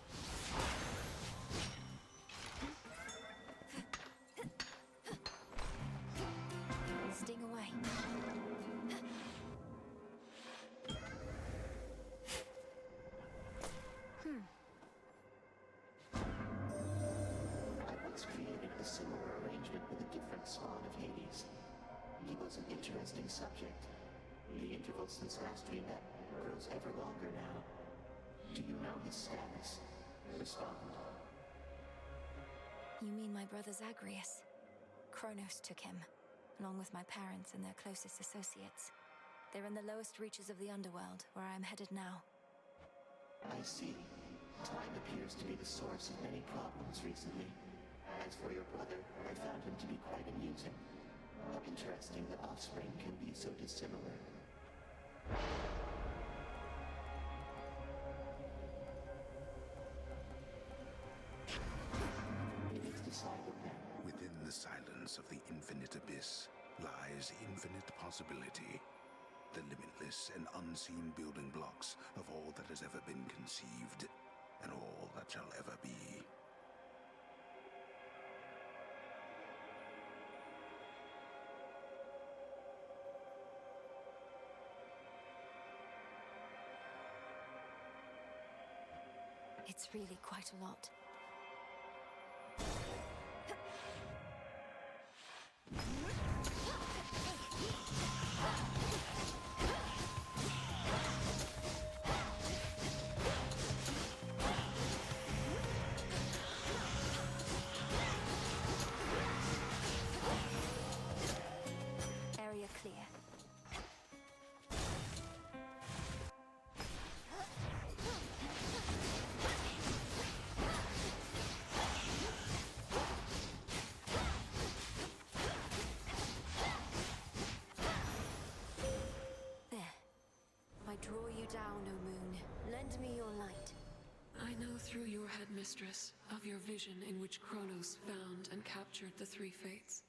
Sting away. I once created a similar arrangement with a different spawn of Hades. He was an interesting subject. The interval since last we met grows ever longer now. Do you know his status? Respond. You mean my brother Zagreus? Kronos took him, along with my parents and their closest associates. They're in the lowest reaches of the underworld, where I am headed now. I see. Time appears to be the source of many problems recently. As for your brother, I found him to be quite amusing. How interesting that offspring can be so dissimilar. Within the silence of the infinite abyss lies infinite possibility. The limitless and unseen building blocks of all that has ever been conceived, and all that shall ever be. It's really quite a lot. Area clear. I draw you down, O moon. Lend me your light. I know through your headmistress of your vision in which Kronos found and captured the three fates.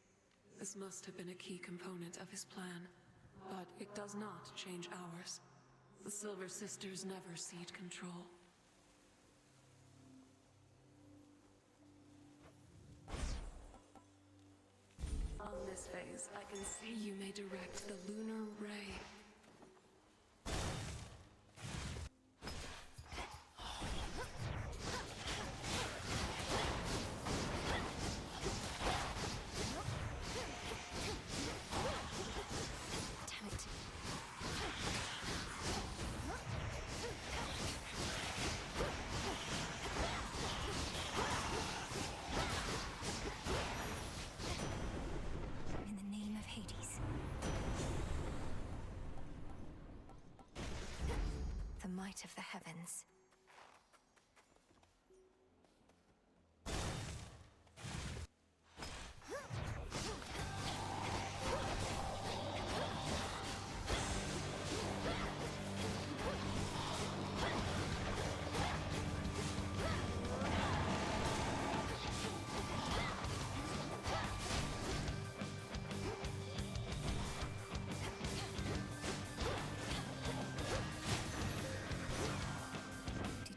This must have been a key component of his plan, but it does not change ours. The Silver Sisters never cede control. eyes, I can see you may direct the lunar ray. Damn it. In the name of Hades. The might of the heavens.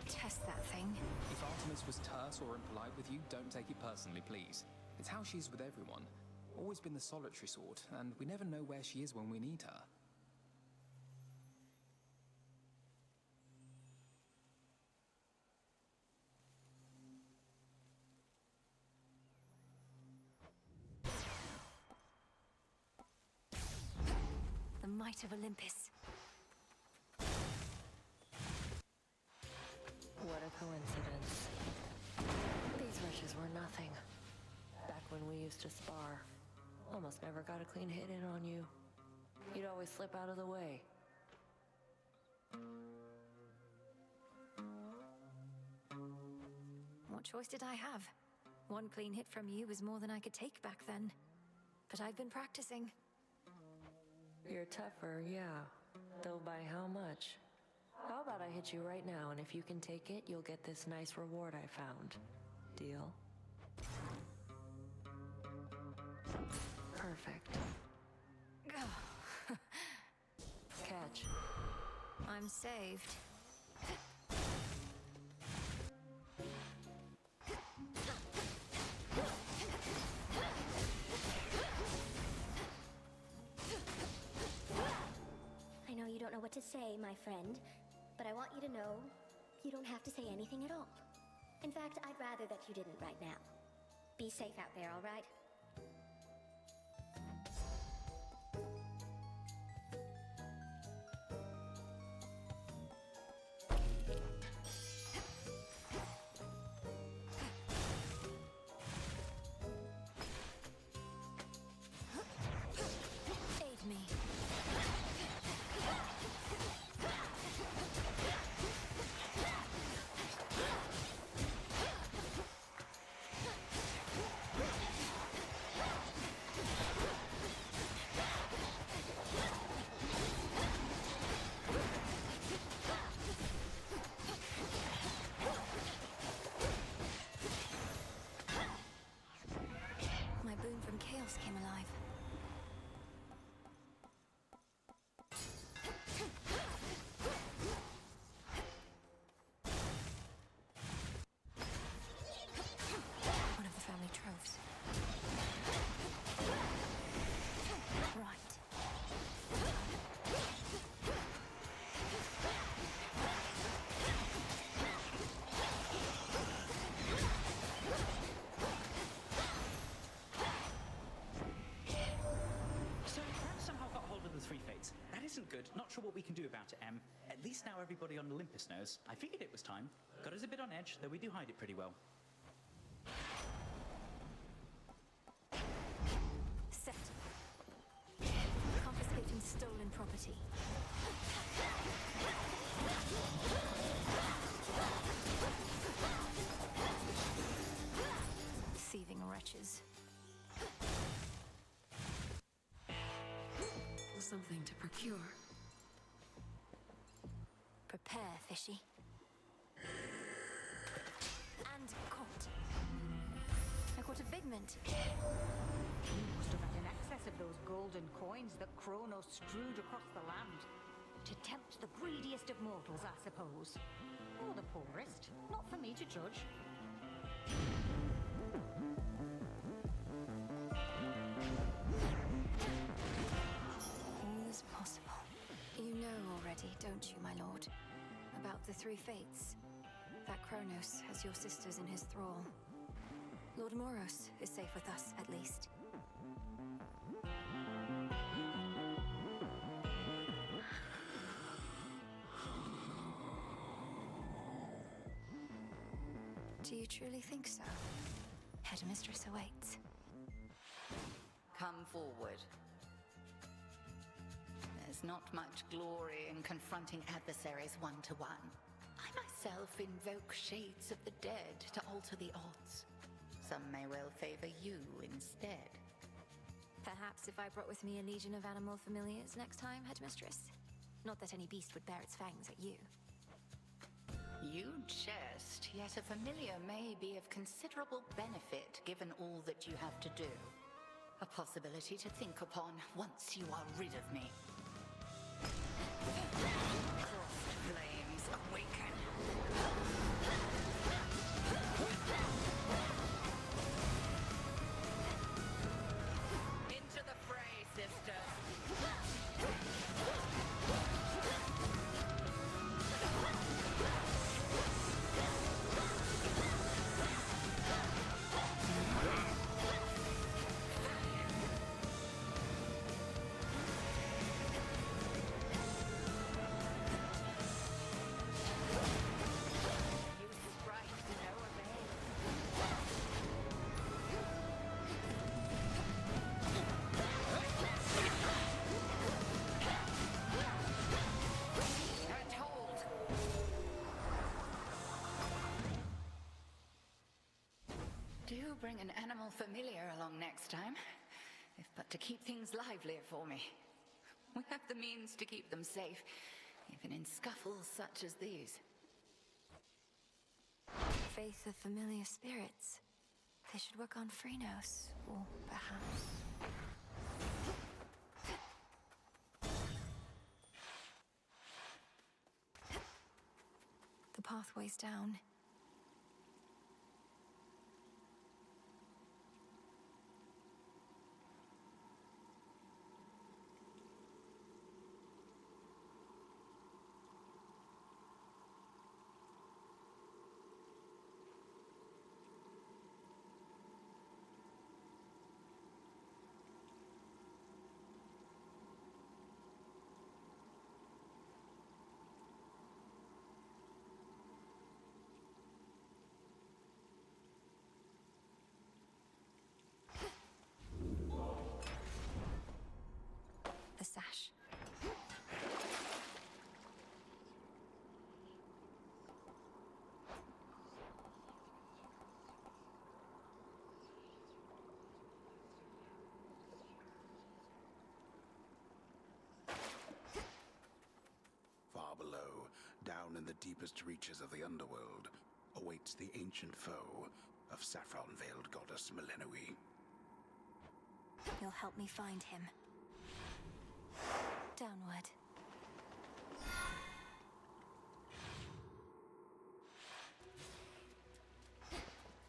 Detest that thing. If Artemis was terse or impolite with you, don't take it personally, please. It's how she is with everyone. Always been the solitary sort, and we never know where she is when we need her. The might of Olympus. What a coincidence. These wretches were nothing. Back when we used to spar, almost never got a clean hit in on you. You'd always slip out of the way. What choice did I have? One clean hit from you was more than I could take back then. But I've been practicing. You're tougher, yeah. Though by how much? How about I hit you right now, and if you can take it, you'll get this nice reward I found. Deal? Perfect. Catch. I'm saved. I know you don't know what to say, my friend, but I want you to know you don't have to say anything at all. In fact, I'd rather that you didn't right now. Be safe out there, all right? Aid me. My boon from Chaos came alive. One of the family troves. Right. So, Crab somehow got hold of the Three Fates. That isn't good. Not sure what we can do about it, Em. At least now everybody on Olympus knows. I figured it was time. Got us a bit on edge, though we do hide it pretty well. Set. Confiscating stolen property. Thieving wretches. Something to procure. Prepare, fishy. And caught. I caught a figment. You must have had an excess of those golden coins that Kronos strewed across the land. To tempt the greediest of mortals, I suppose. Or the poorest. Not for me to judge. don't you, my lord? About the three fates. That Kronos has your sisters in his thrall. Lord Moros is safe with us, at least. Do you truly think so? Headmistress awaits. Come forward. There's not much glory in confronting adversaries one-to-one. I myself invoke shades of the dead to alter the odds. Some may well favor you instead. Perhaps if I brought with me a legion of animal familiars next time, Headmistress? Not that any beast would bear its fangs at you. You jest, yet a familiar may be of considerable benefit given all that you have to do. A possibility to think upon once you are rid of me. Crossed flames awaken. Into the fray, sisters. Do bring an animal familiar along next time, if but to keep things livelier for me. We have the means to keep them safe, even in scuffles such as these. Faith of familiar spirits. They should work on Phrynos, or perhaps... The pathway's down. The sash. Far below, down in the deepest reaches of the underworld, awaits the ancient foe of saffron-veiled goddess Melinoe. You'll help me find him. Downward.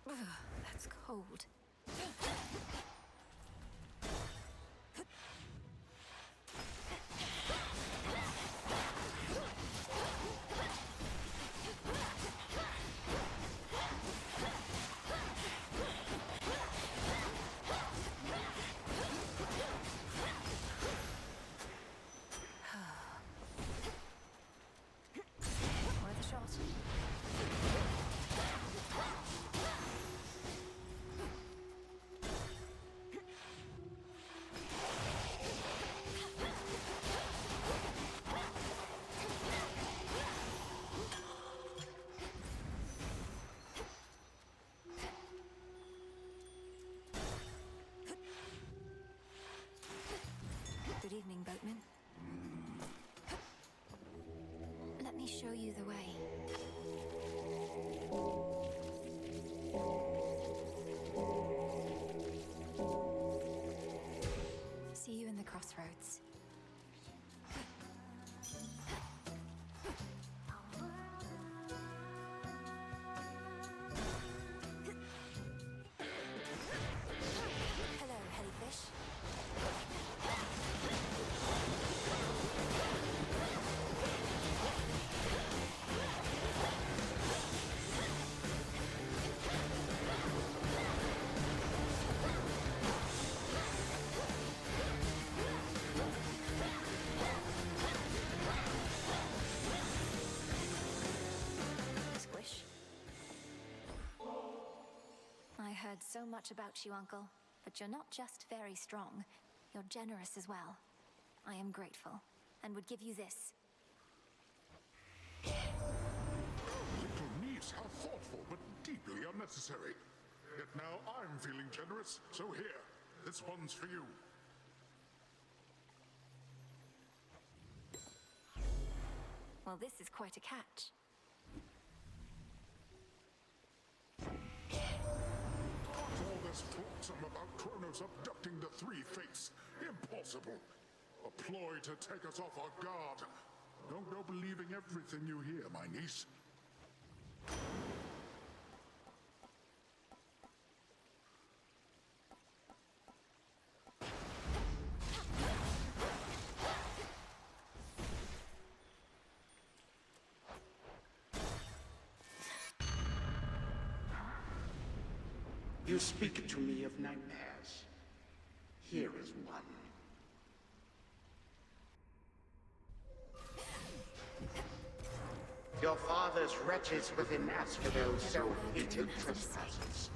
Ugh, that's cold. Worth a shot. Good evening, boatman. Let me show you the way. See you in the crossroads. Hello, Hellyfish. heard so much about you, Uncle. But you're not just very strong. You're generous as well. I am grateful, and would give you this. Little niece, how thoughtful, but deeply unnecessary. Yet now I'm feeling generous, so here, this one's for you. Well, this is quite a catch. All this flotsam about Kronos abducting the Three Fates. Impossible. A ploy to take us off our guard. Don't go believing everything you hear, my niece. You speak to me of nightmares. Here is one. Your father's wretches within Asphodel so hated trespassers.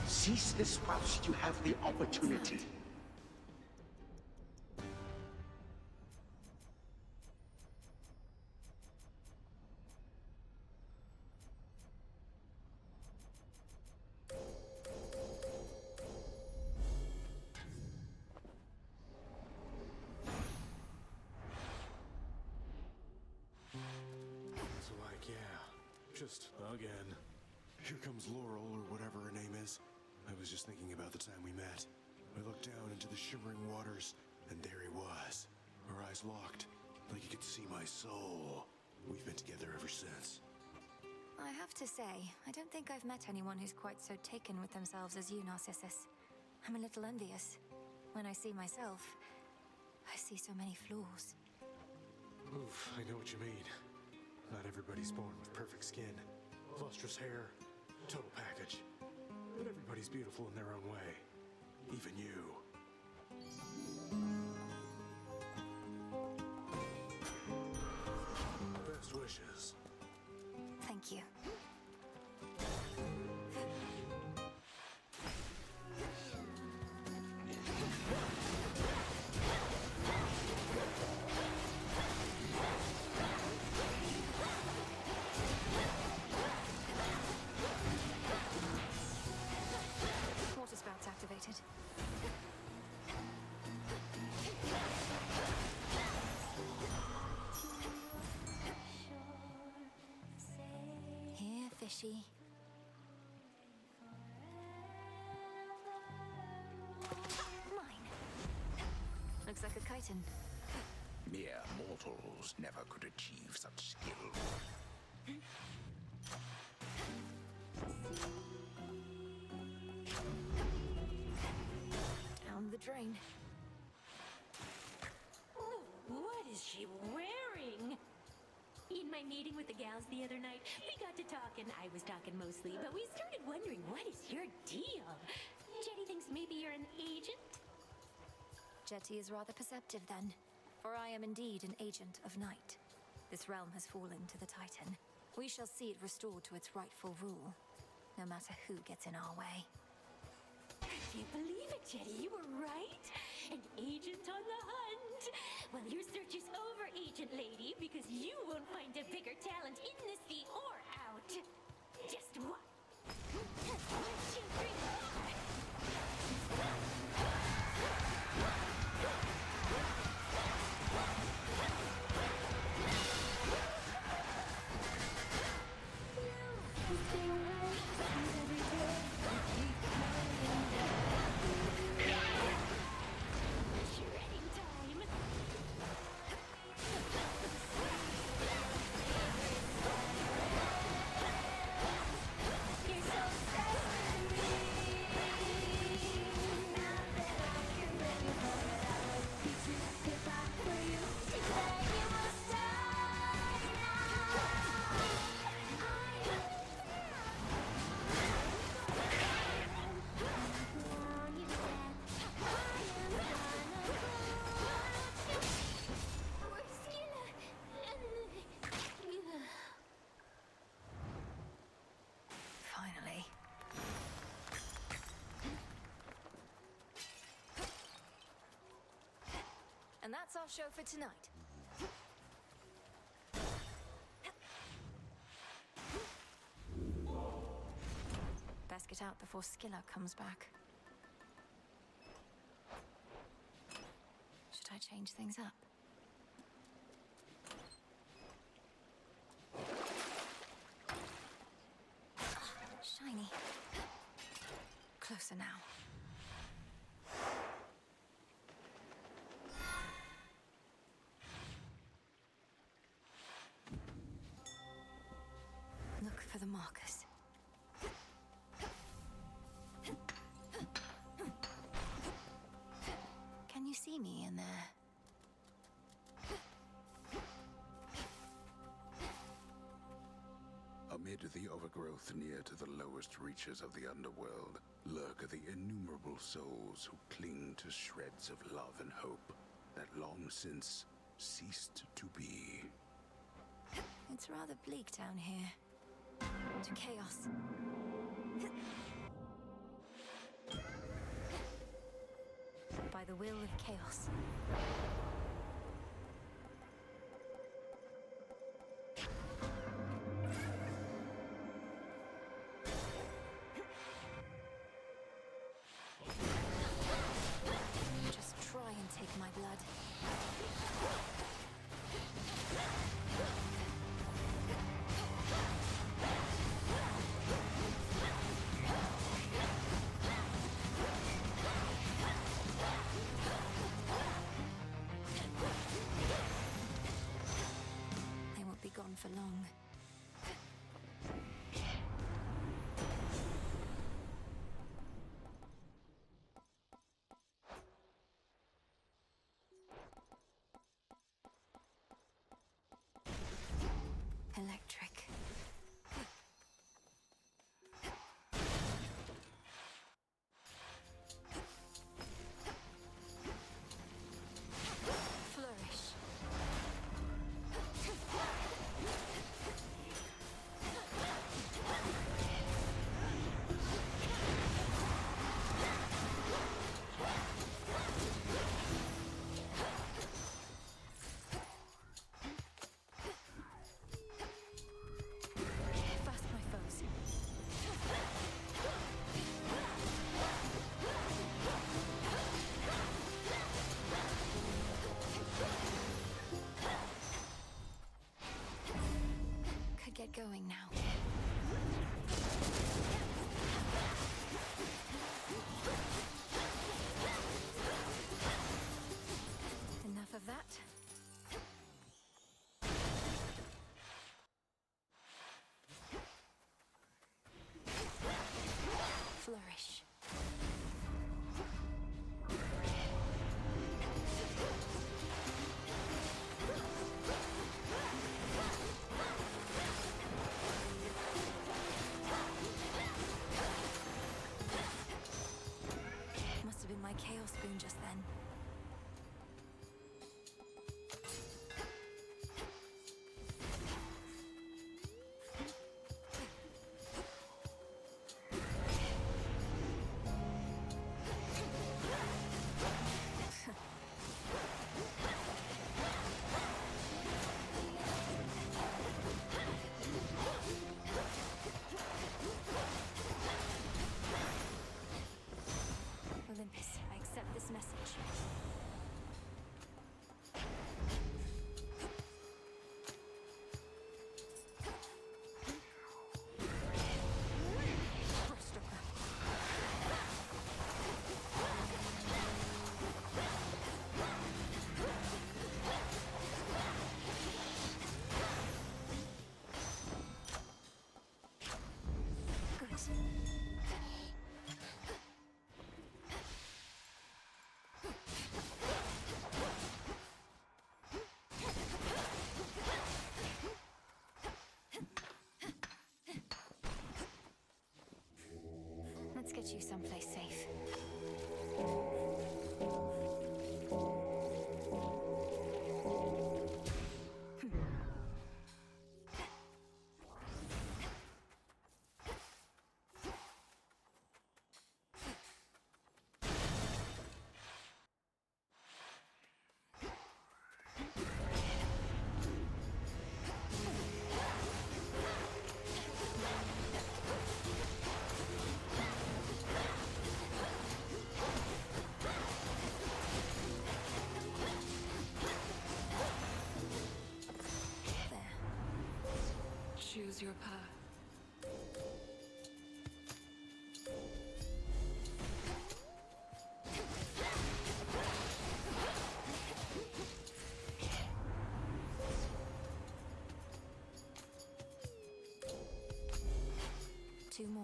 Seize this whilst you have the opportunity. So yeah, just again. Here comes Laurel, or whatever her name is. I was just thinking about the time we met. I looked down into the shimmering waters, and there he was. Our eyes locked, like he could see my soul. We've been together ever since. I have to say, I don't think I've met anyone who's quite so taken with themselves as you, Narcissus. I'm a little envious. When I see myself, I see so many flaws. Oof, I know what you mean. Not everybody's born with perfect skin, lustrous hair, total package. But everybody's beautiful in their own way. Even you. Best wishes. Thank you. Water spouts activated. Here, fishy. Mine. Looks like a chitin. Mere mortals never could achieve such skill. Down the drain. Oh, what is she wearing? In my meeting with the gals the other night, we got to talking. I was talking mostly, but we started wondering, what is your deal? Jetty thinks maybe you're an agent? Jetty is rather perceptive then, for I am indeed an agent of night. This realm has fallen to the Titan. We shall see it restored to its rightful rule, no matter who gets in our way. I can't believe it, Jetty. You were right. An agent on the hunt. Well, your search is over, Agent Lady, because you won't find a bigger talent in the sea or out. Just one. 1, 2, 3, 4. that's our show for tonight. Best get out before Skilla comes back. Should I change things up? Shiny. Closer now. Look for the markers. Can you see me in there? Amid the overgrowth near to the lowest reaches of the underworld, lurk the innumerable souls who cling to shreds of love and hope that long since ceased to be. It's rather bleak down here. To chaos. By the will of chaos. Just try and take my blood. They won't be gone for long. Electric. Flourish. Fast my foes. Could get going now. Enough of that. Flourish. Must have been my chaos boon just then. Olympus, I accept this message. Let's get you someplace safe. Choose your path. Two more.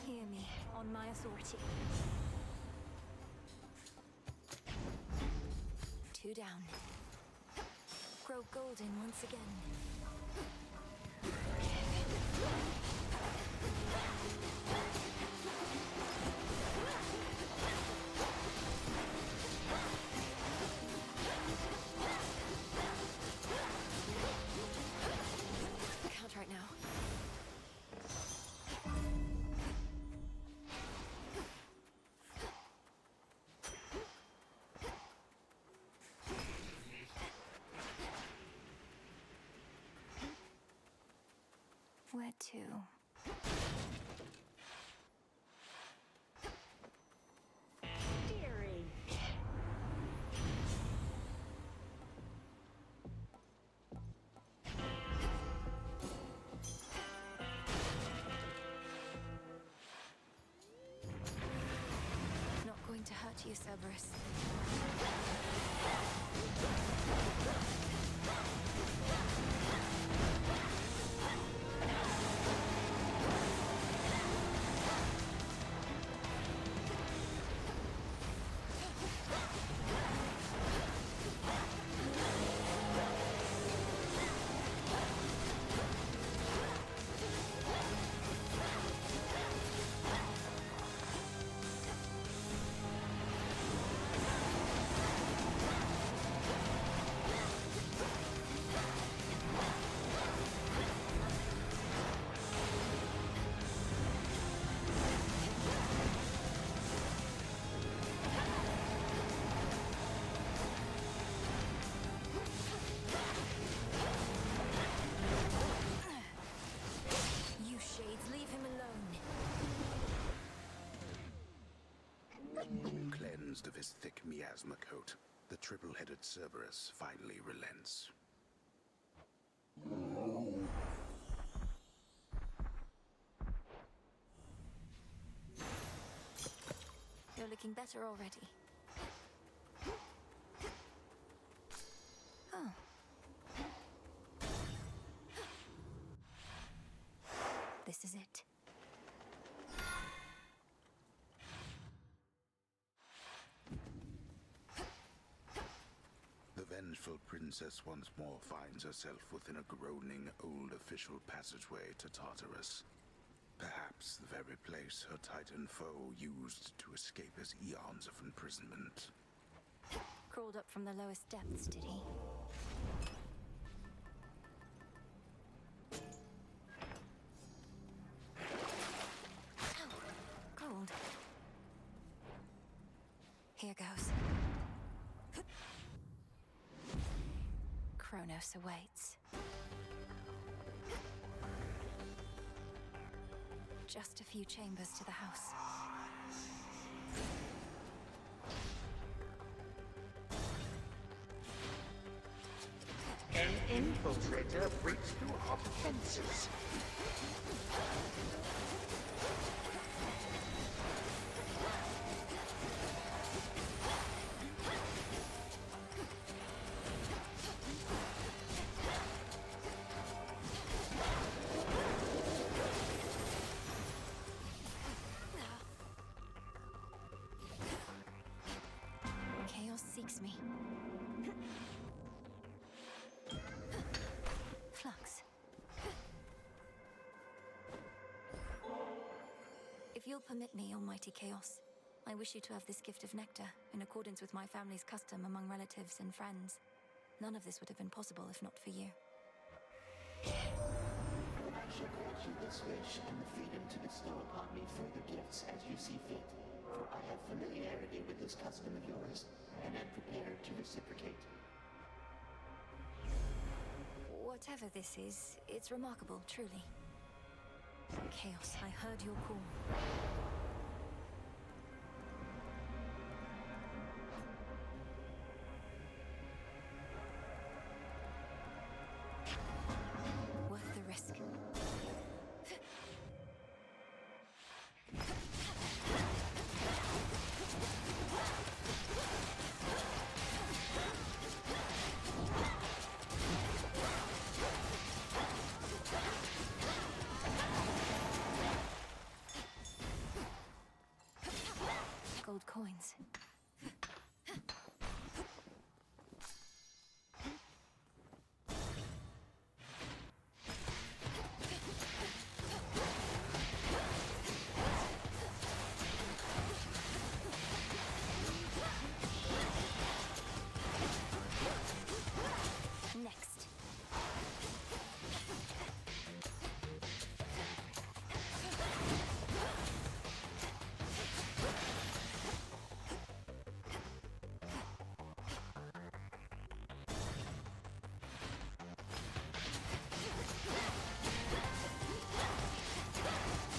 Hear me, on my authority. Two down. Grow golden once again. Can't right now. Where to? Dearie. Not going to hurt you, Cerberus. You shades, leave him alone. Cleansed of his thick miasma coat, the triple-headed Cerberus finally relents. You're looking better already. Oh. This is it. The vengeful princess once more finds herself within a groaning old official passageway to Tartarus. Perhaps the very place her Titan foe used to escape his eons of imprisonment. Crawled up from the lowest depths, did he? Ow! Cold. Here goes. Kronos awaits. Just a few chambers to the house. An infiltrator breaks through our defenses. Chaos seeks me. Flux. If you'll permit me, Almighty Chaos, I wish you to have this gift of nectar, in accordance with my family's custom among relatives and friends. None of this would have been possible if not for you. I shall grant you this wish and the freedom to bestow upon me further gifts as you see fit, for I have familiarity with this custom of yours, and am prepared to reciprocate. Whatever this is, it's remarkable, truly. Chaos, I heard your call. Worth the risk. Gold coins. Next.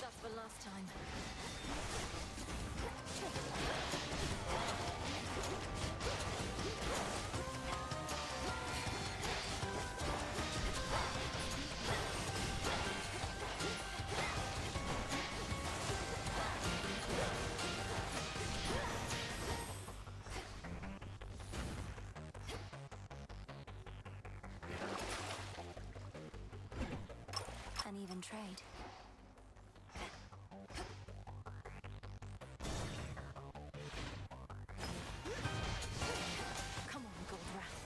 That's the last time. An even trade. Come on, Goldwrath.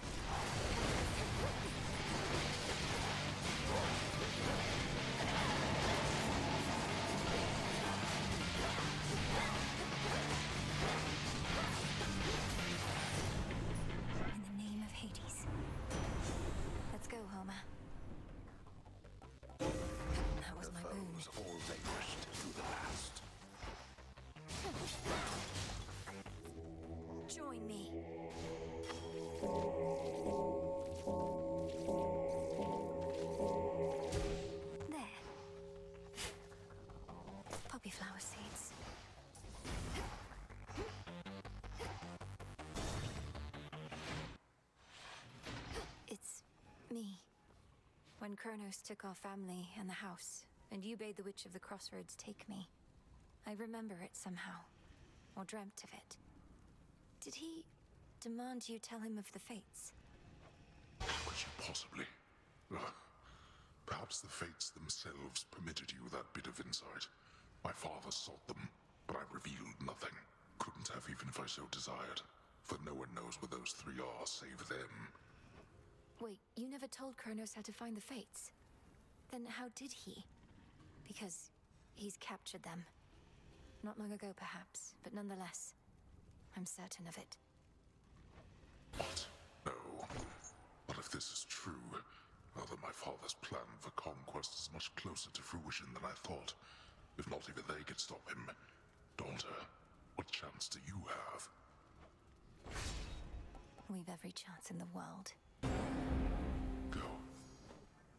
In the name of Hades. Let's go, Homer. That was my boon. Foes all vanquished through the past. Join me. There. Poppy flower seeds. It's me. When Kronos took our family and the house, and you bade the Witch of the Crossroads take me, I remember it somehow, or dreamt of it. Did he demand you tell him of the fates? How could you possibly? Perhaps the fates themselves permitted you that bit of insight. My father sought them, but I revealed nothing. Couldn't have even if I so desired, for no one knows where those three are save them. Wait, you never told Kronos how to find the fates? Then how did he? Because he's captured them. Not long ago, perhaps, but nonetheless, I'm certain of it. What? No. But if this is true, rather my father's plan for conquest is much closer to fruition than I thought. If not even they could stop him. Daughter, what chance do you have? We've every chance in the world. Go.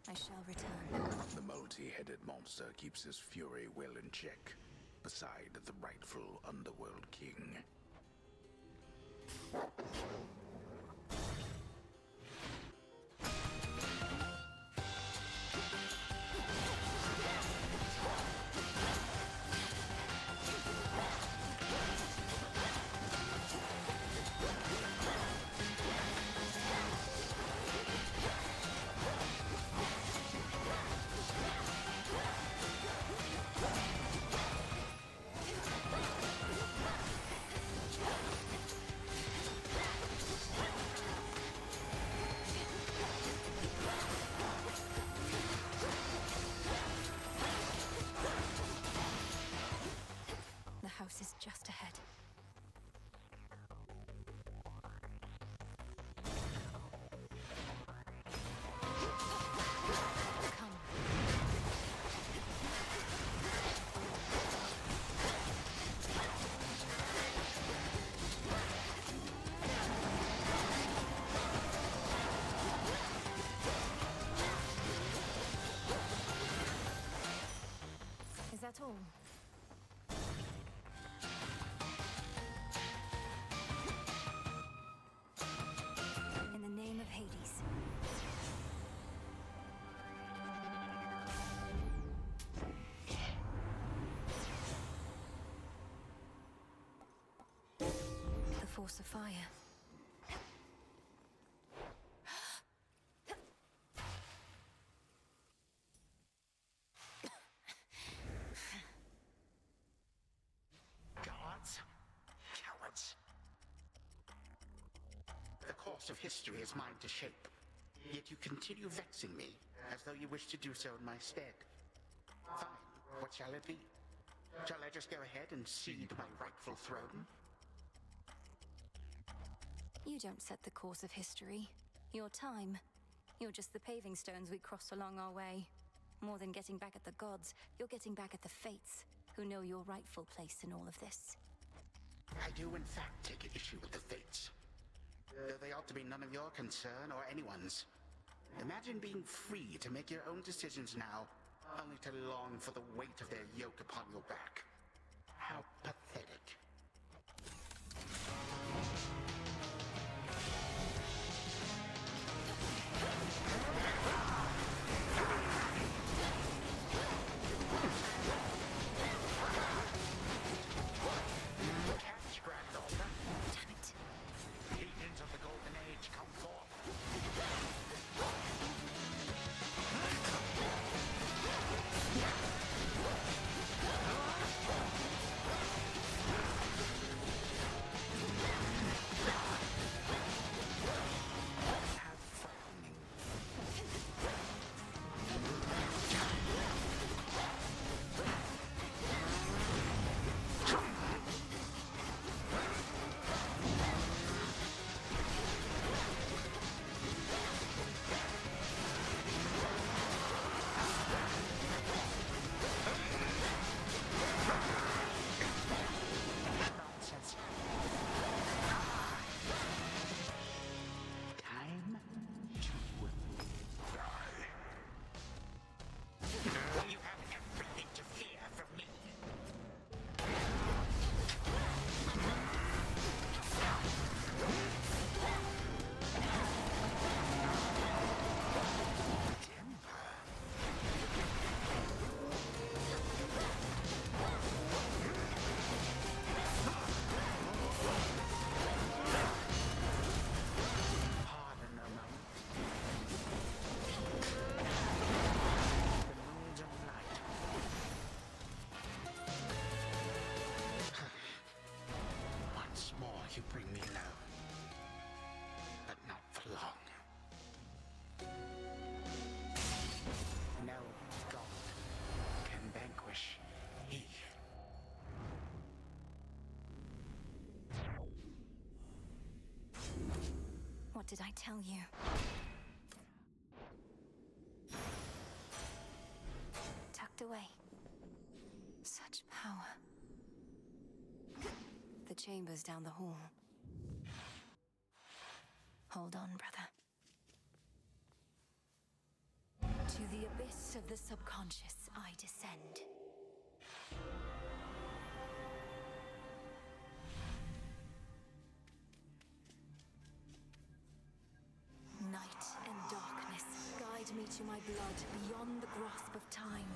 I shall return. The multi-headed monster keeps his fury well in check, beside the rightful Underworld King. fire. Gods? Cowards. The course of history is mine to shape. Yet you continue vexing me, as though you wish to do so in my stead. Fine. What shall it be? Shall I just go ahead and cede my rightful throne? You don't set the course of history. Your time. You're just the paving stones we cross along our way. More than getting back at the gods, you're getting back at the fates, who know your rightful place in all of this. I do in fact take issue with the fates. Though they ought to be none of your concern or anyone's. Imagine being free to make your own decisions now, only to long for the weight of their yoke upon your back. How pathetic. Catch, granddaughter. Damn it. Legions of the Golden Age, come forth. Nonsense. Time to die. You have everything to fear from me. Pardon a moment. The moons of light. Once more you bring me low. But not for long. No god can vanquish me. What did I tell you? Tucked away. Such power. The chamber's down the hall. Hold on, brother. To the abyss of the subconscious, I descend. Night and darkness, guide me to my blood beyond the grasp of time.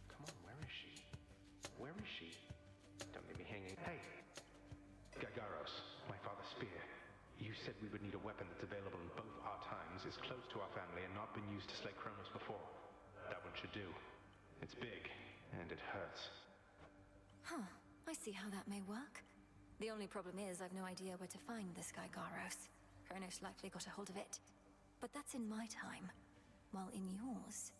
Come on, where is she? Where is she? Don't leave me hanging. Hey! Gagaros, my father's spear. You said we would need a weapon that's available in both our times, is close to our family, and not been used to slay Kronos before. That one should do. It's big, and it hurts. Huh, I see how that may work. The only problem is I've no idea where to find this guy Garos. Kronos likely got a hold of it. But that's in my time, while in yours...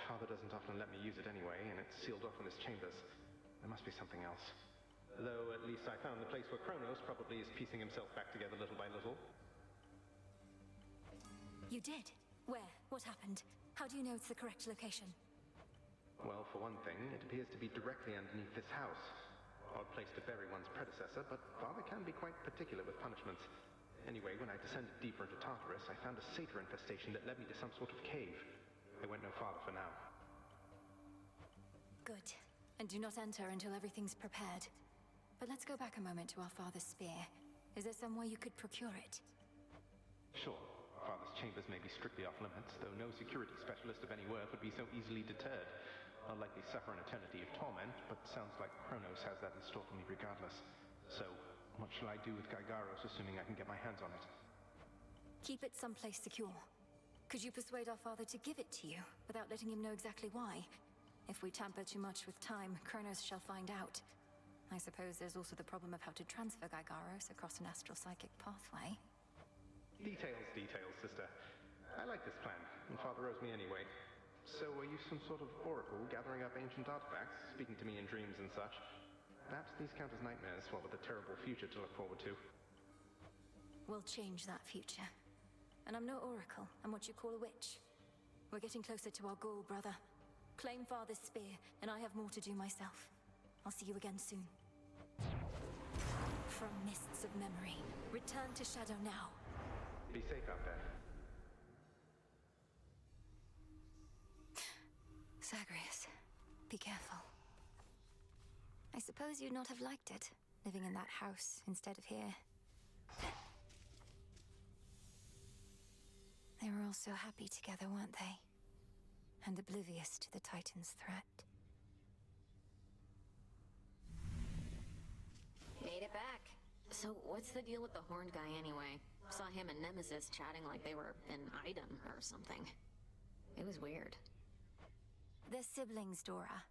Father doesn't often let me use it anyway, and it's sealed off in his chambers. There must be something else. Though at least I found the place where Kronos probably is piecing himself back together little by little. You did? Where? What happened? How do you know it's the correct location? Well, for one thing, it appears to be directly underneath this house. Odd place to bury one's predecessor, but Father can be quite particular with punishments. Anyway, when I descended deeper into Tartarus, I found a satyr infestation that led me to some sort of cave. I went no farther for now. Good. And do not enter until everything's prepared. But let's go back a moment to our father's spear. Is there somewhere you could procure it? Sure, Father's chambers may be strictly off limits, though no security specialist of any worth would be so easily deterred. I'll likely suffer an eternity of torment, but sounds like Kronos has that in store for me regardless. So, what shall I do with Gygaros, assuming I can get my hands on it? Keep it someplace secure. Could you persuade our father to give it to you, without letting him know exactly why? If we tamper too much with time, Kronos shall find out. I suppose there's also the problem of how to transfer Gygaros across an astral-psychic pathway. Details, sister. I like this plan, and Father owes me anyway. So are you some sort of oracle gathering up ancient artifacts, speaking to me in dreams and such? Perhaps these count as nightmares, what with a terrible future to look forward to. We'll change that future. And I'm no oracle, I'm what you call a witch. We're getting closer to our goal, brother. Claim Father's spear, and I have more to do myself. I'll see you again soon. From mists of memory, return to Shadow now. Be safe out there. Zagreus, be careful. I suppose you'd not have liked it, living in that house instead of here. They were all so happy together, weren't they? And oblivious to the Titan's threat. Made it back. So what's the deal with the horned guy anyway? Saw him and Nemesis chatting like they were an item or something. It was weird. They're siblings, Dora.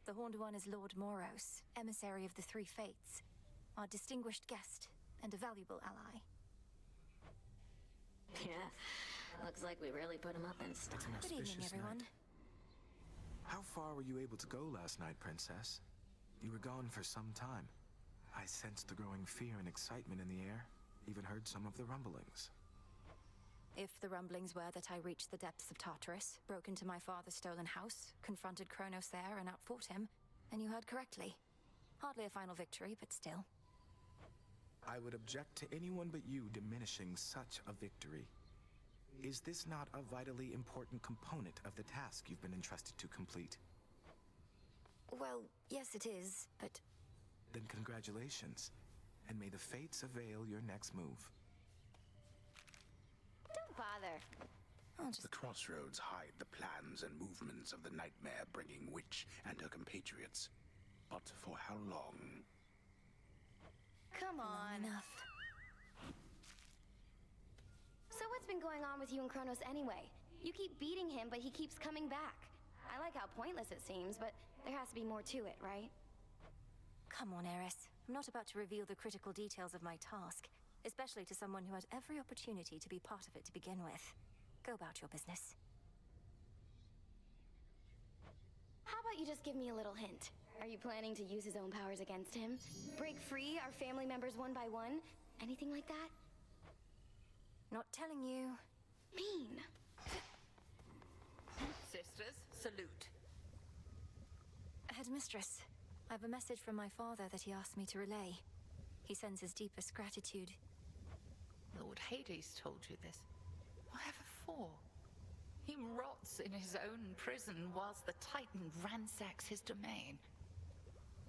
The Horned One is Lord Moros, emissary of the Three Fates, our distinguished guest and a valuable ally. Yeah, looks like we really put him up in style. Good evening, everyone. How far were you able to go last night, Princess? You were gone for some time. I sensed the growing fear and excitement in the air, even heard some of the rumblings. If the rumblings were that I reached the depths of Tartarus, broke into my father's stolen house, confronted Kronos there and outfought him, then you heard correctly. Hardly a final victory, but still. I would object to anyone but you diminishing such a victory. Is this not a vitally important component of the task you've been entrusted to complete? Well, yes it is, but... Then congratulations, and may the fates avail your next move. Don't bother. The crossroads hide the plans and movements of the nightmare-bringing witch and her compatriots. But for how long? Come on. Enough. So what's been going on with you and Kronos anyway? You keep beating him, but he keeps coming back. I like how pointless it seems, but there has to be more to it, right? Come on, Eris. I'm not about to reveal the critical details of my task, especially to someone who had every opportunity to be part of it to begin with. Go about your business. How about you just give me a little hint? Are you planning to use his own powers against him? Break free our family members one by one? Anything like that? Not telling you. Mean. Sisters, salute. Headmistress, I have a message from my father that he asked me to relay. He sends his deepest gratitude. Lord Hades told you this. Whatever for? He rots in his own prison whilst the Titan ransacks his domain.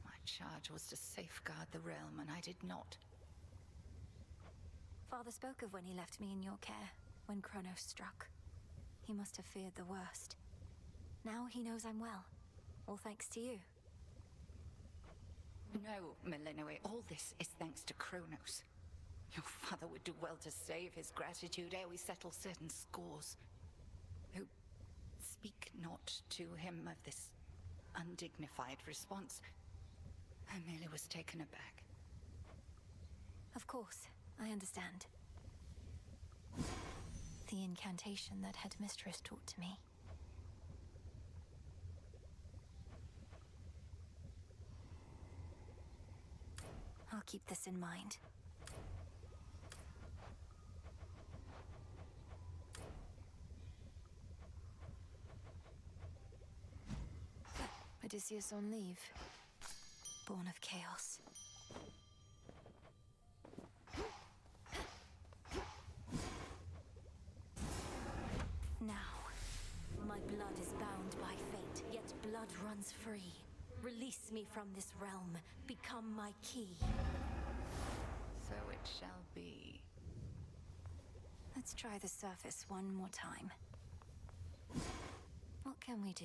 My charge was to safeguard the realm, and I did not. Father spoke of when he left me in your care, when Kronos struck. He must have feared the worst. Now he knows I'm well. All thanks to you. No, Melinoe, all this is thanks to Kronos. Your father would do well to save his gratitude ere we settle certain scores. Oh, speak not to him of this undignified response. I merely was taken aback. Of course, I understand. The incantation that Headmistress taught to me. I'll keep this in mind. Odysseus on leave. Born of chaos. Now, my blood is bound by fate, yet blood runs free. Release me from this realm. Become my key. So it shall be. Let's try the surface one more time. What can we do?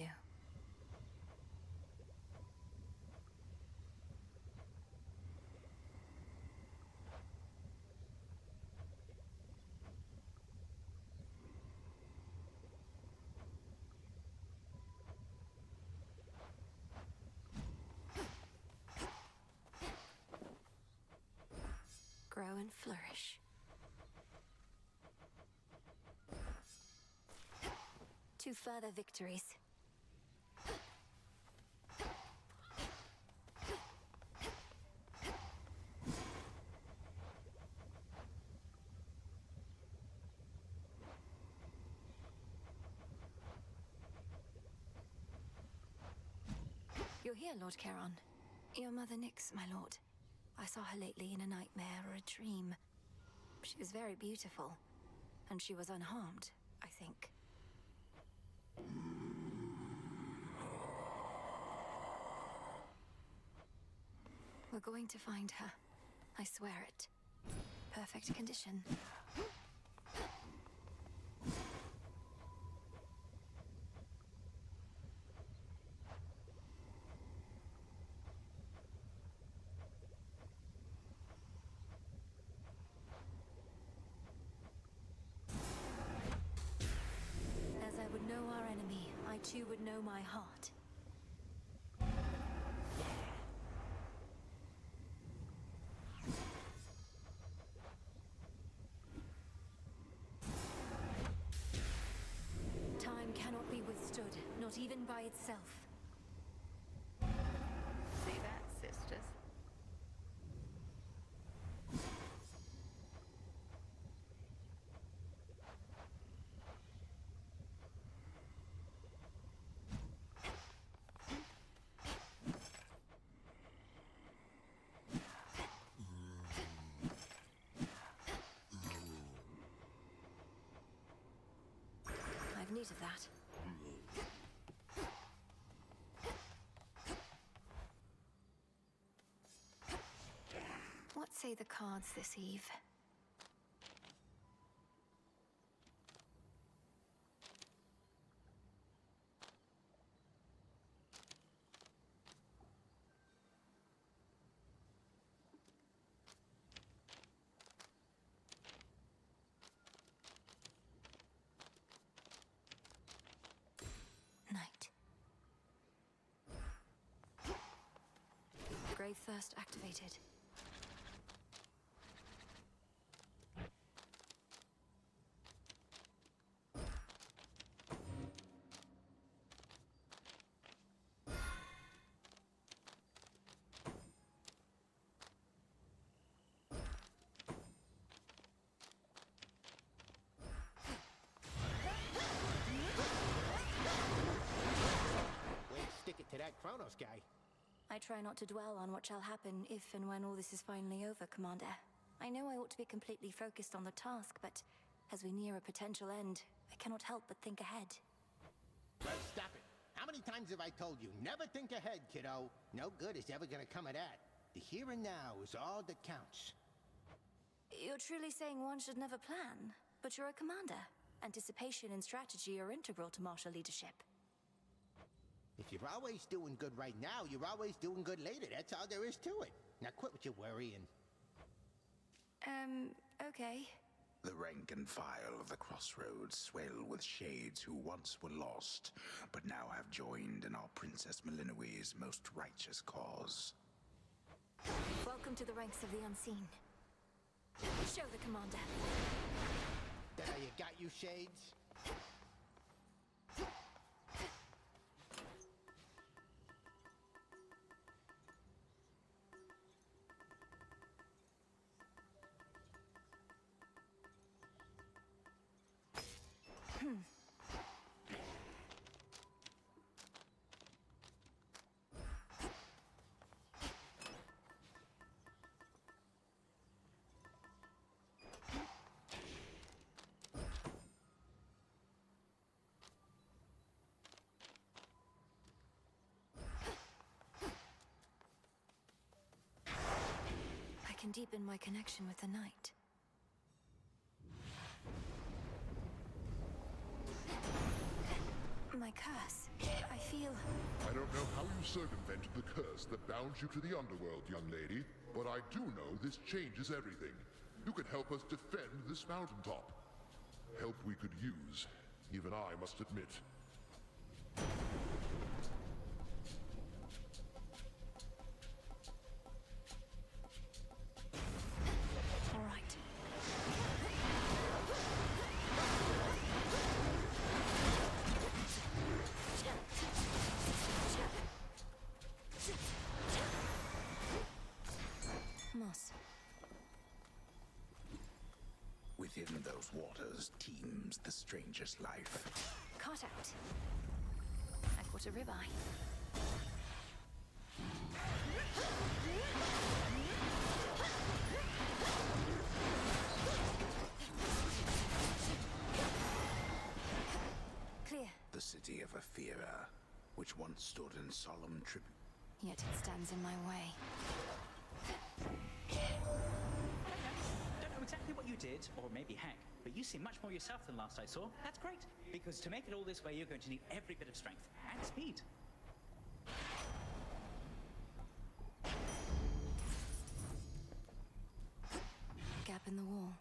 Grow and flourish. To further victories. You're here, Lord Charon. Your mother Nyx, my lord. I saw her lately in a nightmare or a dream. She was very beautiful, and she was unharmed, I think. We're going to find her. I swear it. Perfect condition. As I would know our enemy, I too would know my heart. Time cannot be withstood, not even by itself. See that, sisters? I've need of that. What say the cards this eve? Night. Grave Thirst activated. Way to stick it to that Kronos guy. I try not to dwell on what shall happen if and when all this is finally over, Commander. I know I ought to be completely focused on the task, but as we near a potential end, I cannot help but think ahead. Well, stop it. How many times have I told you, never think ahead, kiddo? No good is ever gonna come of that. The here and now is all that counts. You're truly saying one should never plan, but you're a commander. Anticipation and strategy are integral to martial leadership. If you're always doing good right now, you're always doing good later. That's all there is to it. Now quit with your worrying. Okay. The rank and file of the Crossroads swell with shades who once were lost, but now have joined in our Princess Melinoe's most righteous cause. Welcome to the ranks of the unseen. Show the commander. That how you got you, Shades? I can deepen my connection with the night. my curse. I feel... I don't know how you circumvented the curse that bounds you to the underworld, young lady, but I do know this changes everything. You can help us defend this mountaintop. Help we could use, even I must admit. All right. Moss. Within those waters teems the strangest life. Caught out. I caught a ribeye. Clear. The city of Aethera, which once stood in solemn tribute. Yet it stands in my way. Don't know exactly what you did, or maybe heck, but you seem much more yourself than last I saw. That's great, because to make it all this way, you're going to need every bit of strength and speed. Gap in the wall.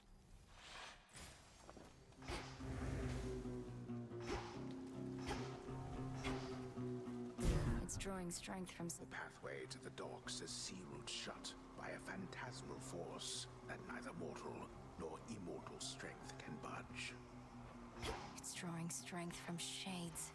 It's drawing strength from... The pathway to the docks is sealed shut by a phantasmal force that neither mortal nor immortal strength can budge. It's drawing strength from shades.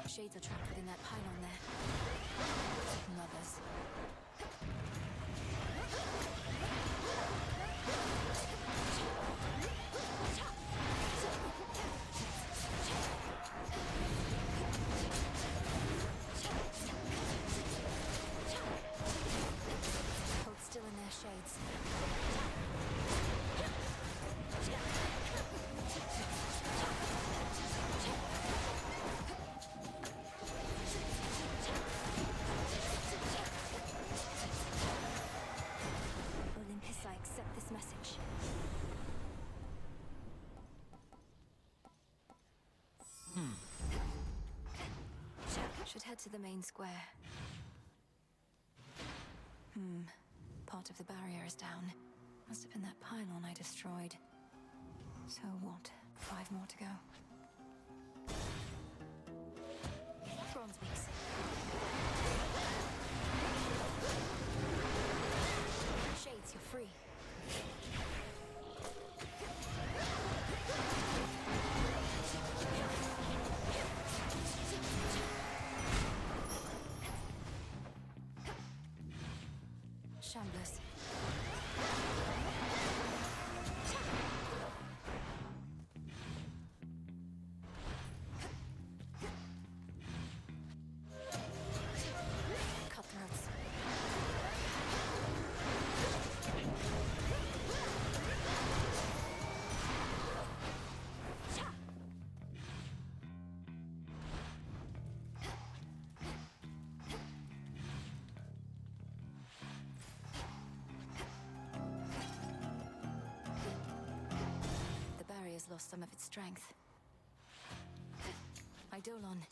Shades are trapped within that pylon there. Mothers. Hold still in their shades. Olympus, I accept this message. Should head to the main square. Part of the barrier is down. Must have been that pylon I destroyed. So what? 5 more to go. Bronze Beaks. Shades, you're free. Shamblers. Cutthroats. The barrier's lost some of its strength. Eidolon.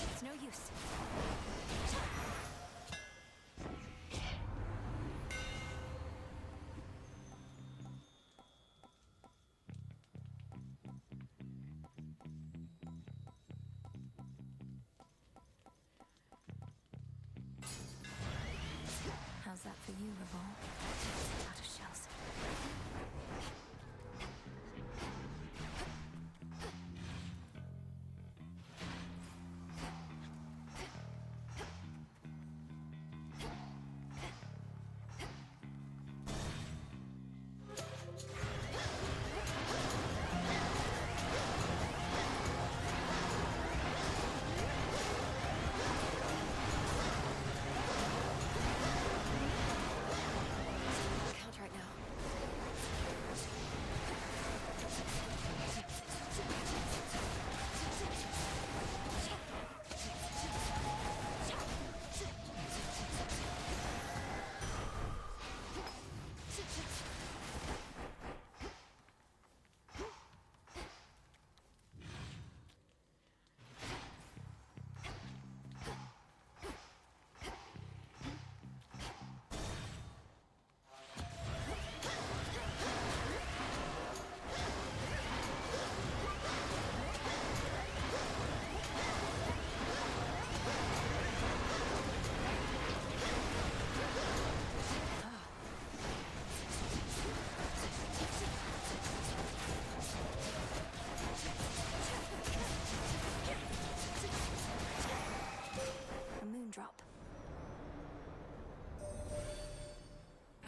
It's no use. How's that for you, Revol? Out of shells. bone drop.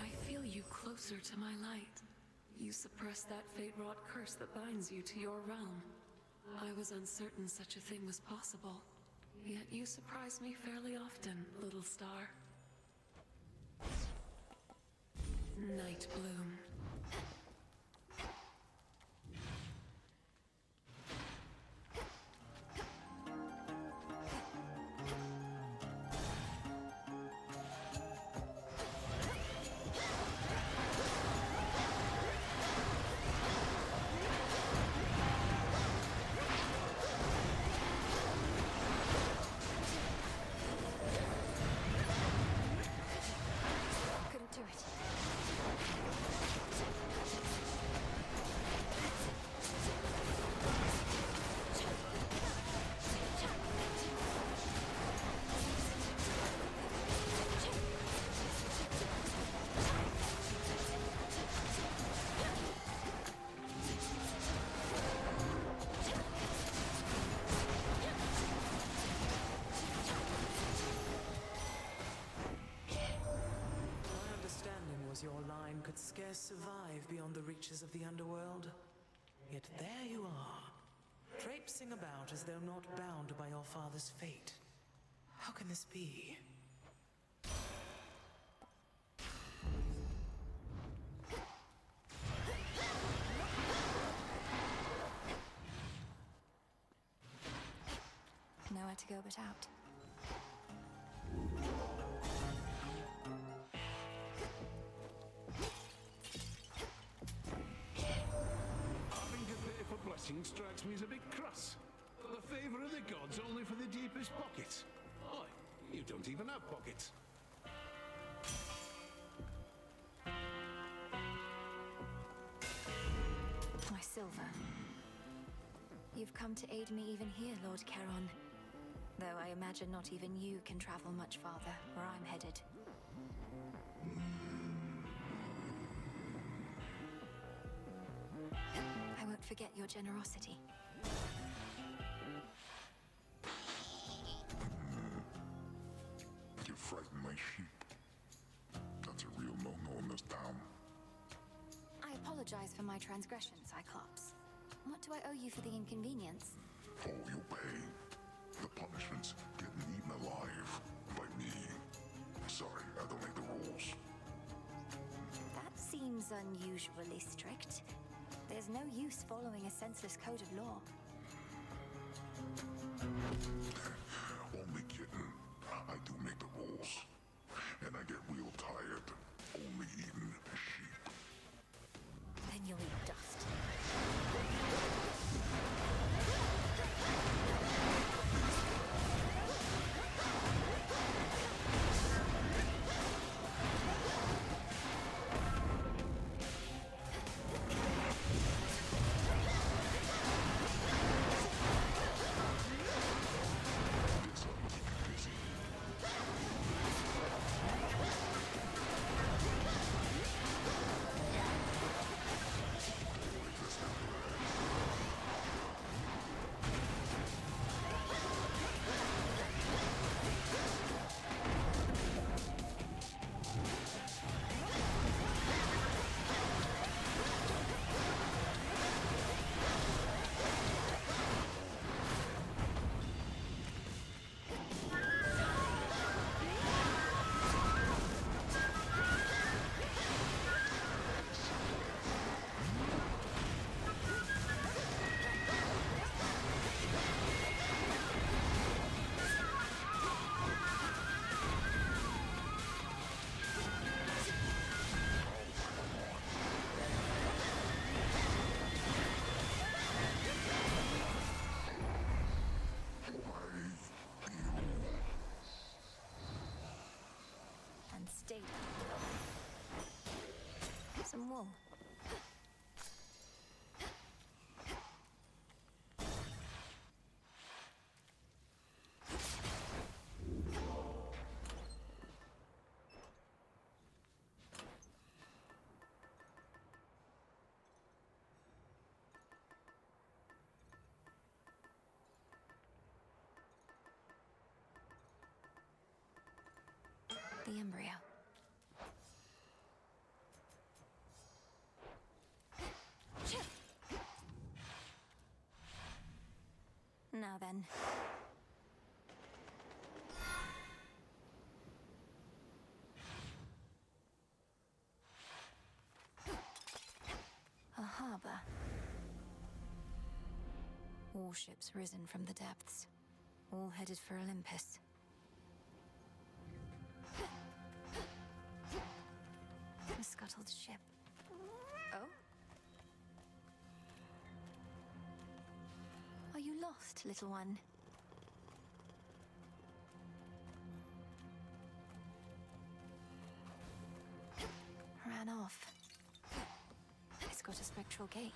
I feel you closer to my light. You suppress that fate-wrought curse that binds you to your realm. I was uncertain such a thing was possible. Yet you surprise me fairly often, little star. Night Bloom. Couldn't do it. My understanding was your line could scarce survive beyond the reaches of the underworld. Yet there you are, traipsing about as though not bound by your father's fate. How can this be? Nowhere to go but out. Having to pay for blessings strikes me as a bit crass. The favour of the gods only for the deepest pockets. Oi, you don't even have pockets. My silver. You've come to aid me even here, Lord Charon. Though I imagine not even you can travel much farther where I'm headed. I won't forget your generosity. You frighten my sheep. That's a real no-no in this town. I apologize for my transgression, Cyclops. What do I owe you for the inconvenience? Oh, you pay. The punishment's getting eaten alive by me. Sorry, I don't make the rules. That seems unusually strict. There's no use following a senseless code of law. Only kidding. I do make the rules. And I get real tired only eating sheep. Then you'll eat dust. Stay. Some wool. The embryo. Now then. A harbor. Warships risen from the depths, all headed for Olympus. A scuttled ship. Oh? Are you lost, little one? Ran off. It's got a spectral gate.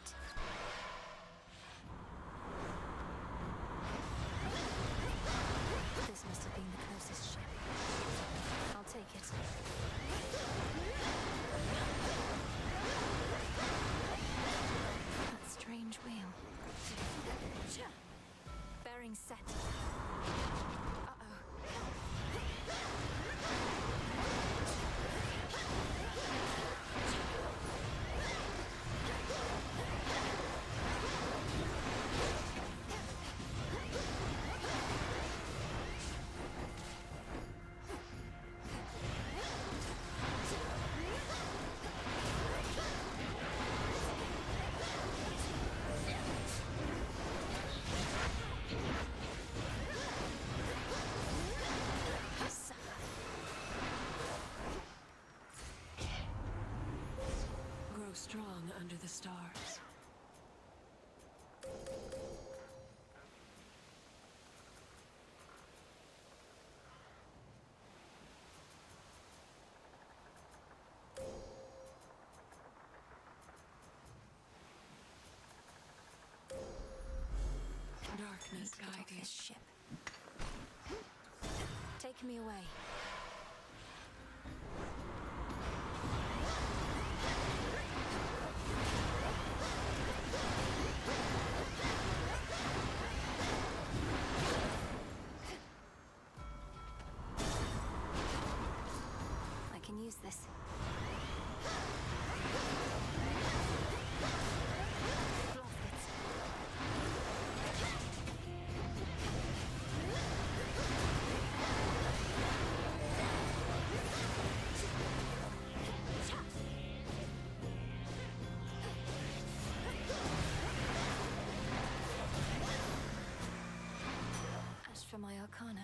This must have been the closest ship. I'll take it. That strange wheel. Bearing set. Strong under the stars. Darkness guide this ship. Take me away. Use this. As for my arcana.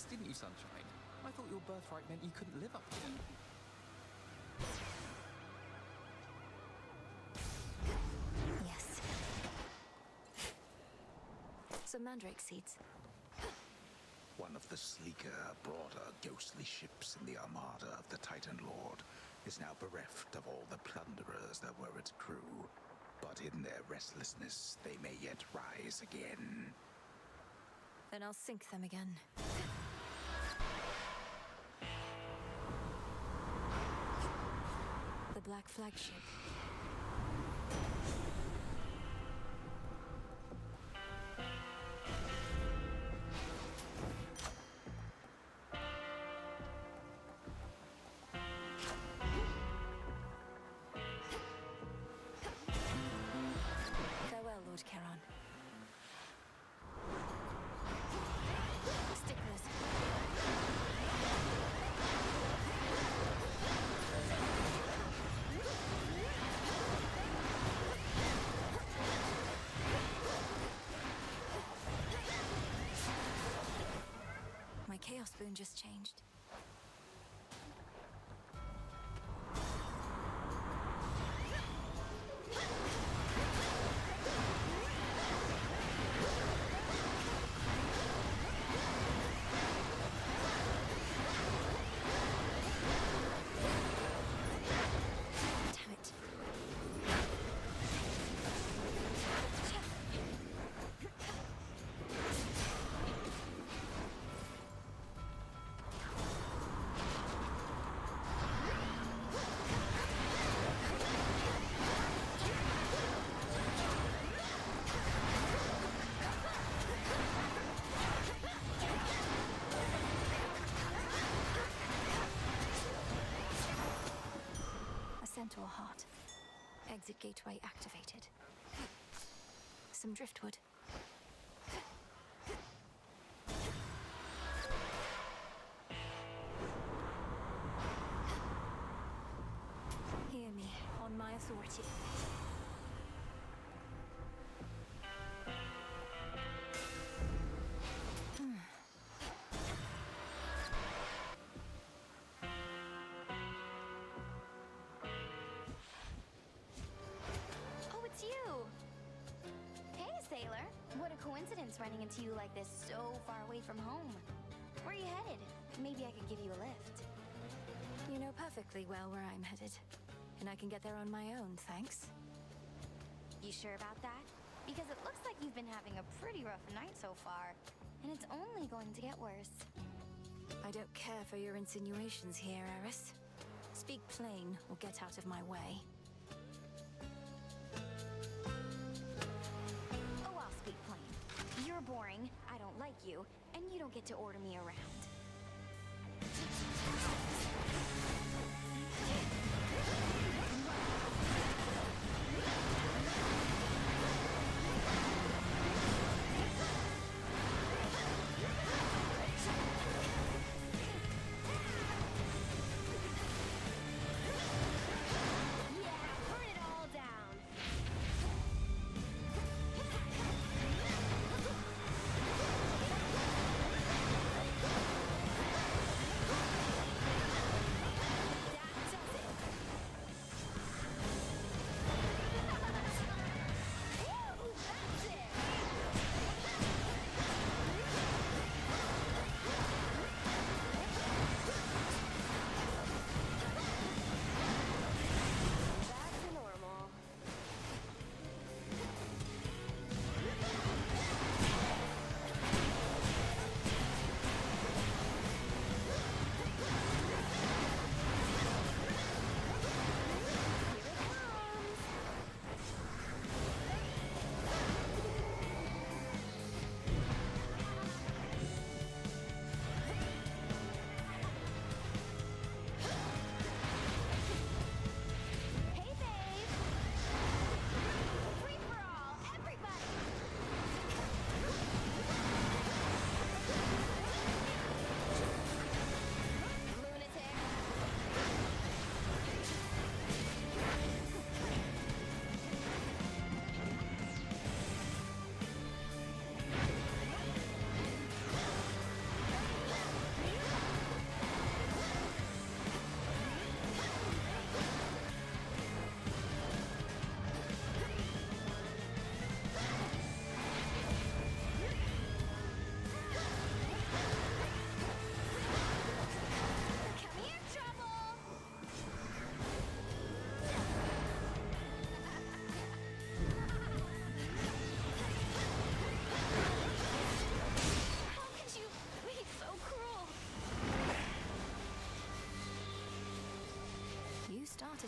Didn't you, Sunshine? I thought your birthright meant you couldn't live up here. Yes. Some mandrake seeds. One of the sleeker, broader, ghostly ships in the armada of the Titan Lord is now bereft of all the plunderers that were its crew. But in their restlessness, they may yet rise again. Then I'll sink them again. The Black Flagship. Farewell, Lord Charon. Sticklers. My Chaos Boon just changed. Damn it. A centaur heart. Exit gateway activated. Some driftwood. Hear me, on my authority. Oh, it's you! Hey, sailor. What a coincidence running into you like this so far away from home. Where are you headed? Maybe I could give you a lift. You know perfectly well where I'm headed. And I can get there on my own, thanks. You sure about that? Because it looks like you've been having a pretty rough night so far. And it's only going to get worse. I don't care for your insinuations here, Eris. Speak plain or get out of my way. Oh, I'll speak plain. You're boring, I don't like you, and you don't get to order me around. Burn it all down.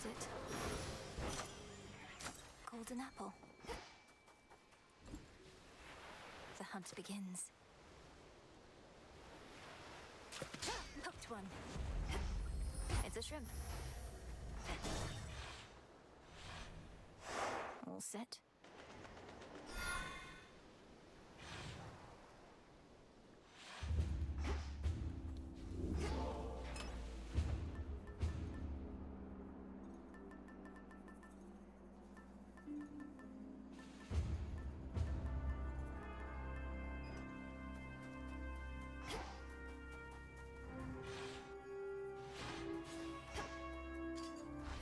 is it? Golden apple. The hunt begins. Hooked one. It's a shrimp. All set.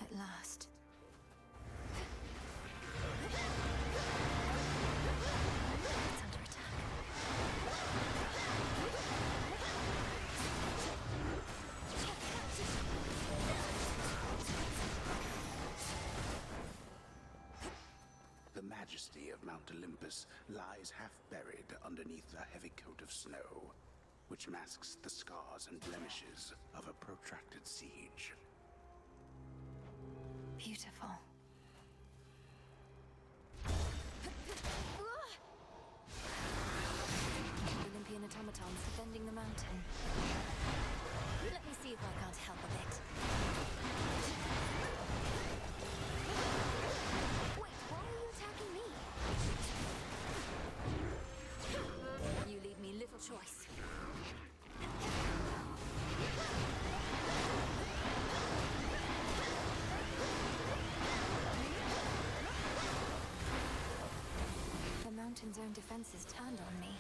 At last. It's under attack. The majesty of Mount Olympus lies half buried underneath a heavy coat of snow, which masks the scars and blemishes of a protracted siege. Beautiful. Olympian automatons defending the mountain. Let me see if I can't help a bit. Wait, why are you attacking me? You leave me little choice. The mountain's own defenses turned on me.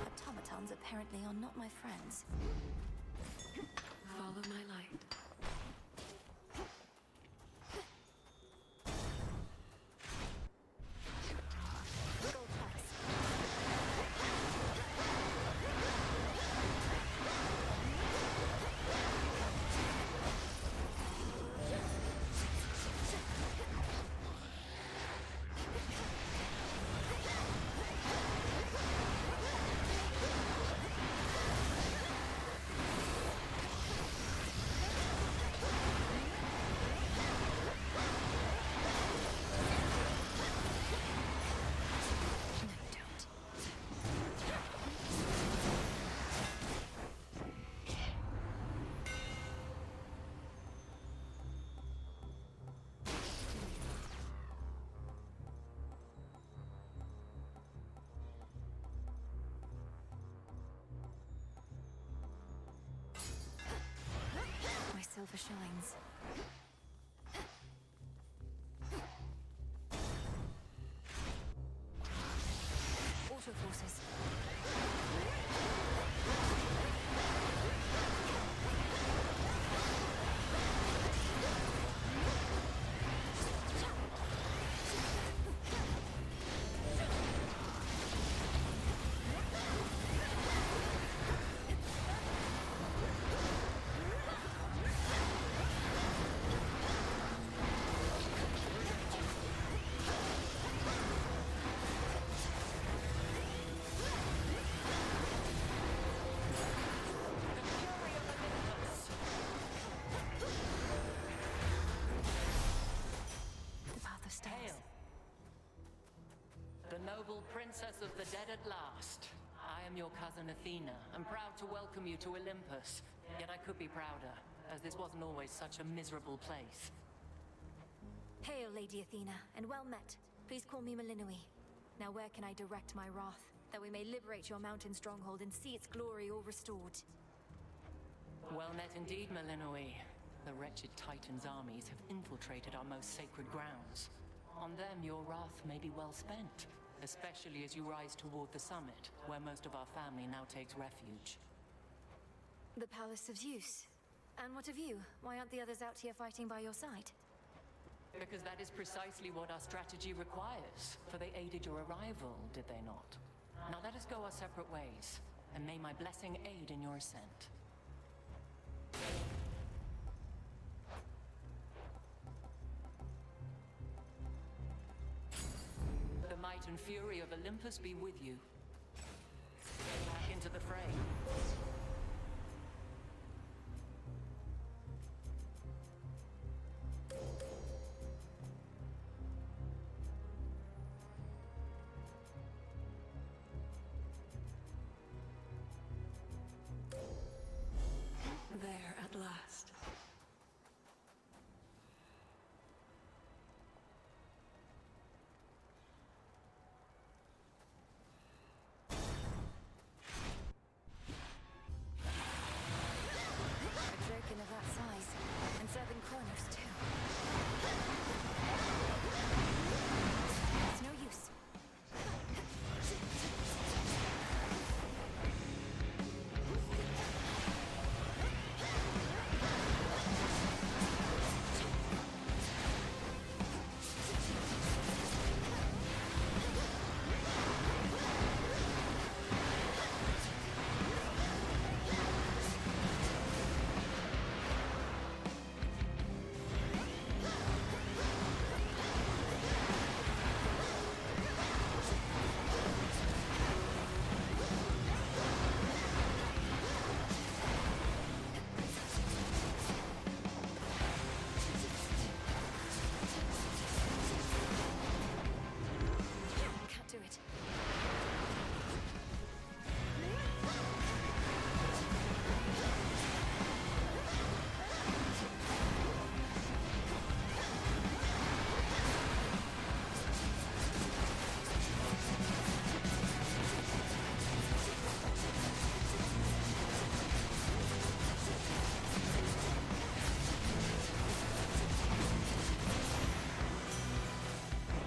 Automatons apparently are not my friends. Follow my light. Gold price. My silver shines. Auto forces. The path of stars. Hail! The noble princess of the dead at last. I am your cousin Athena, and proud to welcome you to Olympus. Yet I could be prouder, as this wasn't always such a miserable place. Hail, Lady Athena, and well met. Please call me Melinoi. Now where can I direct my wrath, that we may liberate your mountain stronghold and see its glory all restored? Well met indeed, Melinoi. The wretched Titan's armies have infiltrated our most sacred grounds. On them, your wrath may be well spent, especially as you rise toward the summit, where most of our family now takes refuge. The Palace of Zeus. And what of you? Why aren't the others out here fighting by your side? Because that is precisely what our strategy requires, for they aided your arrival, did they not? Now let us go our separate ways, and may my blessing aid in your ascent. The might and fury of Olympus be with you. fray. There at last. A draken of that size, and serving Kronos too. It's no use. Can't do it.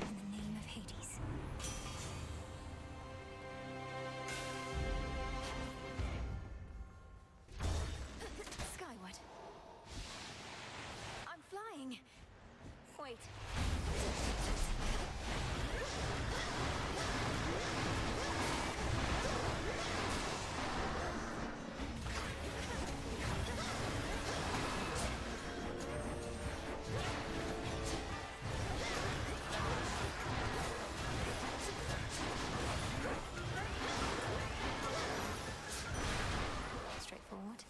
In the name of Hades. Skyward. I'm flying. Wait. Straightforward.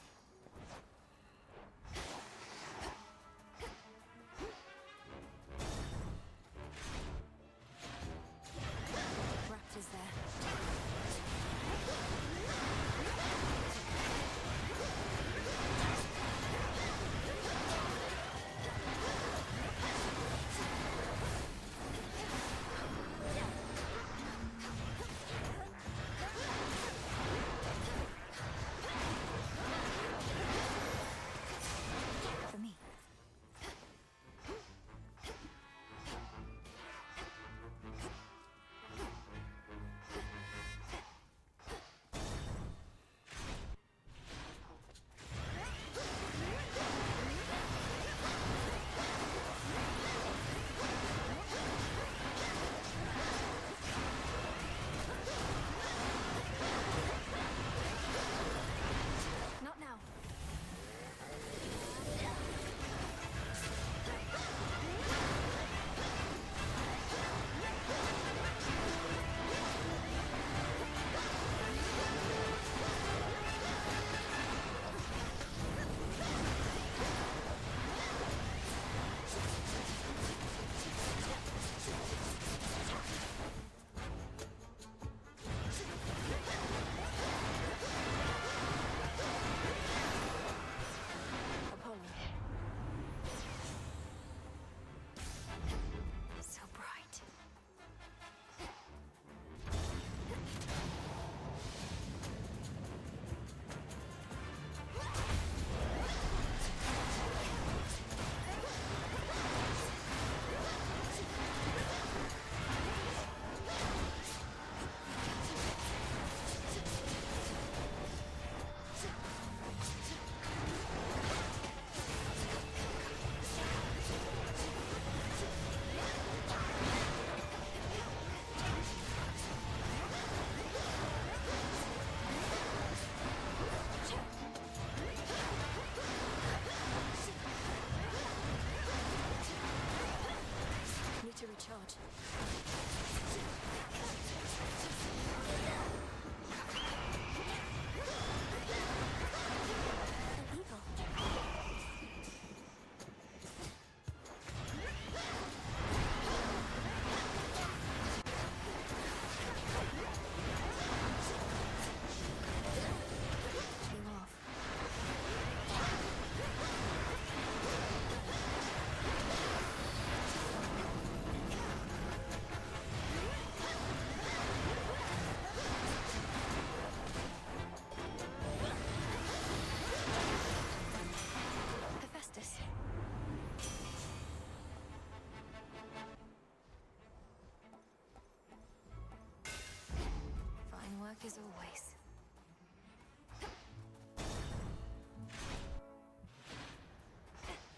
as always.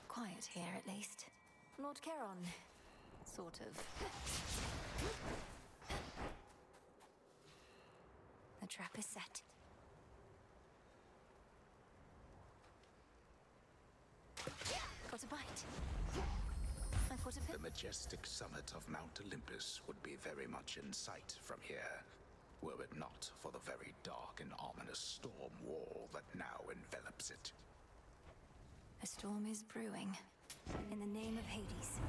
Quiet here, at least. Lord Charon, sort of. The trap is set. Got a bite. I've got a The majestic summit of Mount Olympus would be very much in sight from here, were it not for the very dark and ominous storm wall that now envelops it. A storm is brewing. In the name of Hades.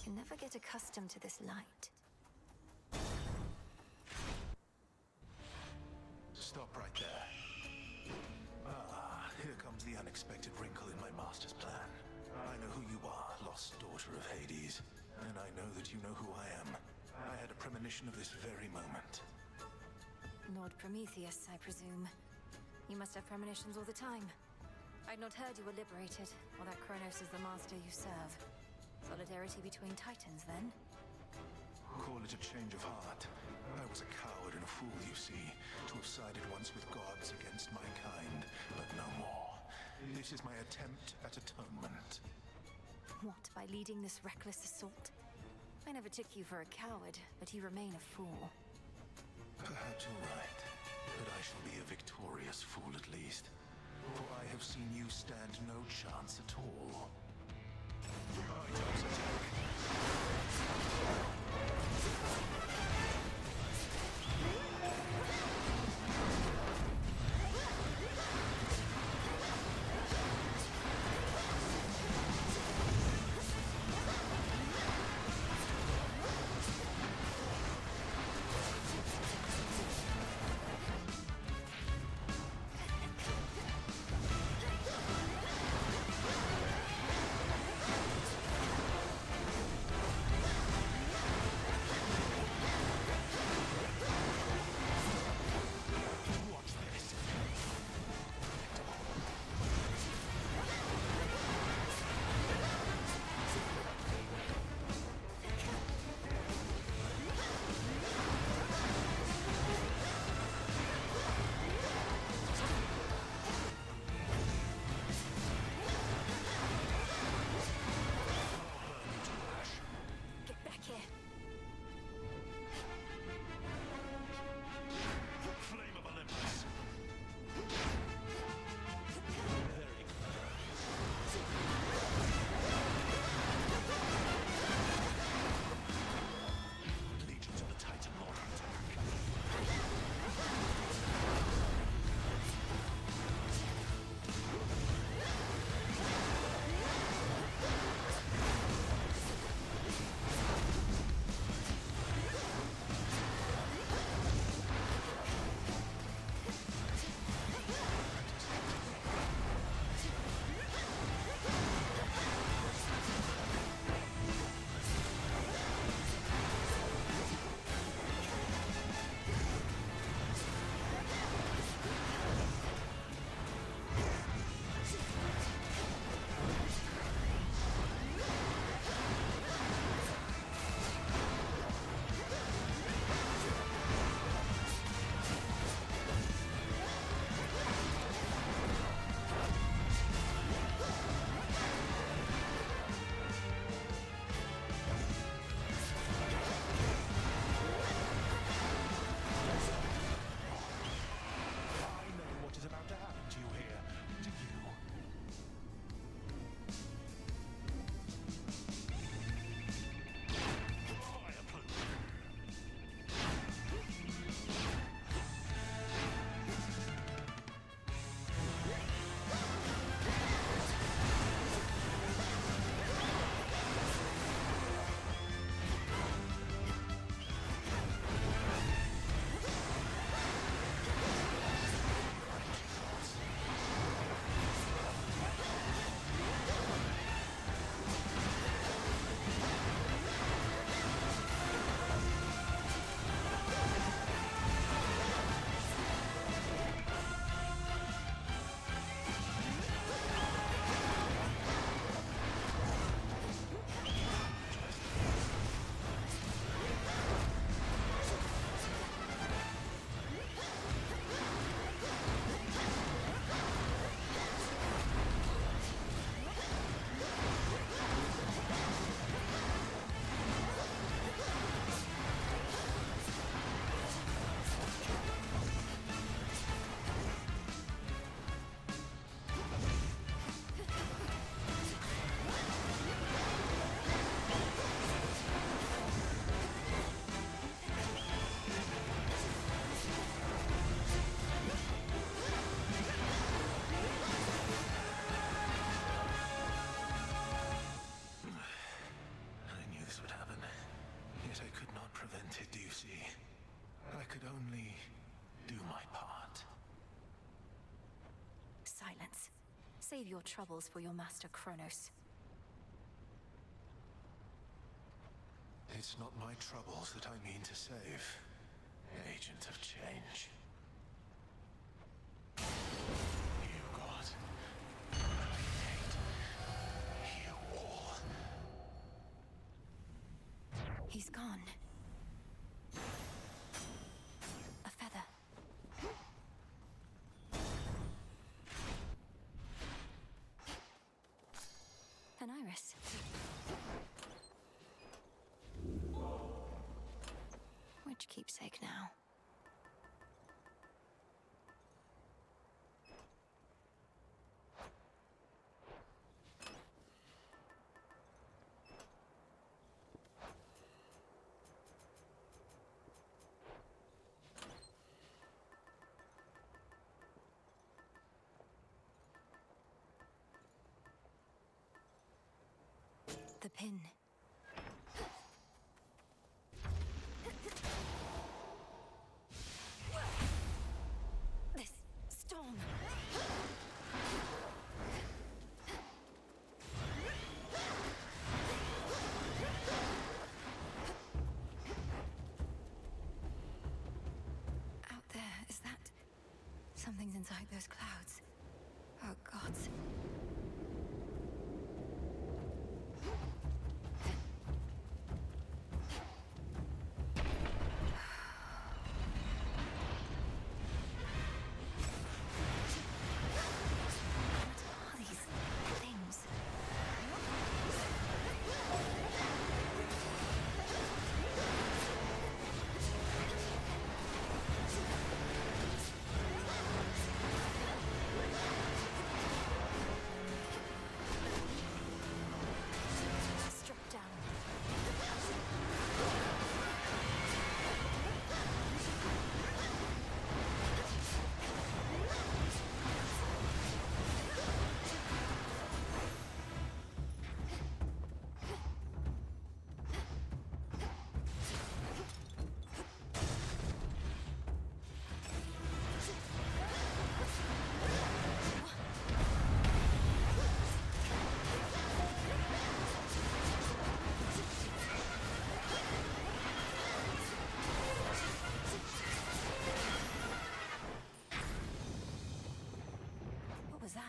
Can never get accustomed to this light. Stop right there. Ah, here comes the unexpected wrinkle in my master's plan. I know who you are, lost daughter of Hades, and I know that you know who I am. I had a premonition of this very moment. Lord Prometheus, I presume. You must have premonitions all the time. I'd not heard you were liberated, or that Kronos is the master you serve. Solidarity between titans, then? Call it a change of heart. I was a coward and a fool, you see, to have sided once with gods against my kind, but no more. This is my attempt at atonement. What, by leading this reckless assault? I never took you for a coward, but you remain a fool. Perhaps you're right, but I shall be a victorious fool at least. For I have seen you stand no chance at all. Items attack. only do my part. Silence. Save your troubles for your master Kronos. It's not my troubles that I mean to save, Agent of Change. You God. I hate you all. He's gone. A feather. An iris. Which keepsake now? The pin. This storm. Out there, is that... Something's inside those clouds. Oh, gods. What was that?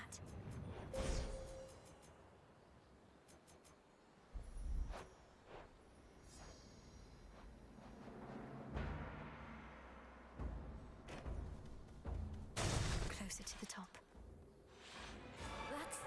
Closer to the top. That's...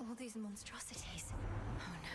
All these monstrosities. Oh no.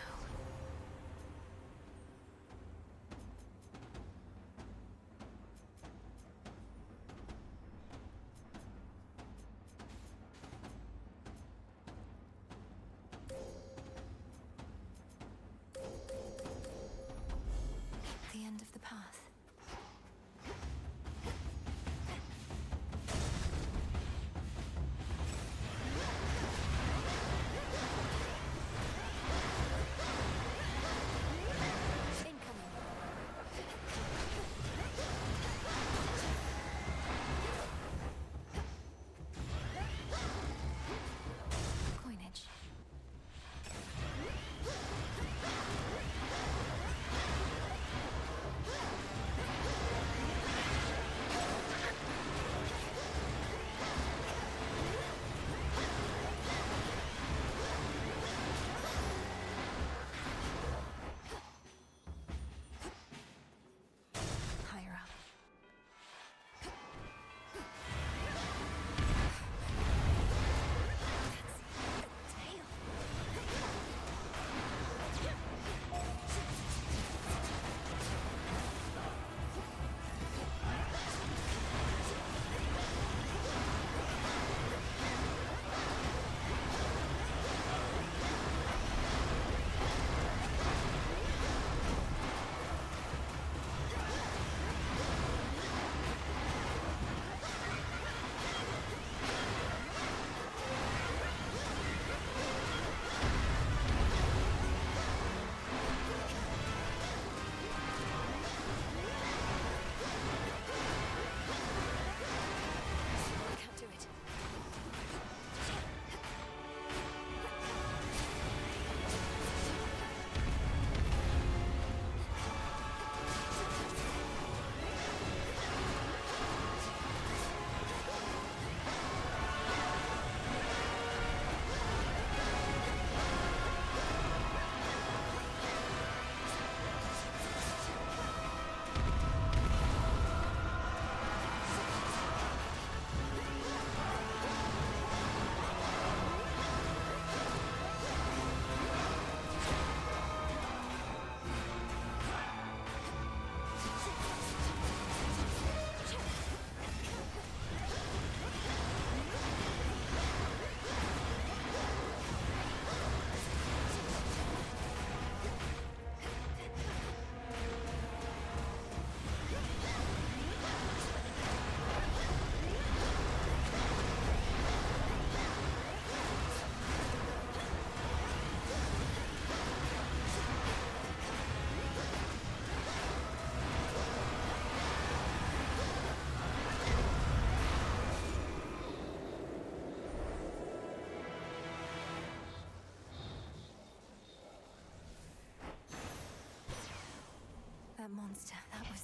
that monster. That was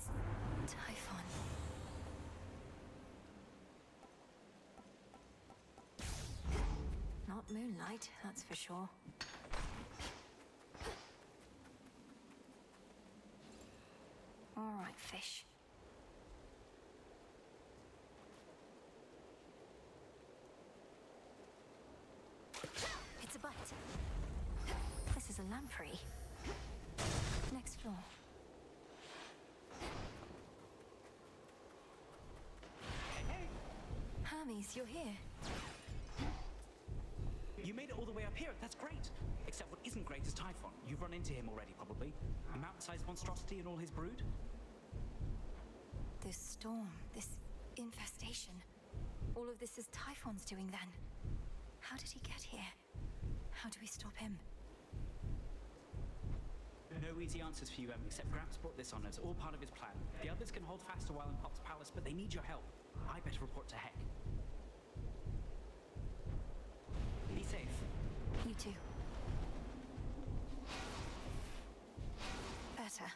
Typhon. Not moonlight, that's for sure. All right, fish. It's a bite. This is a lamprey. Next floor. Hey! Hermes, you're here. You made it all the way up here. That's great. Except what isn't great is Typhon. You've run into him already, probably. A mountain-sized monstrosity and all his brood? This storm, this infestation. All of this is Typhon's doing then. How did he get here? How do we stop him? No easy answers for you, except Gramps brought this on us, all part of his plan. The others can hold fast a while in Pop's palace, but they need your help. I better report to Heck. Be safe. You too. Better.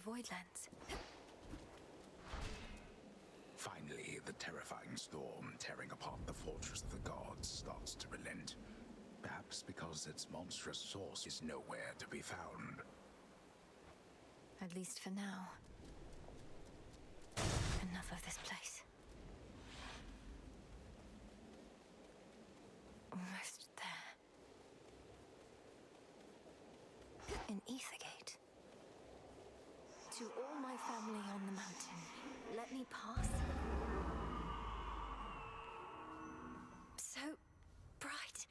Voidlands. Finally, the terrifying storm tearing apart the fortress of the gods starts to relent. Perhaps because its monstrous source is nowhere to be found. At least for now. Enough of this place. Almost there. In Ethergate. To all my family on the mountain, let me pass. So bright.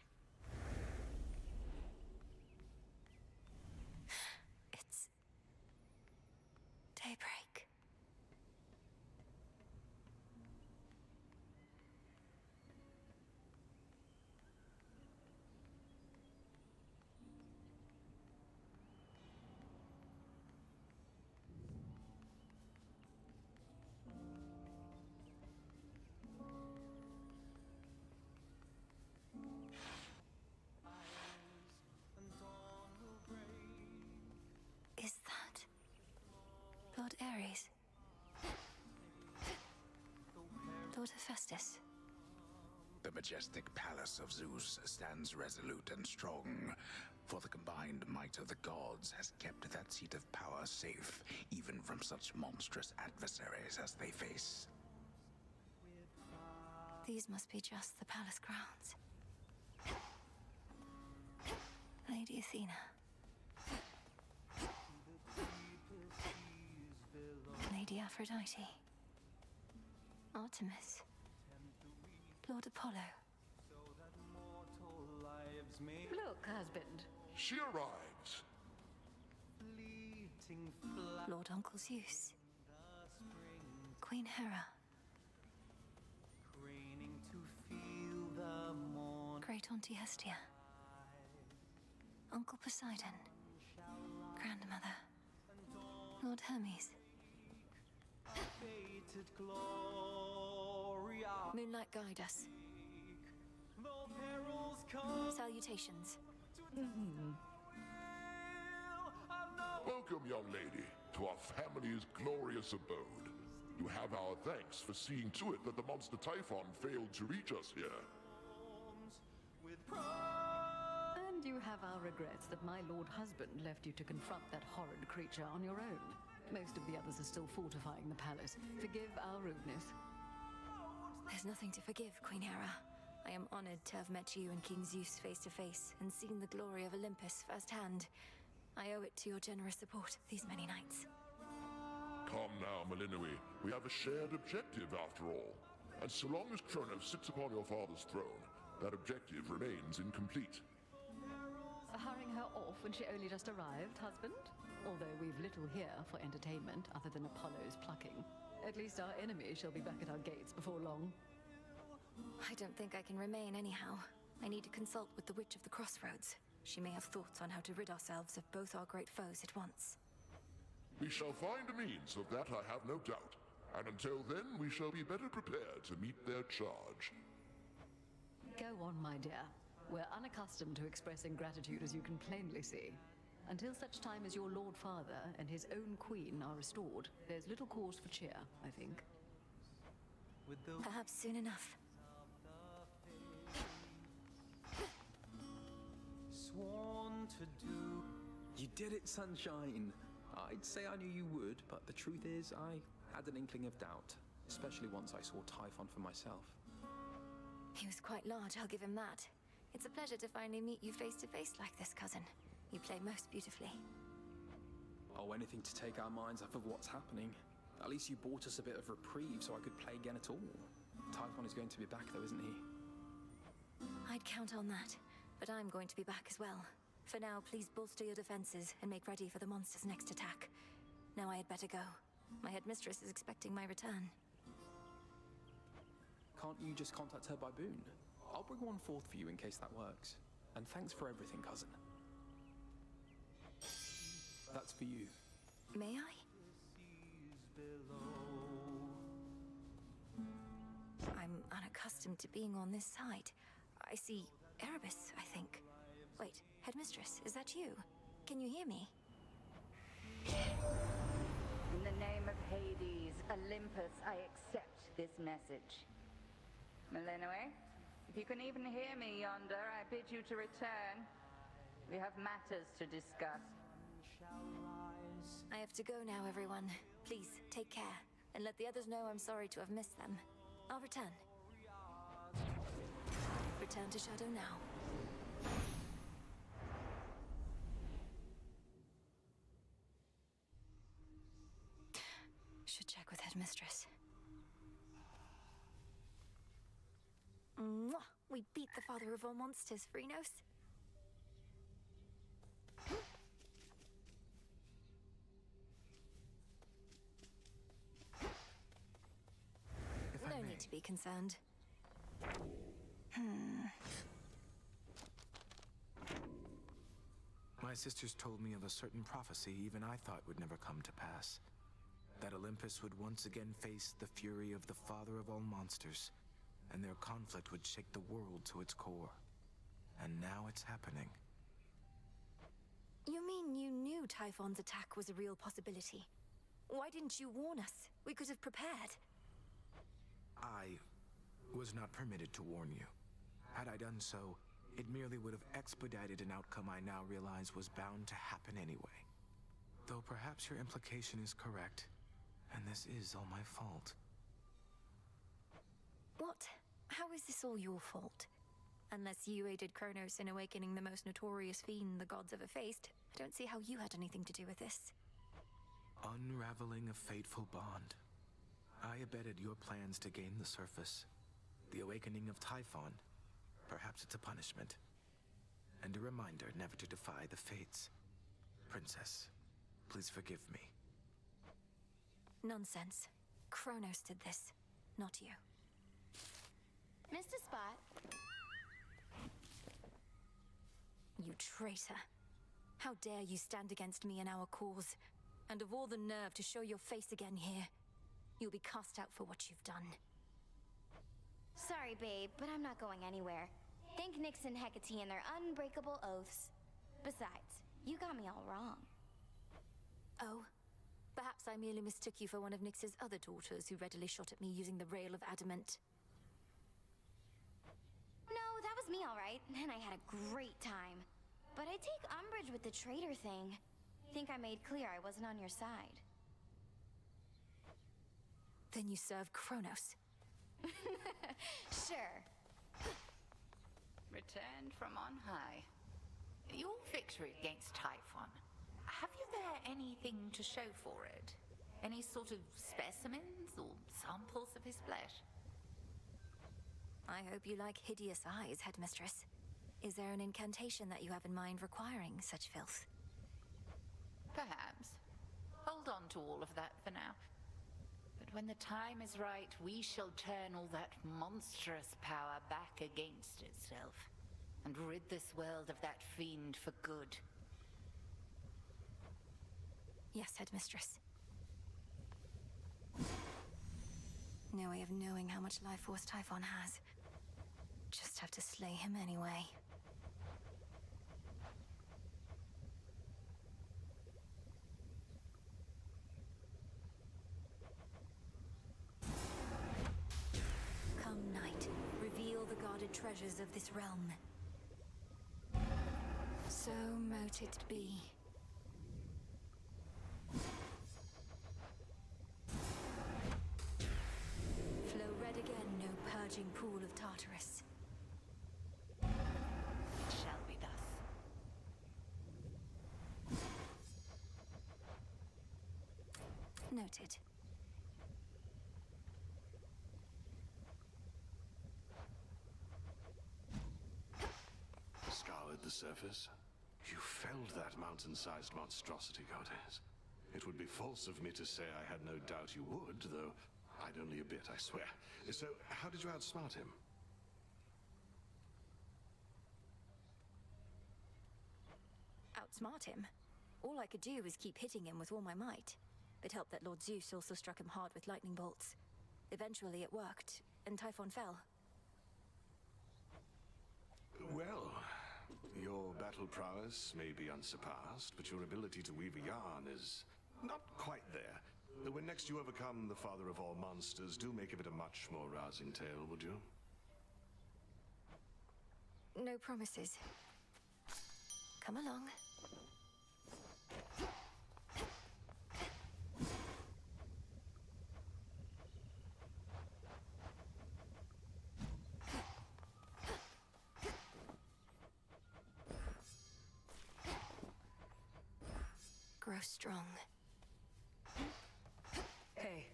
It's daybreak. Is that Lord Ares? Lord Hephaestus? The majestic palace of Zeus stands resolute and strong, for the combined might of the gods has kept that seat of power safe, even from such monstrous adversaries as they face. These must be just the palace grounds. Lady Athena. Lady Aphrodite. Artemis. Lord Apollo. Look, husband. She arrives. Lord Uncle Zeus. Queen Hera. Great Auntie Hestia. Uncle Poseidon. Grandmother. Lord Hermes. Moonlight guide us. Salutations. Welcome, young lady, to our family's glorious abode. You have our thanks for seeing to it that the monster Typhon failed to reach us here. And you have our regrets that my lord husband left you to confront that horrid creature on your own. Most of the others are still fortifying the palace. Forgive our rudeness. There's nothing to forgive, Queen Hera. I am honored to have met you and King Zeus face to face and seen the glory of Olympus firsthand. I owe it to your generous support these many nights. Come now, Melinoe. We have a shared objective after all. And so long as Kronos sits upon your father's throne, that objective remains incomplete. Hurrying her off when she only just arrived, husband? Although we've little here for entertainment other than Apollo's plucking. At least our enemy shall be back at our gates before long. I don't think I can remain anyhow. I need to consult with the Witch of the Crossroads. She may have thoughts on how to rid ourselves of both our great foes at once. We shall find a means of that, I have no doubt. And until then, we shall be better prepared to meet their charge. Go on, my dear. We're unaccustomed to expressing gratitude, as you can plainly see. Until such time as your Lord Father and his own queen are restored, there's little cause for cheer, I think. Perhaps soon enough. Sworn to do. You did it, Sunshine. I'd say I knew you would, but the truth is, I had an inkling of doubt, especially once I saw Typhon for myself. He was quite large, I'll give him that. It's a pleasure to finally meet you face to face like this, cousin. You play most beautifully. Oh, anything to take our minds off of what's happening. At least you bought us a bit of reprieve so I could play again at all. Typhon is going to be back though, isn't he? I'd count on that, but I'm going to be back as well. For now, please bolster your defenses and make ready for the monster's next attack. Now I had better go. My headmistress is expecting my return. Can't you just contact her by boon? I'll bring one forth for you in case that works. And thanks for everything, cousin. That's for you. May I? I'm unaccustomed to being on this side. I see Erebus, I think. Wait, headmistress, is that you? Can you hear me? the name of Hades, Olympus, I accept this message. Melinoe, if you can even hear me yonder, I bid you to return. We have matters to discuss. I have to go now, everyone. Please, take care, and let the others know I'm sorry to have missed them. I'll return. Return to Shadow now. Should check with Headmistress. Mwah! We beat the father of all monsters, Phrynos. No need to be concerned. My sisters told me of a certain prophecy even I thought would never come to pass. That Olympus would once again face the fury of the father of all monsters, and their conflict would shake the world to its core. And now it's happening. You mean you knew Typhon's attack was a real possibility? Why didn't you warn us? We could have prepared. I was not permitted to warn you. Had I done so, it merely would have expedited an outcome I now realize was bound to happen anyway. Though perhaps your implication is correct, and this is all my fault. What? How is this all your fault? Unless you aided Kronos in awakening the most notorious fiend the gods ever faced, I don't see how you had anything to do with this. Unraveling a fateful bond. I abetted your plans to gain the surface. The awakening of Typhon. Perhaps it's a punishment. And a reminder never to defy the fates. Princess, please forgive me. Nonsense. Kronos did this, not you. Mr. Spot. You traitor. How dare you stand against me and our cause? And of all the nerve to show your face again here. You'll be cast out for what you've done. Sorry, babe, but I'm not going anywhere. Thank Nyx and Hecate and their unbreakable oaths. Besides, you got me all wrong. Oh? Perhaps I merely mistook you for one of Nyx's other daughters who readily shot at me using the rail of adamant. No, that was me all right, and I had a great time. But I take umbrage with the traitor thing. Think I made clear I wasn't on your side. Then you serve Kronos. Sure. Returned from on high. Your victory against Typhon. Have you there anything to show for it? Any sort of specimens or samples of his flesh? I hope you like hideous eyes, Headmistress. Is there an incantation that you have in mind requiring such filth? Perhaps. Hold on to all of that for now. But when the time is right, we shall turn all that monstrous power back against itself, and rid this world of that fiend for good. Yes, Headmistress. No way of knowing how much life force Typhon has. Just have to slay him anyway. Come, night. Reveal the guarded treasures of this realm. So mote it be. Flow red again, no purging pool of Tartarus. It shall be thus. Noted. Scoured the surface? You felled that mountain-sized monstrosity, goddess. It would be false of me to say I had no doubt you would, though I'd only a bit, I swear. So, how did you outsmart him? Outsmart him? All I could do was keep hitting him with all my might. It helped that Lord Zeus also struck him hard with lightning bolts. Eventually it worked, and Typhon fell. Well, your battle prowess may be unsurpassed, but your ability to weave a yarn is not quite there. When next you overcome the father of all monsters, do make of it a much more rousing tale, would you? No promises. Come along. Grow strong. Hey,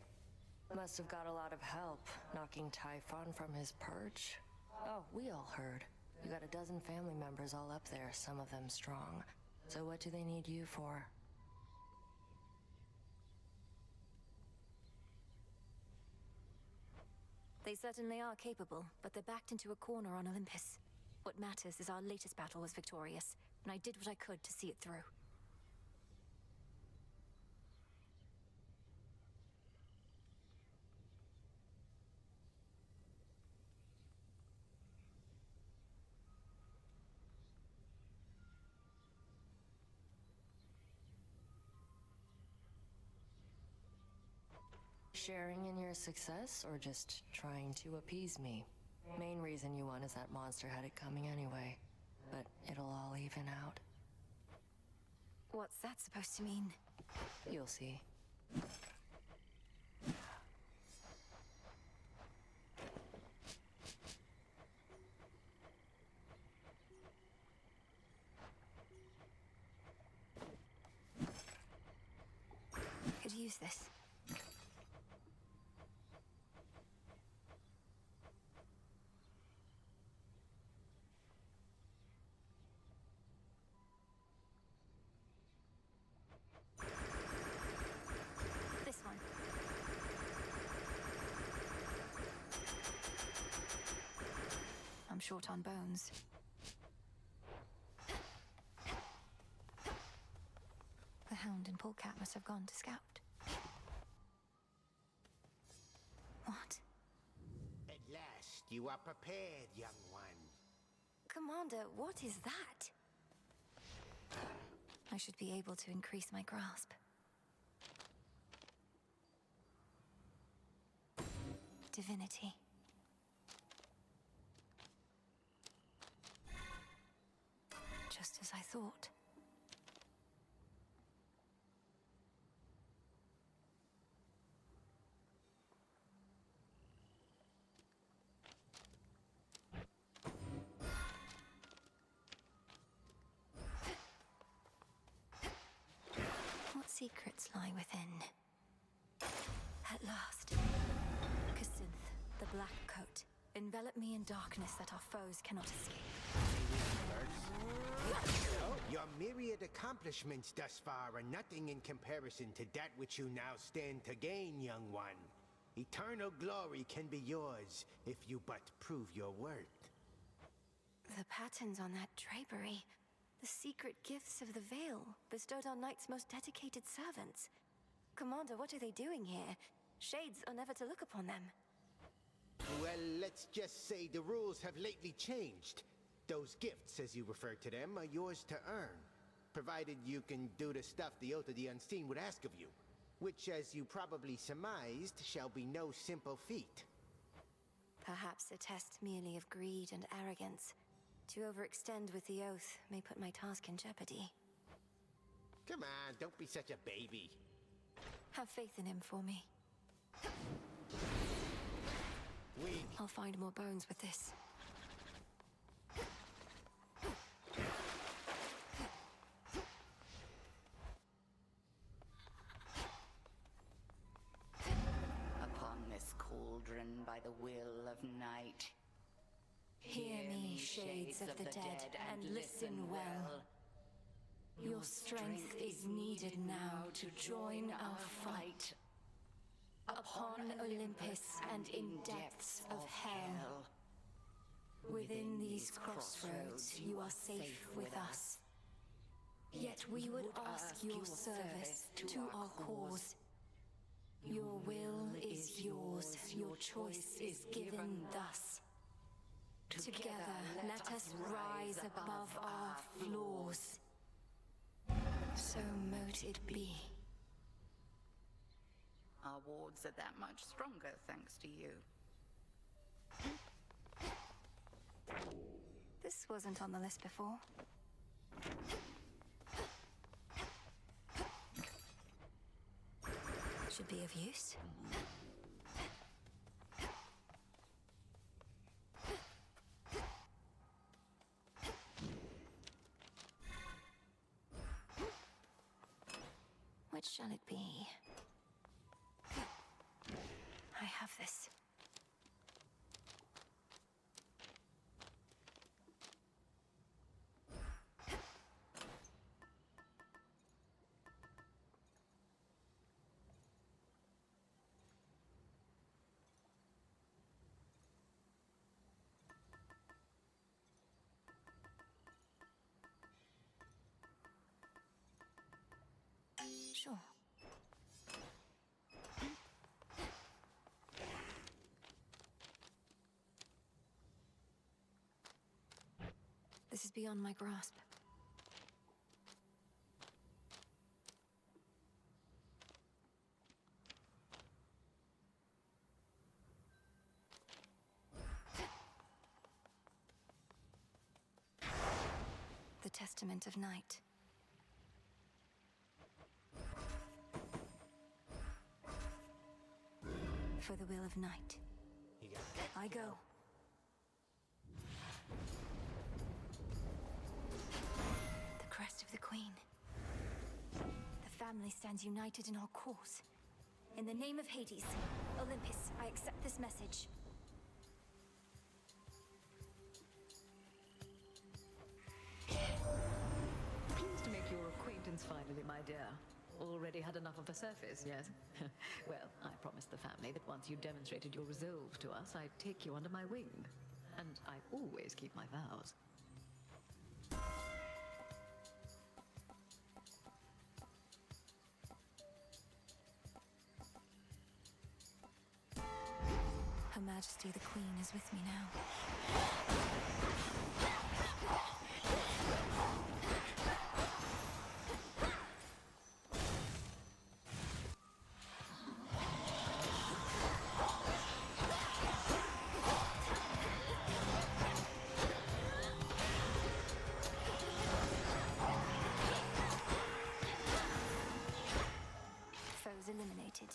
must have got a lot of help knocking Typhon from his perch. Oh, we all heard. You got a dozen family members all up there, some of them strong. So what do they need you for? They certainly are capable, but they're backed into a corner on Olympus. What matters is our latest battle was victorious, and I did what I could to see it through. Sharing in your success, or just trying to appease me? Main reason you won is that monster had it coming anyway. But it'll all even out. What's that supposed to mean? You'll see. Could use this. I'm short on bones. The Hound and Polecat must have gone to scout. What? At last, you are prepared, young one. Commander, what is that? I should be able to increase my grasp. Divinity. Just as I thought. What secrets lie within? At last. Kacinth, the Black Coat. Envelop me in darkness that our foes cannot escape. Your myriad accomplishments thus far are nothing in comparison to that which you now stand to gain, young one. Eternal glory can be yours if you but prove your worth. The patterns on that drapery. The secret gifts of the Veil, bestowed on Knight's most dedicated servants. Commander, what are they doing here? Shades are never to look upon them. Well, let's just say the rules have lately changed. Those gifts, as you refer to them, are yours to earn, provided you can do the stuff the Oath of the Unseen would ask of you, which, as you probably surmised, shall be no simple feat. Perhaps a test merely of greed and arrogance. To overextend with the Oath may put my task in jeopardy. Come on, don't be such a baby. Have faith in him for me. I'll find more bones with this. Upon this cauldron by the will of night. Hear me, shades of the dead, and listen well. Your strength is needed now to join our fight. Upon Olympus and in depths of hell. Within these crossroads you are safe with us. Yet we would ask your service to our cause. Your will is yours, your choice is given thus. Together, let us rise above our flaws. So mote it be. our wards are that much stronger thanks to you. This wasn't on the list before. Should be of use. Which shall it be? I have this. Sure. This is beyond my grasp. The Testament of Night. For the will of Night. I go. The crest of the Queen. The family stands united in our cause. In the name of Hades, Olympus, I accept this message. Pleased to make your acquaintance finally, my dear. Already had enough of the surface, yes? Well, I promised the family that once you demonstrated your resolve to us, I'd take you under my wing. And I always keep my vows. Her Majesty the Queen is with me now. Foes eliminated.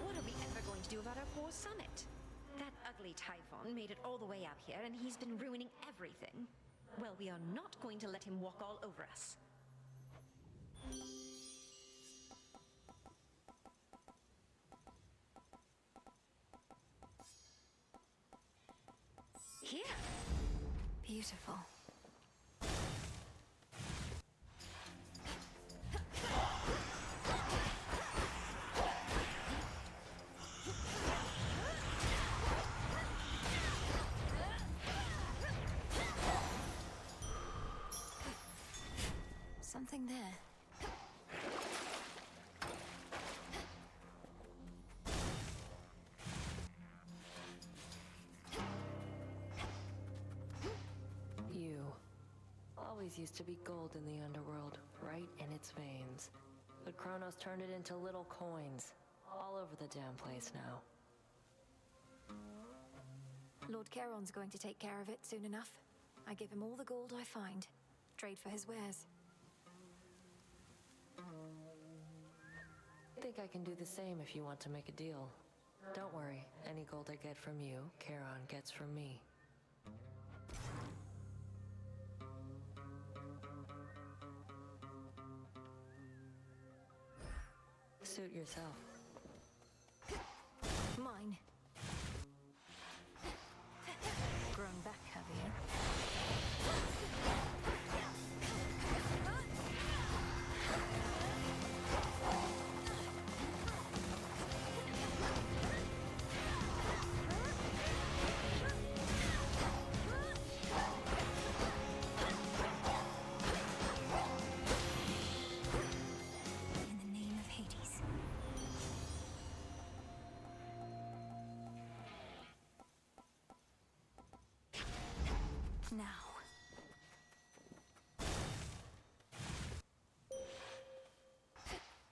What are we ever going to do about our poor summit? That ugly Typhon made it all the way out here, and he's been ruining everything. Well, we are not going to let him walk all over us. Here! Beautiful. Something there. You always used to be gold in the underworld, right in its veins. But Kronos turned it into little coins, all over the damn place now. Lord Charon's going to take care of it soon enough. I give him all the gold I find. Trade for his wares. I think I can do the same if you want to make a deal. Don't worry, any gold I get from you, Charon gets from me. Suit yourself. Mine. Grown back, have you? Now.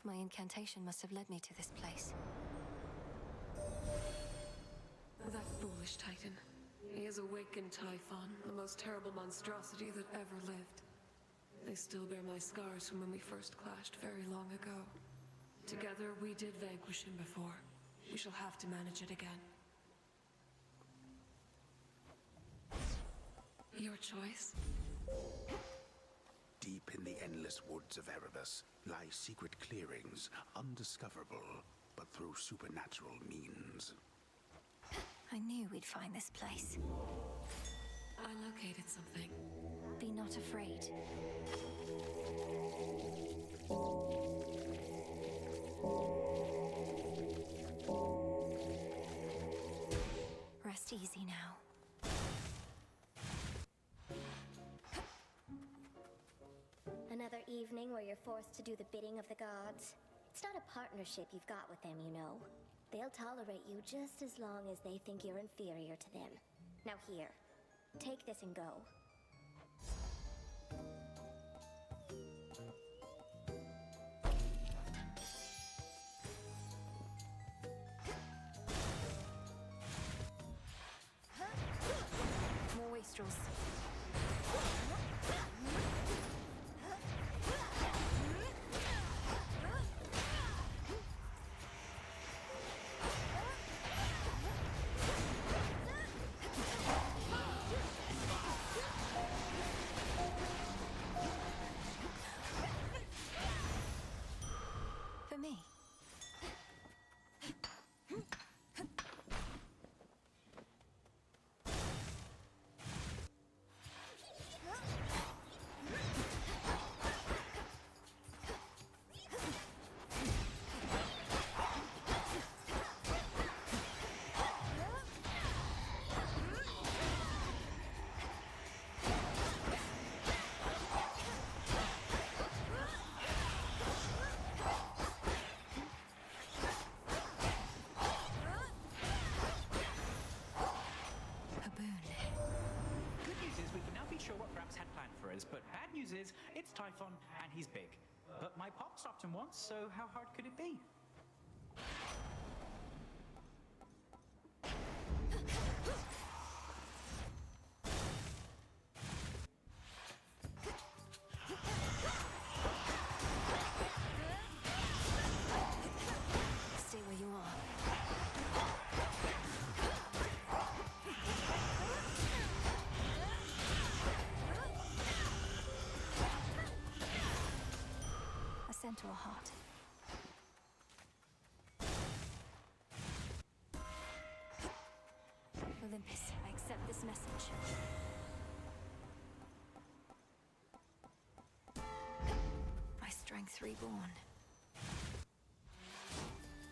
My incantation must have led me to this place. That foolish Titan. He has awakened Typhon, the most terrible monstrosity that ever lived. They still bear my scars from when we first clashed very long ago. Together, we did vanquish him before. We shall have to manage it again. Your choice? Deep in the endless woods of Erebus lie secret clearings, undiscoverable, but through supernatural means. I knew we'd find this place. I located something. Be not afraid. Rest easy now. Another evening where you're forced to do the bidding of the gods. It's not a partnership you've got with them, you know. They'll tolerate you just as long as they think you're inferior to them. Now here, take this and go. More wastrels. For me. But bad news is, it's Typhon, and he's big. But my pop stopped him once, so how hard could it be? Stay where you are. Centaur heart. Olympus, I accept this message. My strength reborn.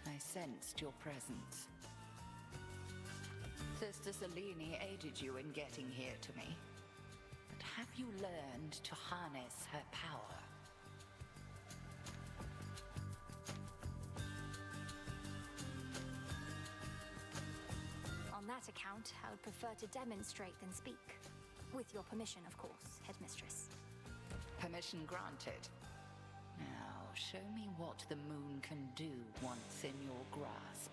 I sensed your presence. Sister Selene aided you in getting here to me. But have you learned to harness her power? On that account, I would prefer to demonstrate than speak. With your permission, of course, Headmistress. Permission granted. Now, show me what the moon can do once in your grasp.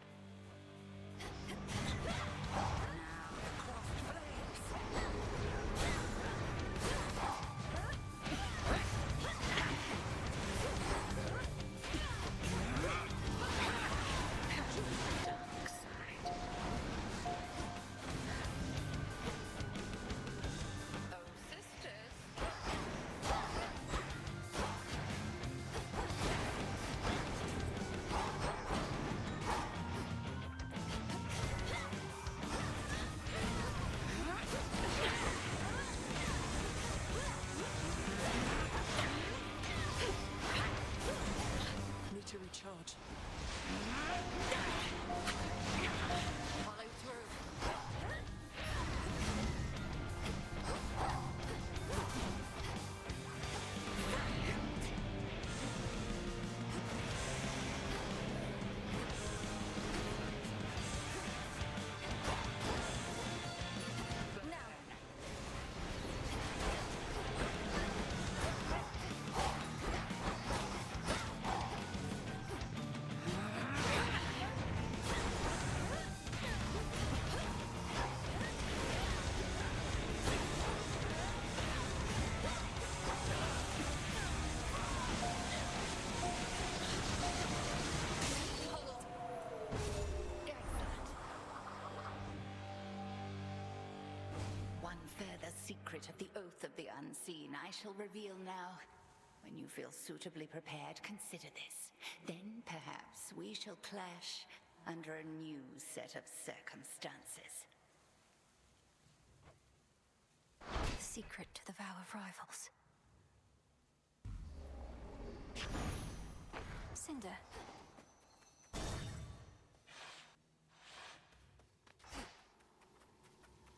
further secret of the Oath of the Unseen I shall reveal now. When you feel suitably prepared, consider this. Then perhaps we shall clash under a new set of circumstances. The secret to the Vow of Rivals. Cinder.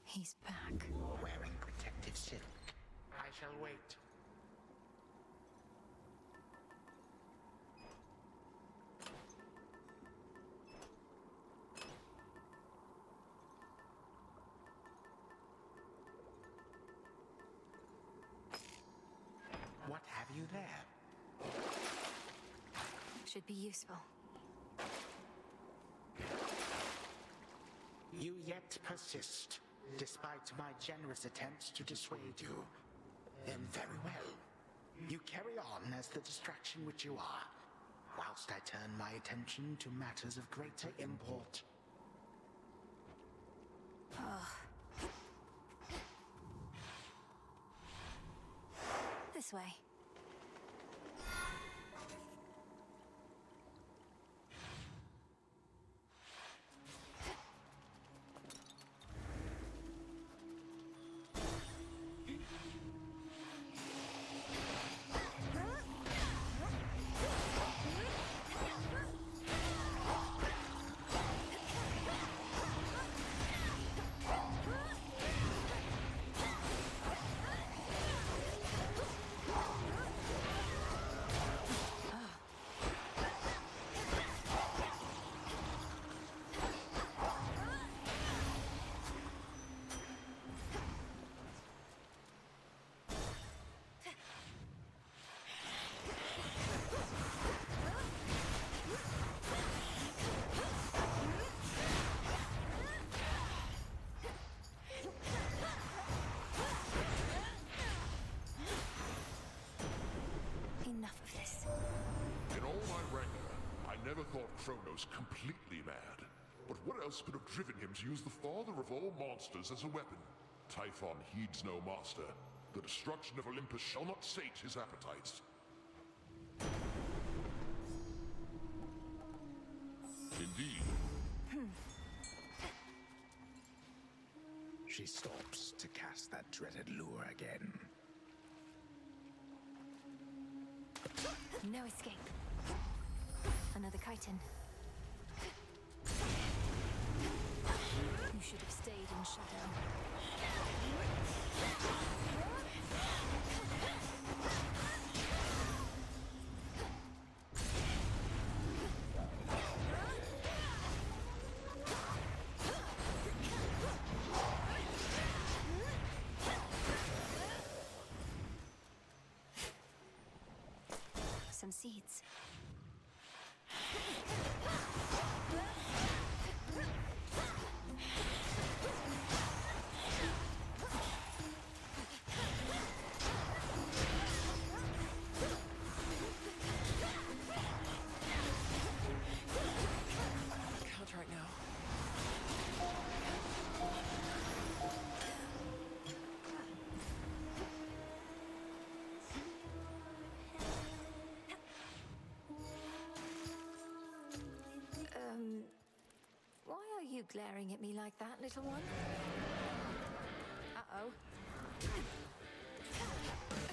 He's back. Wearing protective silk. I shall wait. What have you there? Should be useful. You yet persist, despite my generous attempts to dissuade you. Then very well. You carry on as the distraction which you are, whilst I turn my attention to matters of greater import. This way. Enough of this. In all my rancor, I never thought Kronos completely mad. But what else could have driven him to use the father of all monsters as a weapon? Typhon heeds no master. The destruction of Olympus shall not sate his appetites. Indeed. She stops to cast that dreaded lure again. No escape. Another chitin. You should have stayed in shadow. Some seeds. Can't right now. Why are you glaring at me like that, little one? Uh-oh.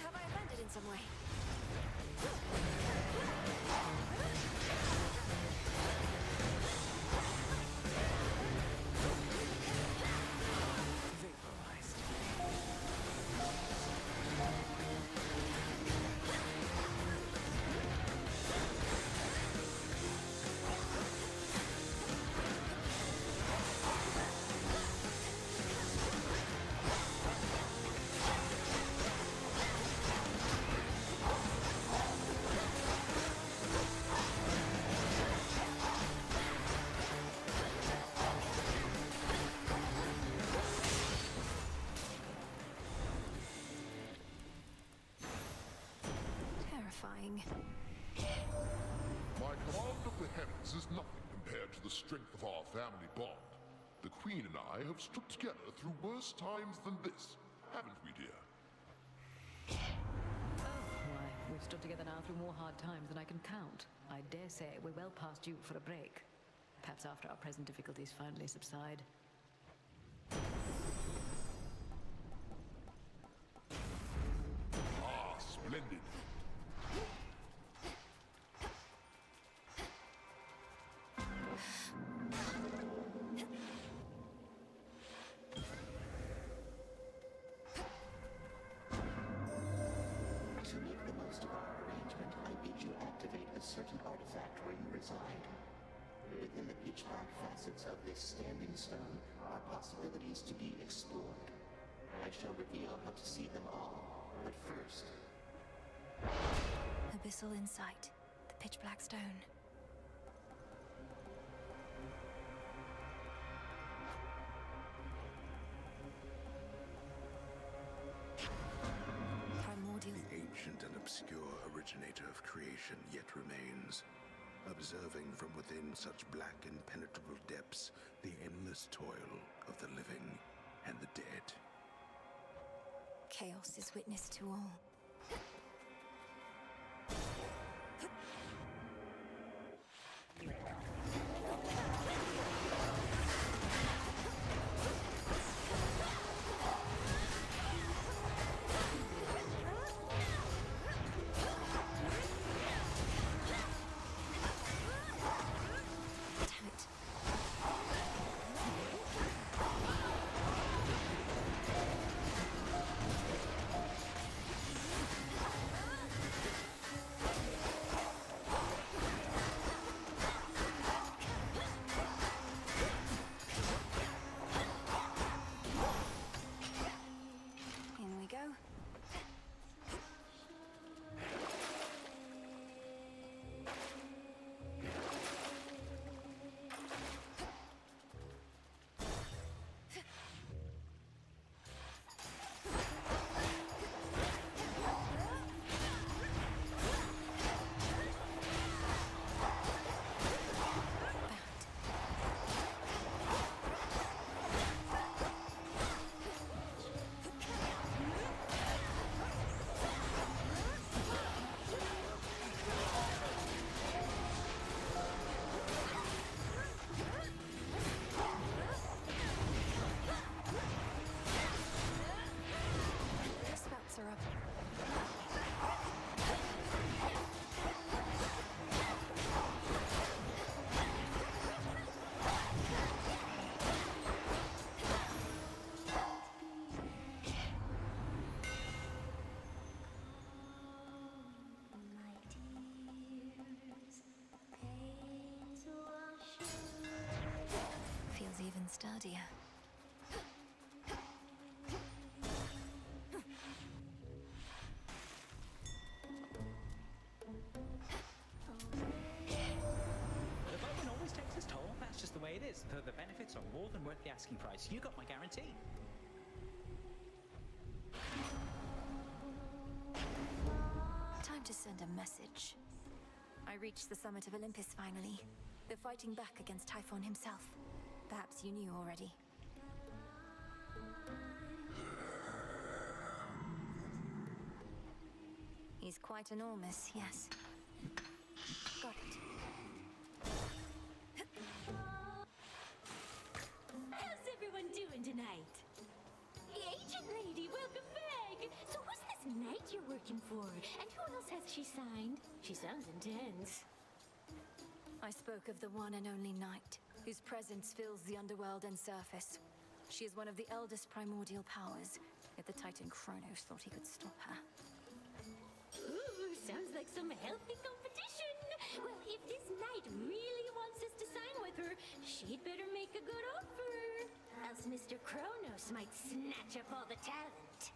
Have I offended in some way? Terrifying. My command of the heavens is nothing compared to the strength of our family bond. The Queen and I have stood together through worse times than this, haven't we, dear? Why, we've stood together now through more hard times than I can count. I dare say we're well past due for a break. Perhaps after our present difficulties finally subside. Ah, splendid. To make the most of our arrangement, I bid you activate a certain artifact where you reside. Within the pitch-black facets of this standing stone are possibilities to be explored. I shall reveal how to see them all, but first... Abyssal Insight, the pitch black stone. Primordial. The ancient and obscure originator of creation yet remains, observing from within such black impenetrable depths the endless toil of the living and the dead. Chaos is witness to all. In we go. Spouts are up. Feels even sturdier. The Bowman always takes its toll. That's just the way it is. Though the benefits are more than worth the asking price. You got my guarantee. Time to send a message. I reached the summit of Olympus finally. They're fighting back against Typhon himself. Perhaps you knew already. He's quite enormous, yes. Got it. How's everyone doing tonight? Agent lady, welcome back! So who's this knight you're working for? And who else has she signed? She sounds intense. I spoke of the one and only Night, whose presence fills the underworld and surface. She is one of the eldest primordial powers, yet the Titan Kronos thought he could stop her. Ooh, sounds like some healthy competition. Well, if this knight really wants us to sign with her, she'd better make a good offer. Else Mr. Kronos might snatch up all the talent.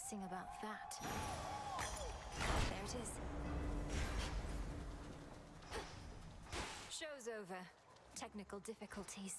sing about that. There it is. Show's over. Technical difficulties.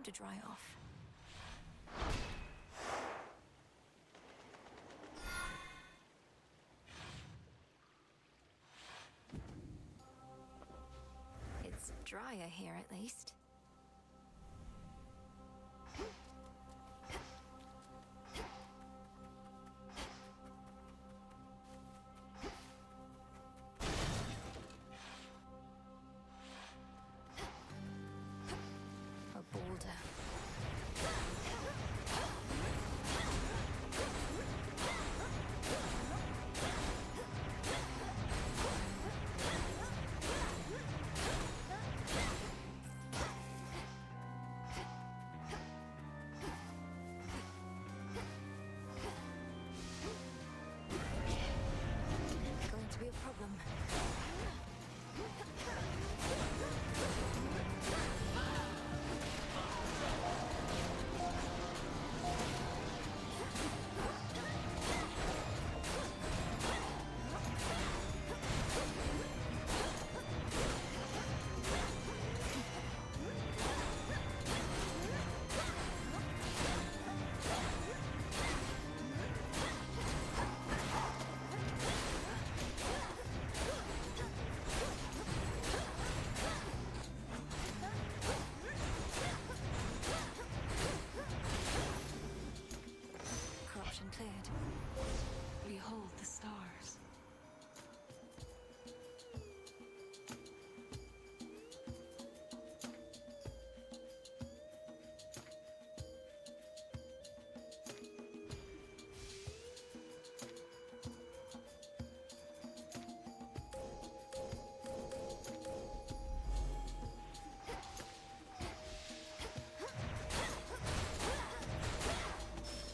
To dry off. It's drier here at least. Cleared. Behold the stars.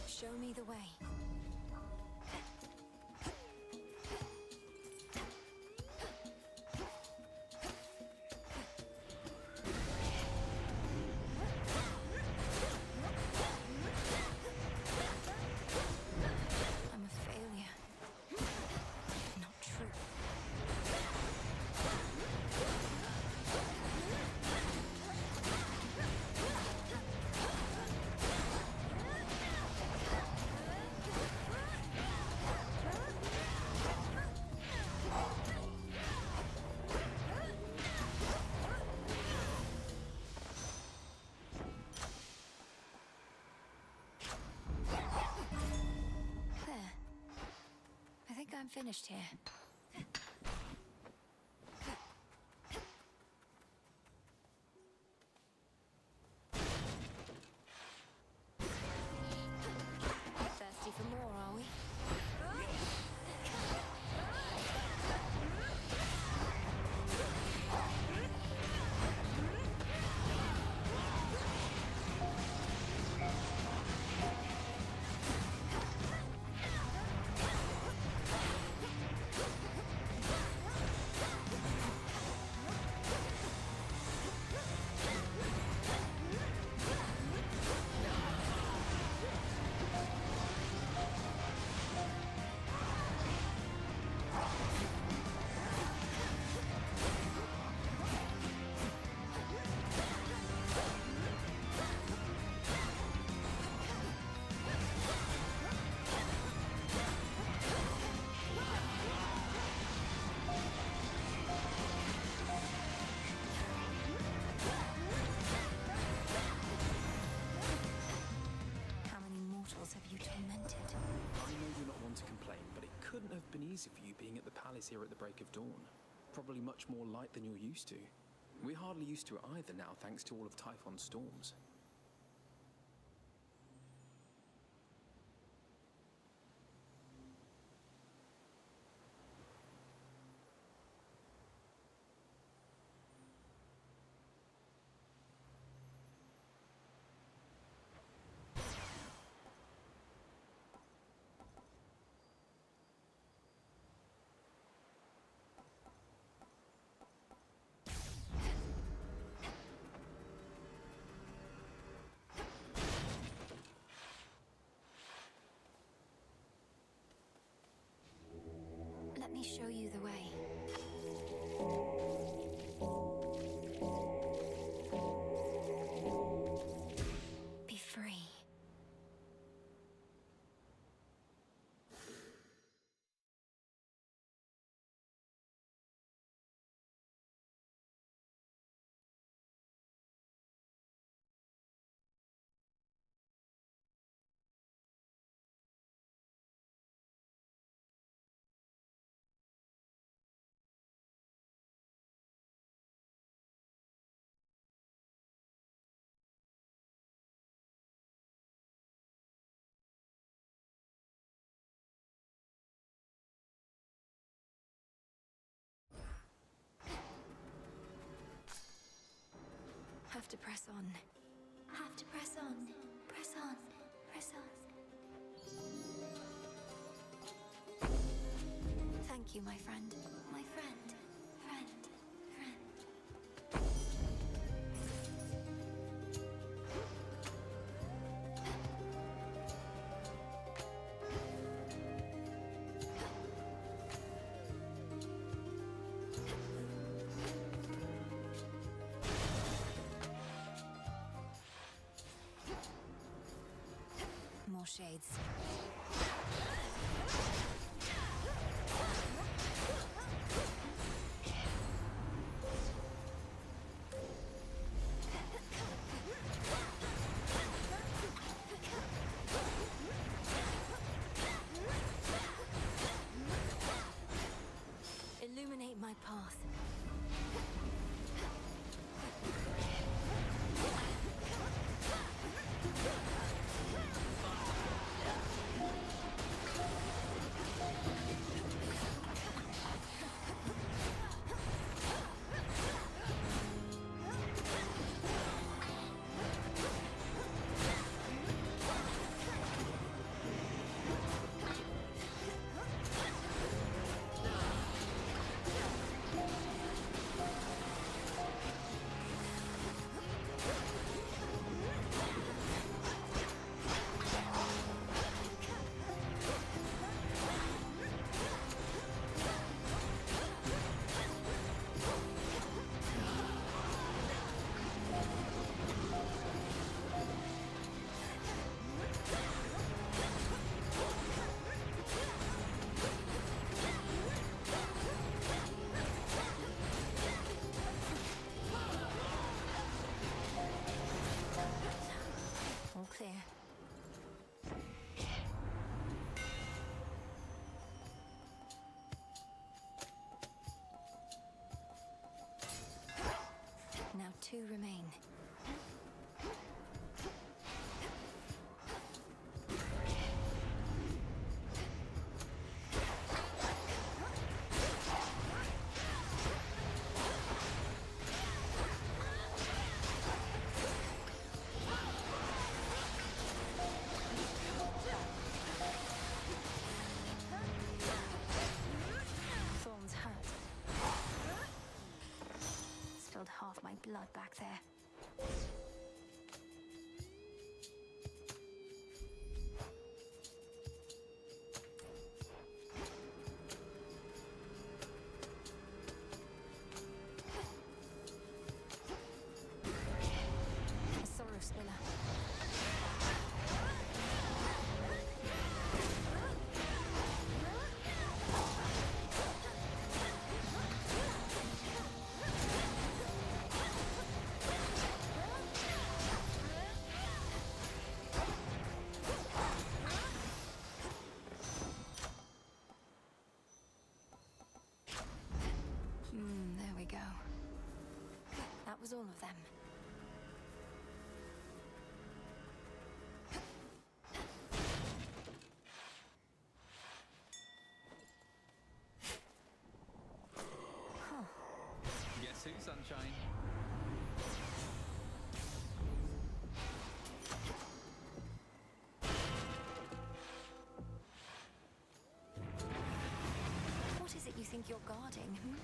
Show me the way. I'm a failure. Not true. I'm finished here. Thirsty for more, are we? Easy for you being at the palace here at the break of dawn. Probably much more light than you're used to. We're hardly used to it either now, thanks to all of Typhon's storms. Let me show you the way. Be free. Have to press on. Have to press on. Press on. Press on. Thank you, my friend. My friend. Friend. Friend. More shades. Illuminate my path. All clear. Now 2 remain. Thorns hurt. Spilled half my blood back there. A sorrow spiller. was all of them. Guess who, Sunshine? What is it you think you're guarding, hmm?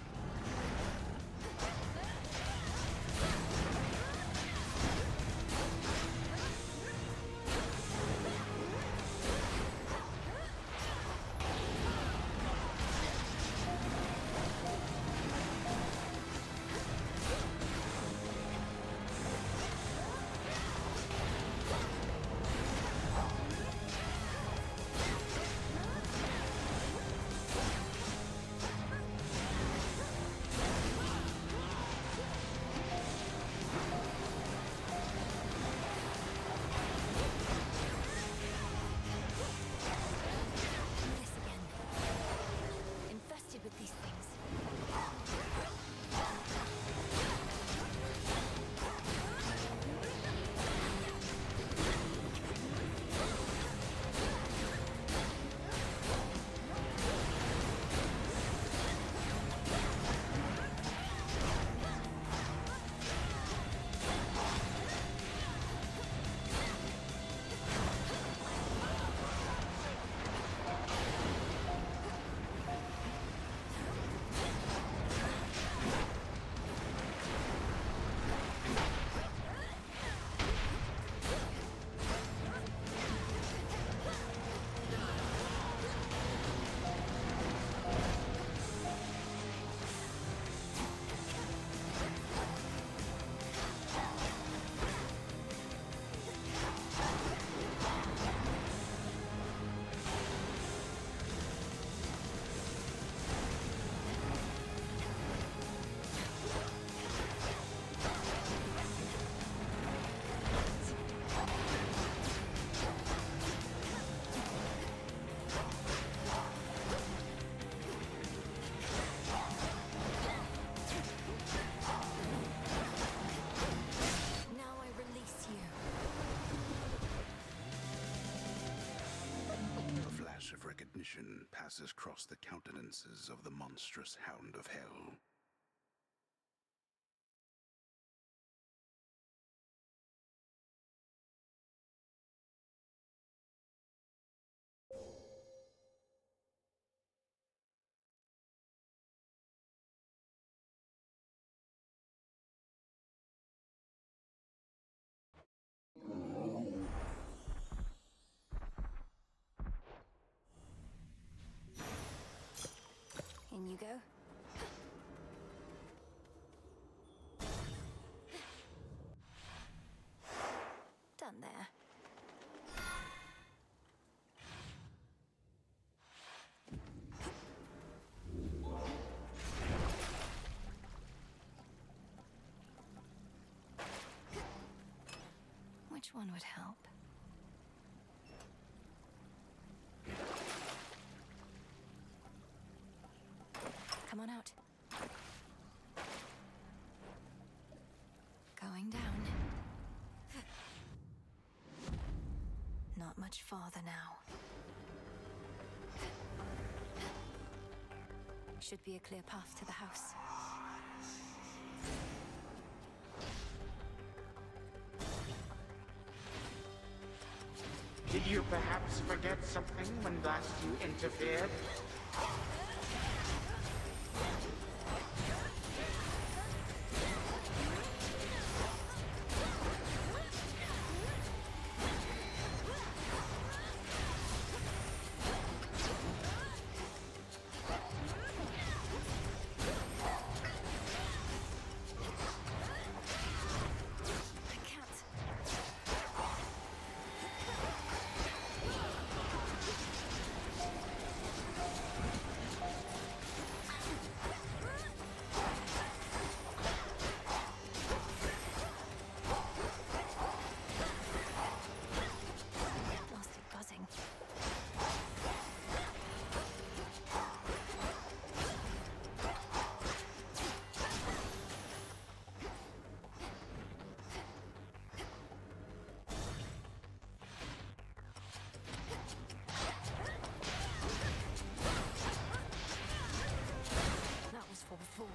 Passes across the countenances of the monstrous Hound of Hell. In you go. Done there. Which one would help? Come on out. Going down. Not much farther now. Should be a clear path to the house. Did you perhaps forget something when last you interfered? fall.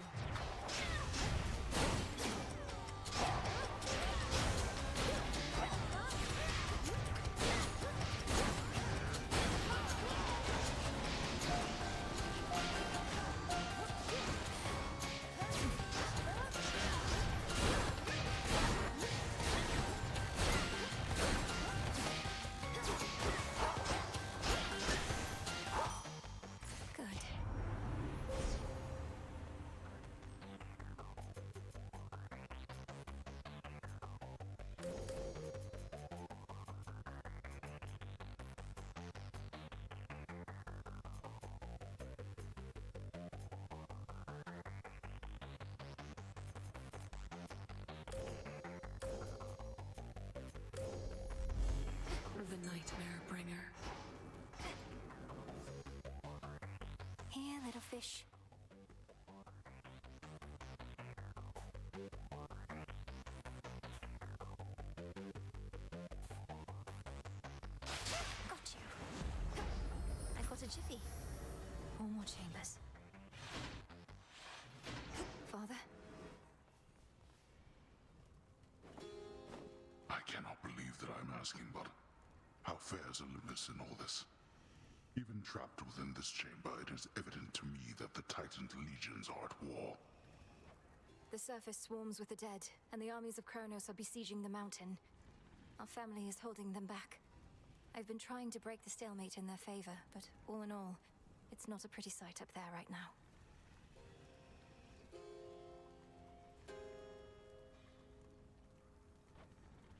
The Nightmare Bringer. Here, little fish. Got you. I got a jiffy. 4 more chambers. Father? I cannot believe that I'm asking, but how fares Olympus in all this? Even trapped within this chamber, it is evident to me that the Titan legions are at war. The surface swarms with the dead, and the armies of Kronos are besieging the mountain. Our family is holding them back. I've been trying to break the stalemate in their favor, but all in all, it's not a pretty sight up there right now.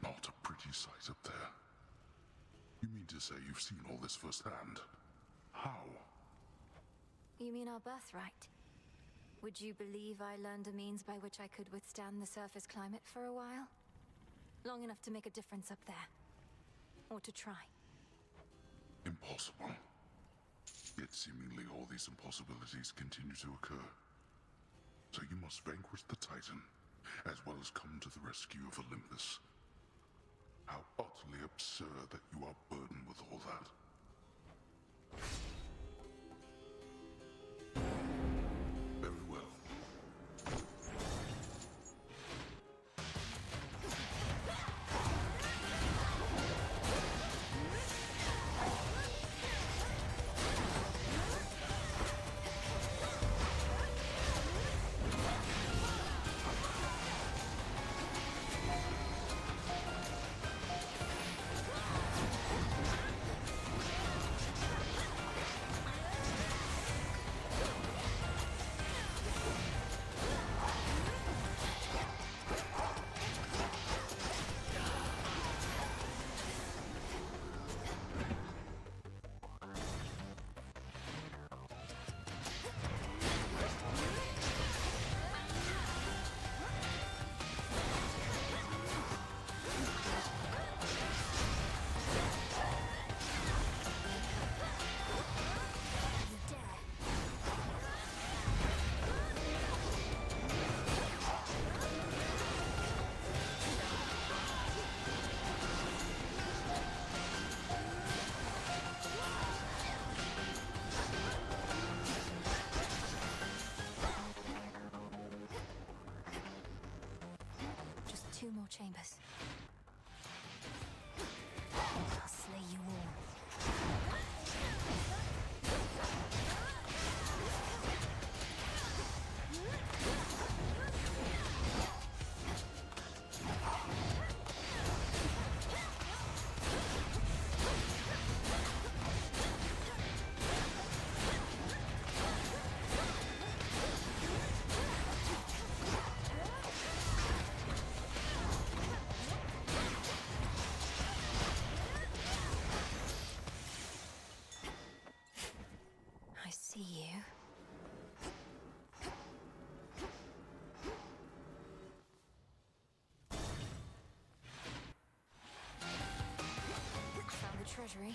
Not a pretty sight up there. You mean to say you've seen all this firsthand? How? You mean our birthright? Would you believe I learned a means by which I could withstand the surface climate for a while? Long enough to make a difference up there. Or to try. Impossible. Yet seemingly all these impossibilities continue to occur. So you must vanquish the Titan, as well as come to the rescue of Olympus. How utterly absurd that you are burdened with all that. Very well. Just 2 more chambers. I'll slay you all. I see you. Found the treasury.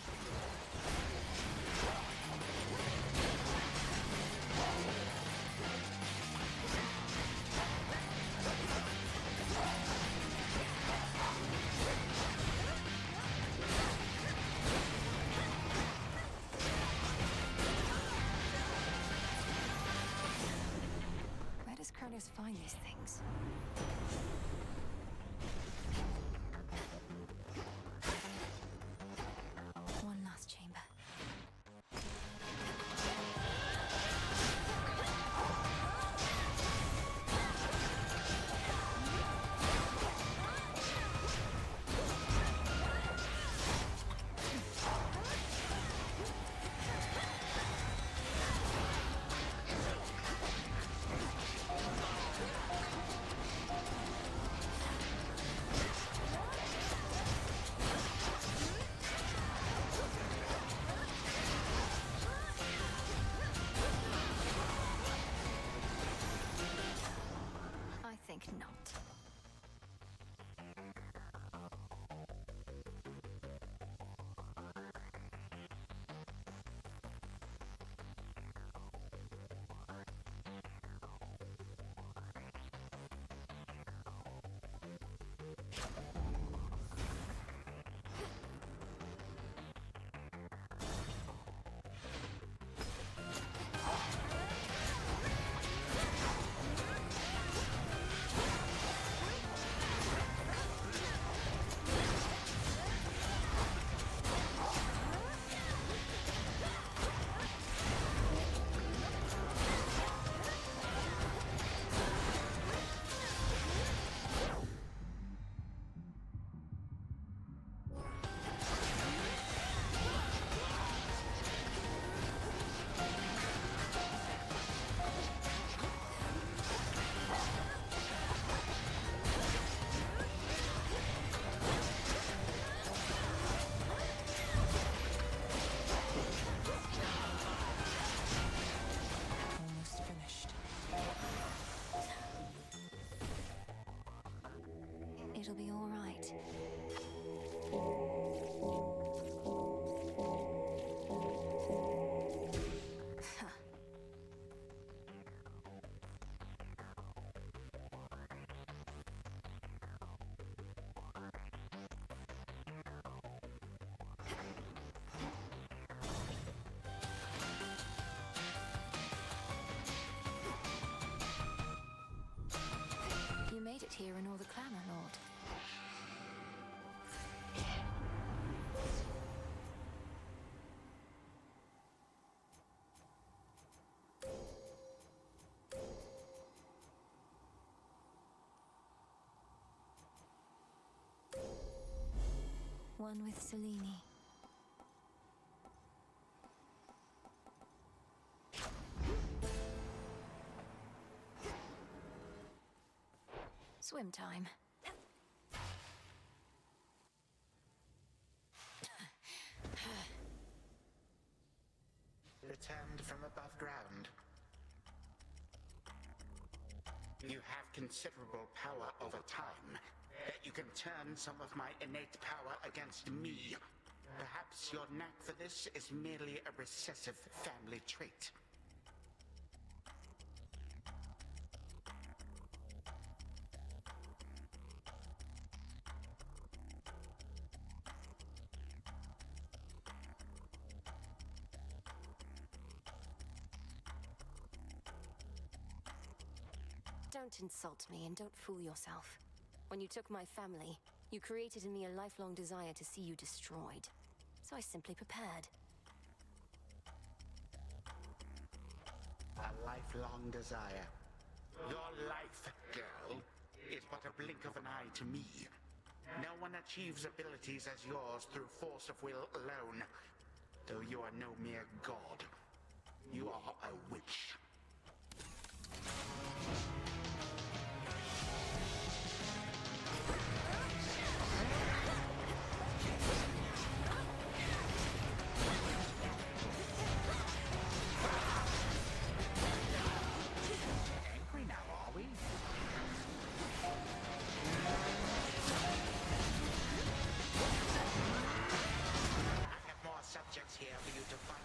us find these things? One last chamber. I think not. Almost finished. It'll be all right. Huh. You made it here in all the clamor, Lord. One with Selene. Swim time. Returned from above ground. You have considerable power over time. That you can turn some of my innate power against me. Perhaps your knack for this is merely a recessive family trait. Don't insult me and don't fool yourself. When you took my family, you created in me a lifelong desire to see you destroyed. So I simply prepared. A lifelong desire. Your life, girl, is but a blink of an eye to me. No one achieves abilities as yours through force of will alone. Though you are no mere god. You are a witch. Angry now, are we? I have more subjects here for you to fight.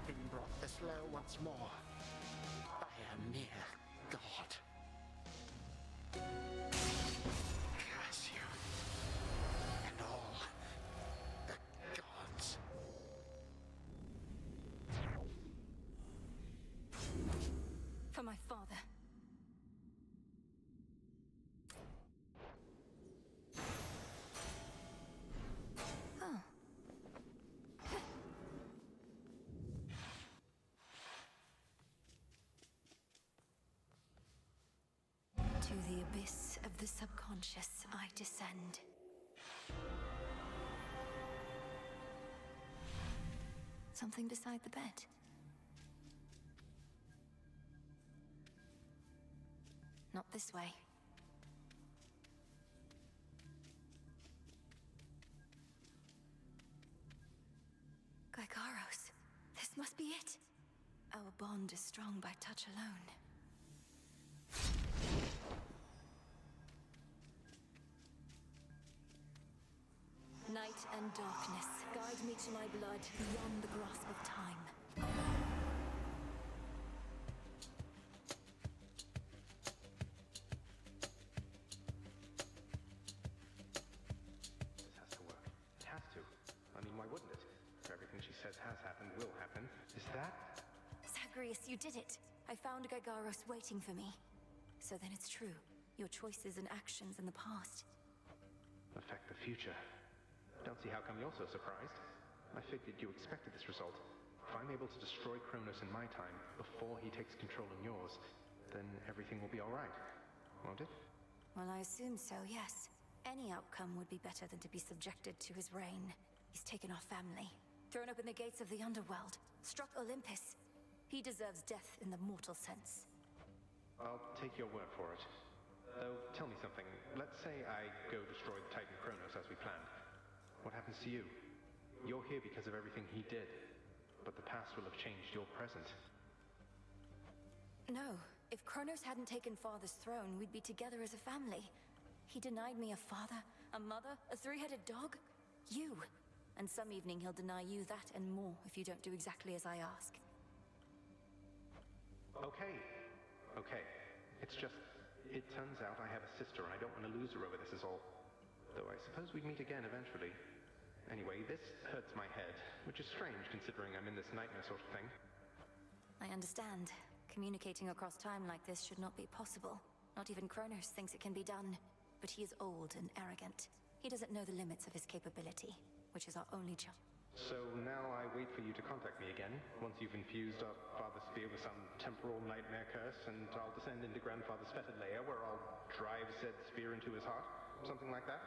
been brought this low once more by a mere god. Curse you and all the gods. For my father. Oh. To the abyss of the subconscious I descend. Something beside the bed. Not this way. Gygaros, this must be it. Our bond is strong by touch alone. Night and darkness, guide me to my blood beyond the grasp of time. This has to work. It has to. I mean, why wouldn't it? If everything she says has happened will happen. Is that? Zagreus, you did it. I found Gygaros waiting for me. So then it's true. Your choices and actions in the past Affect the future. Don't see how come you're so surprised. I figured you expected this result. If I'm able to destroy Kronos in my time, before he takes control in yours, then everything will be alright. Won't it? Well, I assume so, yes. Any outcome would be better than to be subjected to his reign. He's taken our family, thrown open the gates of the underworld, struck Olympus. He deserves death in the mortal sense. I'll take your word for it. Though, tell me something. Let's say I go destroy the Titan Kronos as we planned. What happens to you? You're here because of everything he did, but the past will have changed your present. No. If Kronos hadn't taken Father's throne, we'd be together as a family. He denied me a father, a mother, a three-headed dog. You. And some evening he'll deny you that and more if you don't do exactly as I ask. Okay. It's just, it turns out I have a sister and I don't want to lose her over this is all. Though I suppose we'd meet again eventually. Anyway, this hurts my head, which is strange considering I'm in this nightmare sort of thing. I understand. Communicating across time like this should not be possible. Not even Kronos thinks it can be done. But he is old and arrogant. He doesn't know the limits of his capability, which is our only chance. So now I wait for you to contact me again, once you've infused our father's spear with some temporal nightmare curse, and I'll descend into Grandfather's fetid lair, where I'll drive said spear into his heart. Something like that?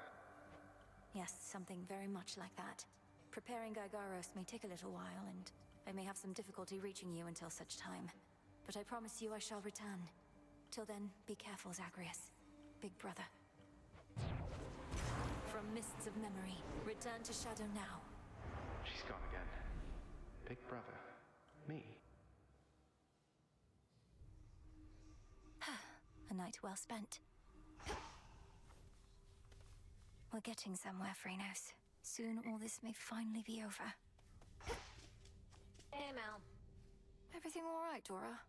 Yes, something very much like that. Preparing Gygaros may take a little while, and I may have some difficulty reaching you until such time. But I promise you I shall return. Till then, be careful, Zagreus. Big brother. From mists of memory, return to Shadow now. She's gone again. Big brother. Me. A night well spent. We're getting somewhere, Phrynos. Soon all this may finally be over. Hey, Mel. Everything all right, Dora?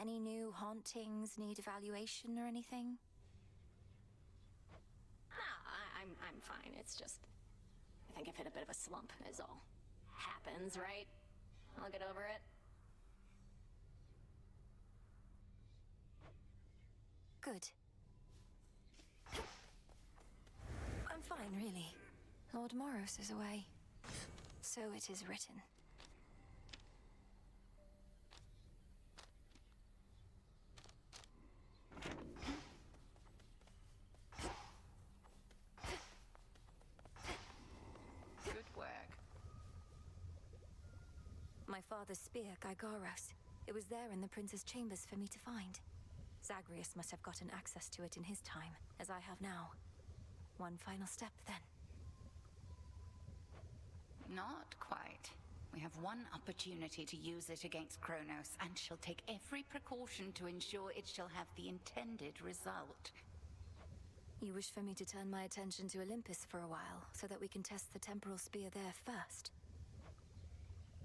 Any new hauntings need evaluation or anything? I'm fine. It's just, I think I've hit a bit of a slump, is all. Happens, right? I'll get over it. Good. I'm fine, really. Lord Moros is away. So it is written. Good work. My father's spear, Gygaros. It was there in the prince's chambers for me to find. Zagreus must have gotten access to it in his time, as I have now. One final step, then. Not quite. We have one opportunity to use it against Kronos, and she'll take every precaution to ensure it shall have the intended result. You wish for me to turn my attention to Olympus for a while, so that we can test the temporal spear there first?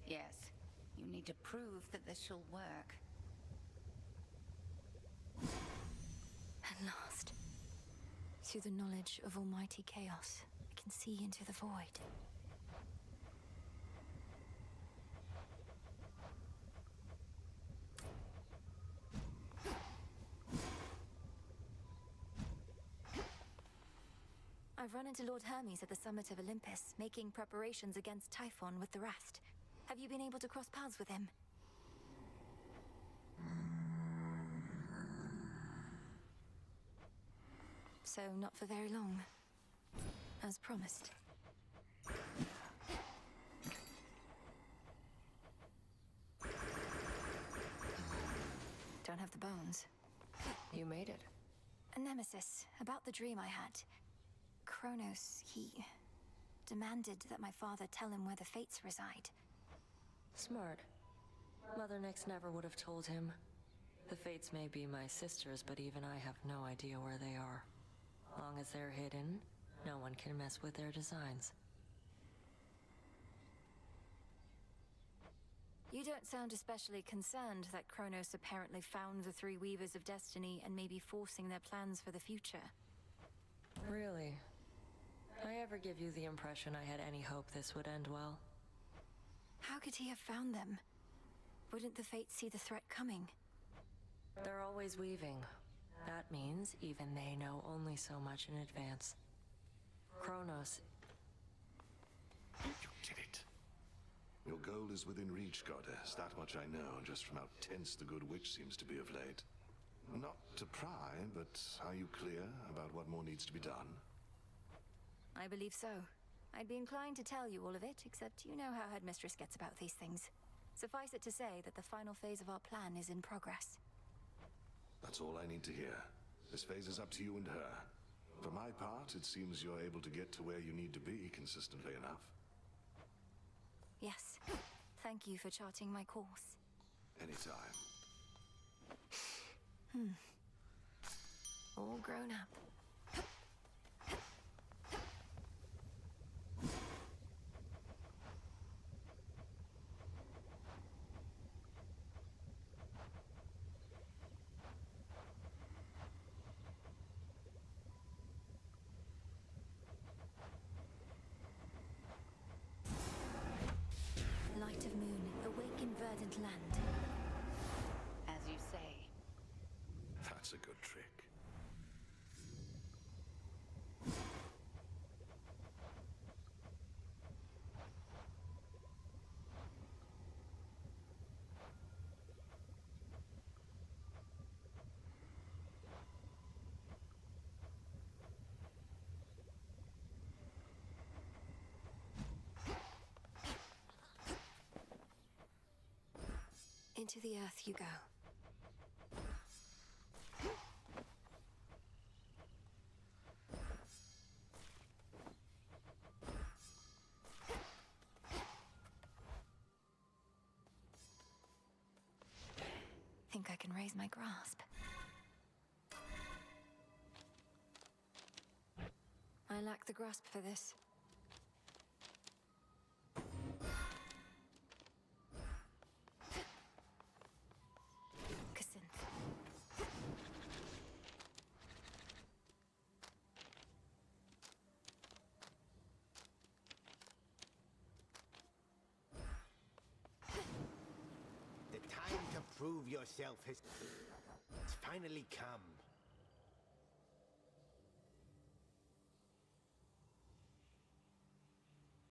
Yes. You need to prove that this shall work. At last. Through the knowledge of almighty chaos, I can see into the void. I've run into Lord Hermes at the summit of Olympus, making preparations against Typhon with the rest. Have you been able to cross paths with him? So, not for very long. As promised. Don't have the bones. You made it. A nemesis, about the dream I had. Kronos, he demanded that my father tell him where the Fates reside. Smart. Mother Nyx never would have told him. The Fates may be my sisters, but even I have no idea where they are. Long as they're hidden, no one can mess with their designs. You don't sound especially concerned that Kronos apparently found the three Weavers of Destiny and may be forcing their plans for the future. Really? I ever give you the impression I had any hope this would end well? How could he have found them? Wouldn't the Fates see the threat coming? They're always weaving. That means even they know only so much in advance. Kronos... You did it. Your goal is within reach, Goddess. That much I know, just from how tense the Good Witch seems to be of late. Not to pry, but are you clear about what more needs to be done? I believe so. I'd be inclined to tell you all of it, except you know how Headmistress gets about these things. Suffice it to say that the final phase of our plan is in progress. That's all I need to hear. This phase is up to you and her. For my part, it seems you're able to get to where you need to be consistently enough. Yes. Thank you for charting my course. Anytime. All grown up. Light of moon, awaken verdant land. As you say. That's a good trick. Into the earth you go. Think I can raise my grasp. I lack the grasp for this. The time to prove yourself has finally come.